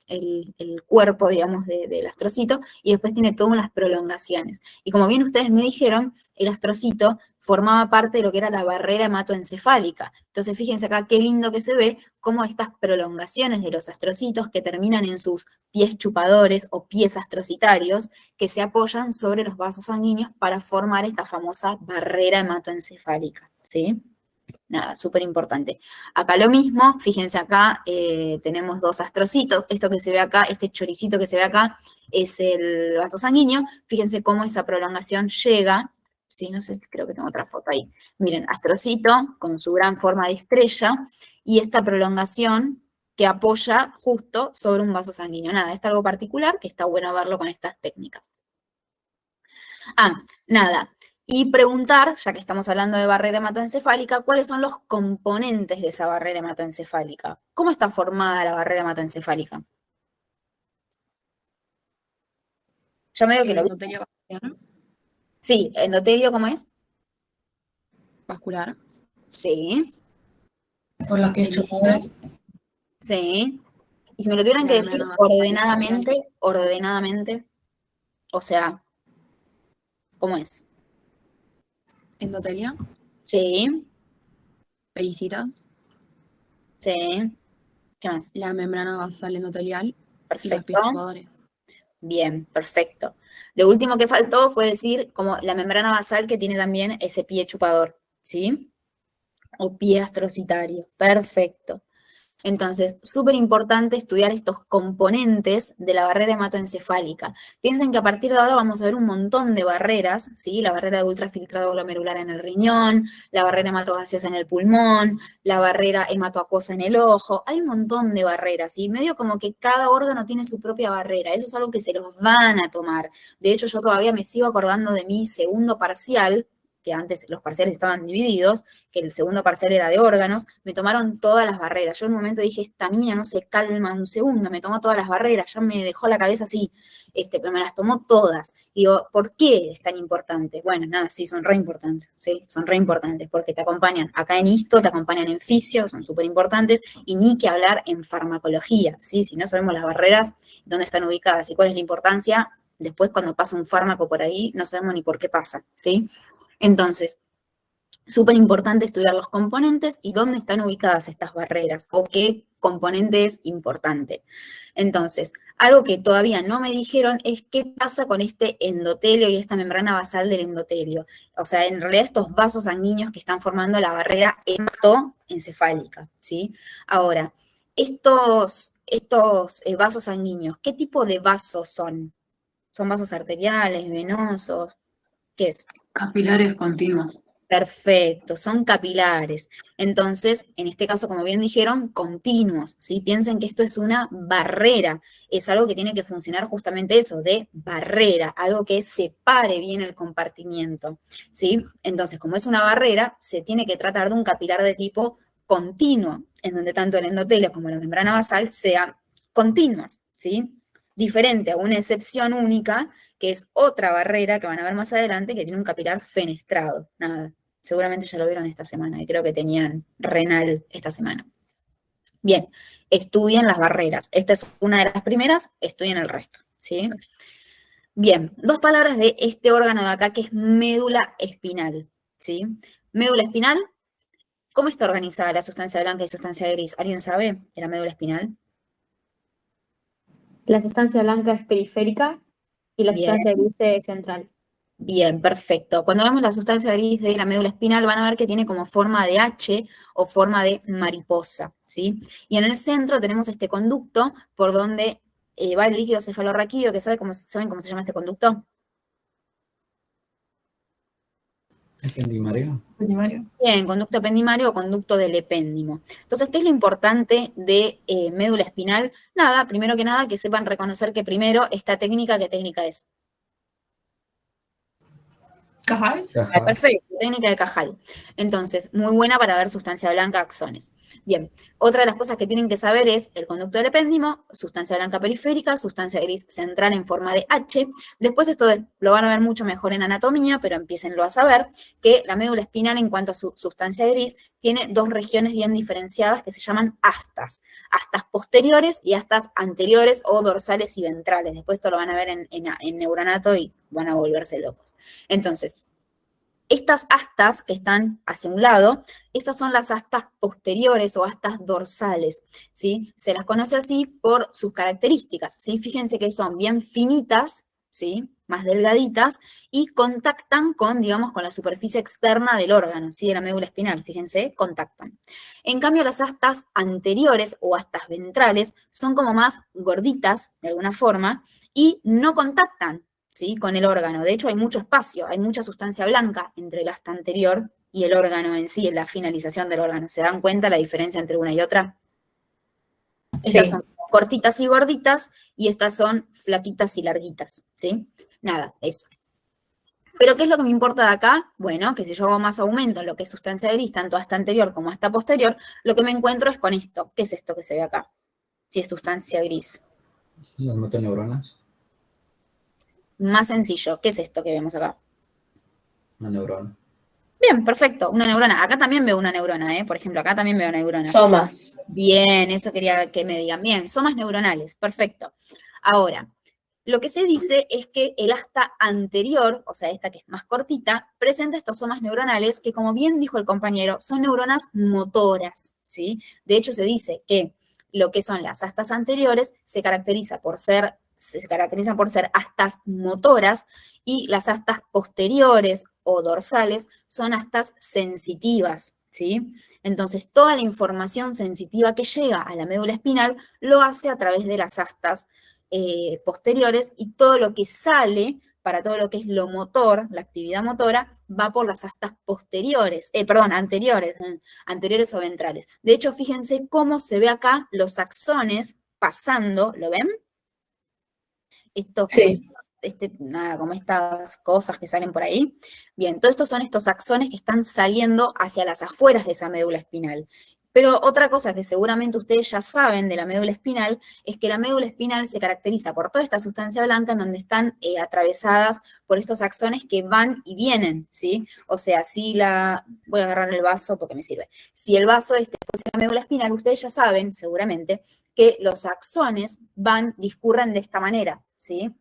cuerpo, digamos, del astrocito, y después tiene todas unas prolongaciones. Y como bien ustedes me dijeron, el astrocito formaba parte de lo que era la barrera hematoencefálica. Entonces, fíjense acá qué lindo que se ve cómo estas prolongaciones de los astrocitos que terminan en sus pies chupadores o pies astrocitarios, que se apoyan sobre los vasos sanguíneos para formar esta famosa barrera hematoencefálica, ¿sí? Nada, súper importante. Acá lo mismo, fíjense acá, tenemos dos astrocitos, esto que se ve acá, este choricito que se ve acá, es el vaso sanguíneo, fíjense cómo esa prolongación llega, sí, no sé, creo que tengo otra foto ahí, miren, astrocito con su gran forma de estrella, y esta prolongación que apoya justo sobre un vaso sanguíneo. Nada, es algo particular que está bueno verlo con estas técnicas. Nada. Y preguntar, ya que estamos hablando de barrera hematoencefálica, ¿cuáles son los componentes de esa barrera hematoencefálica? ¿Cómo está formada la barrera hematoencefálica? Yo medio que lo vi. Endotelio vascular. Sí, endotelio, ¿cómo es? Vascular. Sí, Por los pies chupadores. sí. Y si me lo tuvieran La que decir membrana vascular. ordenadamente, o sea, ¿cómo es? Endotelia. Sí, Pericitas. sí. ¿Qué más? La membrana basal endotelial. Y los pies Perfecto. chupadores. Bien, perfecto. Lo último que faltó fue decir como la membrana basal que tiene también ese pie chupador, ¿sí? O pie astrocitario. Perfecto. Entonces, súper importante estudiar estos componentes de la barrera hematoencefálica. Piensen que a partir de ahora vamos a ver un montón de barreras, ¿sí? La barrera de ultrafiltrado glomerular en el riñón, la barrera hematogaseosa en el pulmón, la barrera hematoacuosa en el ojo. Hay un montón de barreras, y medio como que cada órgano tiene su propia barrera. Eso es algo que se los van a tomar. De hecho, yo todavía me sigo acordando de mi segundo parcial, que antes los parciales estaban divididos, que el segundo parcial era de órganos, me tomaron todas las barreras. Yo en un momento dije, esta mina no se calma un segundo, me tomó todas las barreras, ya me dejó la cabeza así, pero me las tomó todas. Y digo, ¿por qué es tan importante? Bueno, nada, sí, son re importantes, ¿sí? Son re importantes, porque te acompañan acá en histo, te acompañan en fisio, son súper importantes, y ni que hablar en farmacología, ¿sí? Si no sabemos las barreras, dónde están ubicadas y cuál es la importancia, después cuando pasa un fármaco por ahí, no sabemos ni por qué pasa, ¿sí? Entonces, súper importante estudiar los componentes y dónde están ubicadas estas barreras o qué componente es importante. Entonces, algo que todavía no me dijeron es qué pasa con este endotelio y esta membrana basal del endotelio. O sea, en realidad estos vasos sanguíneos que están formando la barrera hematoencefálica, ¿sí? Ahora, estos vasos sanguíneos, ¿qué tipo de vasos son? ¿Son vasos arteriales, venosos? ¿Qué es? Capilares continuos. Perfecto, son capilares. Entonces, en este caso, como bien dijeron, continuos, ¿sí? Piensen que esto es una barrera, es algo que tiene que funcionar justamente eso, de barrera, algo que separe bien el compartimiento, ¿sí? Entonces, como es una barrera, se tiene que tratar de un capilar de tipo continuo, en donde tanto el endotelio como la membrana basal sean continuas, ¿sí? Diferente a una excepción única, que es otra barrera que van a ver más adelante, que tiene un capilar fenestrado. Nada, seguramente ya lo vieron esta semana, y creo que tenían renal esta semana. Bien, estudien las barreras. Esta es una de las primeras, estudien el resto, ¿sí? Bien, dos palabras de este órgano de acá, que es médula espinal, ¿sí? Médula espinal, ¿cómo está organizada la sustancia blanca y sustancia gris? ¿Alguien sabe de la médula espinal? La sustancia blanca es periférica y la Bien. sustancia gris es central. Bien, perfecto. Cuando vemos la sustancia gris de la médula espinal, van a ver que tiene como forma de H o forma de mariposa, ¿sí? Y en el centro tenemos este conducto por donde va el líquido cefalorraquídeo, que ¿saben cómo se llama este conducto? Ependimario. Primario. Bien, conducto ependimario o conducto del epéndimo. Entonces, ¿qué es lo importante de médula espinal? Nada, primero que nada, que sepan reconocer que primero esta técnica, ¿qué técnica es? ¿Cajal? Caja. Perfecto, técnica de Cajal. Entonces, muy buena para ver sustancia blanca, axones. Bien, otra de las cosas que tienen que saber es el conducto del epéndimo, sustancia blanca periférica, sustancia gris central en forma de H. Después esto lo van a ver mucho mejor en anatomía, pero empiecenlo a saber, que la médula espinal en cuanto a su sustancia gris tiene dos regiones bien diferenciadas que se llaman astas. Astas posteriores y astas anteriores o dorsales y ventrales. Después esto lo van a ver en neuronato y van a volverse locos. Entonces, estas astas que están hacia un lado, estas son las astas posteriores o astas dorsales, ¿sí? Se las conoce así por sus características, ¿sí? Fíjense que son bien finitas, ¿sí? Más delgaditas, y contactan con, digamos, con la superficie externa del órgano, ¿sí? De la médula espinal, fíjense, contactan. En cambio, las astas anteriores o astas ventrales son como más gorditas, de alguna forma, y no contactan, ¿sí? Con el órgano. De hecho, hay mucho espacio, hay mucha sustancia blanca entre el asta anterior y el órgano en sí, en la finalización del órgano. ¿Se dan cuenta la diferencia entre una y otra? Estas Sí. son cortitas y gorditas, y estas son flaquitas y larguitas, ¿sí? Nada, eso. ¿Pero qué es lo que me importa de acá? Bueno, que si yo hago más aumento en lo que es sustancia gris, tanto hasta anterior como hasta posterior, lo que me encuentro es con esto. ¿Qué es esto que se ve acá? Si es sustancia gris. Las metaneuronas. Más sencillo, ¿qué es esto que vemos acá? Una neurona. Bien, perfecto, una neurona. Acá también veo una neurona, ¿eh? Por ejemplo, acá también veo neuronas. Somas. Bien, eso quería que me digan. Bien, somas neuronales, perfecto. Ahora, lo que se dice es que el asta anterior, o sea, esta que es más cortita, presenta estos somas neuronales que, como bien dijo el compañero, son neuronas motoras, ¿sí? De hecho, se dice que lo que son las astas anteriores se caracterizan por ser astas motoras, y las astas posteriores o dorsales son astas sensitivas, ¿sí? Entonces, toda la información sensitiva que llega a la médula espinal lo hace a través de las astas posteriores, y todo lo que sale para todo lo que es lo motor, la actividad motora, va por las astas anteriores o ventrales. De hecho, fíjense cómo se ve acá los axones pasando, ¿lo ven? Estos, Sí. como estas cosas que salen por ahí. Bien, todos estos son estos axones que están saliendo hacia las afueras de esa médula espinal. Pero otra cosa que seguramente ustedes ya saben de la médula espinal es que la médula espinal se caracteriza por toda esta sustancia blanca en donde están atravesadas por estos axones que van y vienen, ¿sí? O sea, voy a agarrar el vaso porque me sirve. Si el vaso fuese la médula espinal, ustedes ya saben, seguramente, que los axones discurren de esta manera, ¿sí?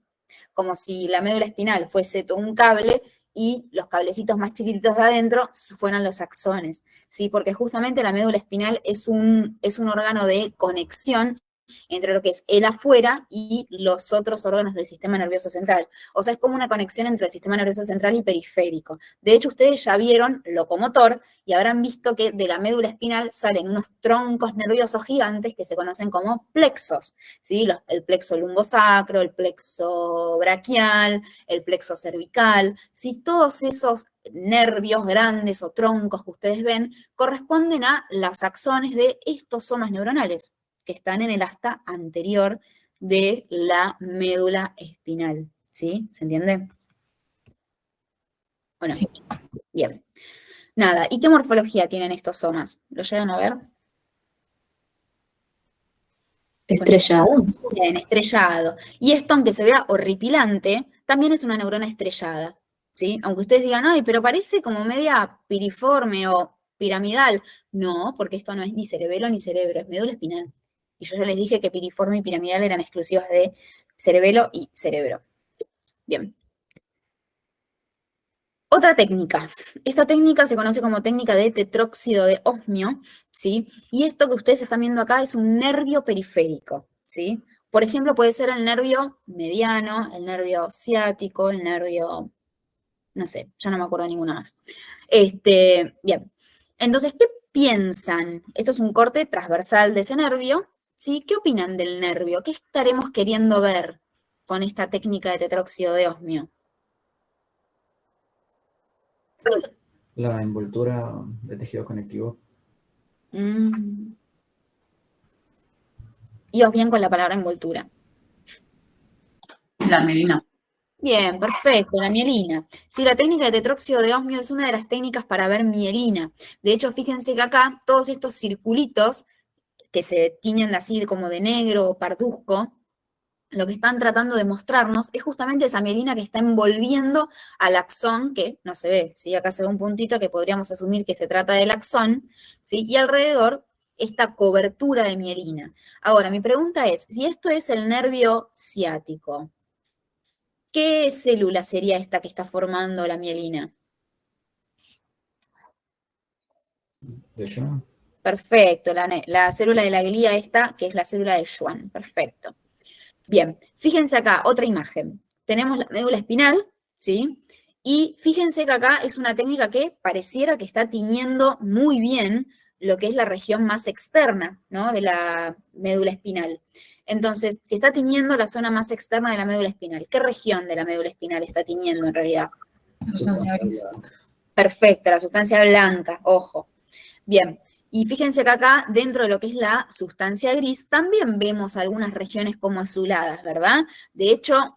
Como si la médula espinal fuese todo un cable y los cablecitos más chiquititos de adentro fueran los axones, ¿sí? Porque justamente la médula espinal es un órgano de conexión entre lo que es el afuera y los otros órganos del sistema nervioso central. O sea, es como una conexión entre el sistema nervioso central y periférico. De hecho, ustedes ya vieron locomotor y habrán visto que de la médula espinal salen unos troncos nerviosos gigantes que se conocen como plexos, ¿sí? El plexo lumbosacro, el plexo braquial, el plexo cervical, ¿sí? Todos esos nervios grandes o troncos que ustedes ven corresponden a los axones de estos somas neuronales que están en el asta anterior de la médula espinal, ¿sí? ¿Se entiende? Bueno, sí. Bien. Nada, ¿y qué morfología tienen estos somas? ¿Lo llegan a ver? ¿Estrellado? Bien, estrellado. Y esto, aunque se vea horripilante, también es una neurona estrellada, ¿sí? Aunque ustedes digan, ay, pero parece como media piriforme o piramidal. No, porque esto no es ni cerebelo ni cerebro, es médula espinal. Y yo ya les dije que piriforme y piramidal eran exclusivas de cerebelo y cerebro. Bien. Otra técnica. Esta técnica se conoce como técnica de tetróxido de osmio, ¿sí? Y esto que ustedes están viendo acá es un nervio periférico, ¿sí? Por ejemplo, puede ser el nervio mediano, el nervio ciático, el nervio, no sé, ya no me acuerdo de ninguna más. Bien. Entonces, ¿qué piensan? Esto es un corte transversal de ese nervio, ¿sí? ¿Qué opinan del nervio? ¿Qué estaremos queriendo ver con esta técnica de tetróxido de osmio? La envoltura de tejido conectivo. Ibas bien con la palabra envoltura. La mielina. Bien, perfecto, la mielina. Sí, la técnica de tetróxido de osmio es una de las técnicas para ver mielina. De hecho, fíjense que acá todos estos circulitos que se tiñen así como de negro o parduzco, lo que están tratando de mostrarnos es justamente esa mielina que está envolviendo al axón, que no se ve, ¿sí? Acá se ve un puntito que podríamos asumir que se trata del axón, ¿sí? Y alrededor esta cobertura de mielina. Ahora, mi pregunta es, si esto es el nervio ciático, ¿qué célula sería esta que está formando la mielina? De Schwann. Perfecto, la célula de la glía esta, que es la célula de Schwann. Perfecto. Bien, fíjense acá, otra imagen. Tenemos la médula espinal, ¿sí? Y fíjense que acá es una técnica que pareciera que está tiñendo muy bien lo que es la región más externa, ¿no? De la médula espinal. Entonces, si está tiñendo la zona más externa de la médula espinal, ¿qué región de la médula espinal está tiñendo en realidad? La sustancia gris. Perfecto, la sustancia blanca, ojo. Bien, y fíjense que acá, dentro de lo que es la sustancia gris, también vemos algunas regiones como azuladas, ¿verdad? De hecho,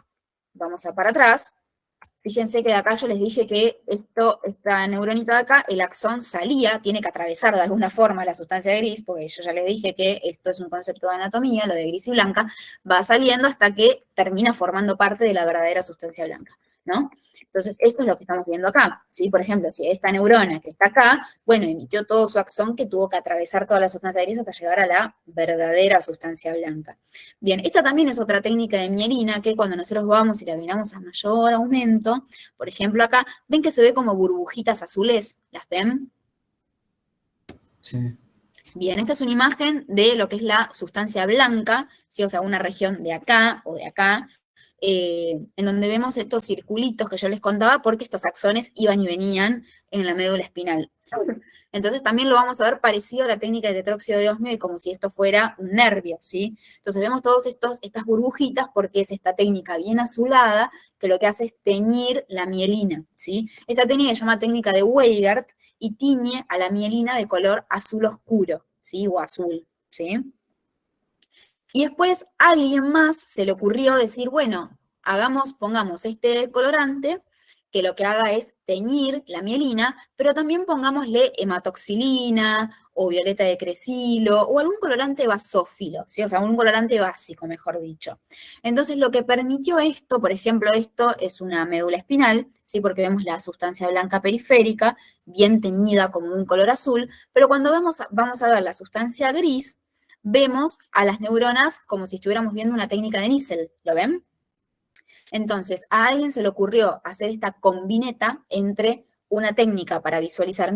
vamos a para atrás. Fíjense que de acá yo les dije que esta neuronita de acá, el axón salía, tiene que atravesar de alguna forma la sustancia gris, porque yo ya les dije que esto es un concepto de anatomía, lo de gris y blanca, va saliendo hasta que termina formando parte de la verdadera sustancia blanca, ¿no? Entonces, esto es lo que estamos viendo acá, ¿sí? Por ejemplo, si esta neurona que está acá, bueno, emitió todo su axón que tuvo que atravesar toda la sustancia gris hasta llegar a la verdadera sustancia blanca. Bien, esta también es otra técnica de mielina que cuando nosotros vamos y la miramos a mayor aumento, por ejemplo acá, ven que se ve como burbujitas azules, ¿las ven? Sí. Bien, esta es una imagen de lo que es la sustancia blanca, ¿sí? O sea, una región de acá o de acá, en donde vemos estos circulitos que yo les contaba, porque estos axones iban y venían en la médula espinal. Entonces también lo vamos a ver parecido a la técnica de tetróxido de osmio y como si esto fuera un nervio, ¿sí? Entonces vemos todas estas burbujitas porque es esta técnica bien azulada que lo que hace es teñir la mielina, ¿sí? Esta técnica se llama técnica de Weigert y tiñe a la mielina de color azul oscuro, ¿sí? O azul, ¿sí? Y después a alguien más se le ocurrió decir, bueno, pongamos este colorante que lo que haga es teñir la mielina, pero también pongámosle hematoxilina o violeta de cresilo o algún colorante basófilo, ¿sí? O sea, un colorante básico, mejor dicho. Entonces, lo que permitió esto, por ejemplo, esto es una médula espinal, ¿sí? Porque vemos la sustancia blanca periférica, bien teñida como un color azul, pero cuando vamos a ver la sustancia gris, vemos a las neuronas como si estuviéramos viendo una técnica de Nissl, ¿lo ven? Entonces, a alguien se le ocurrió hacer esta combineta entre una técnica para visualizar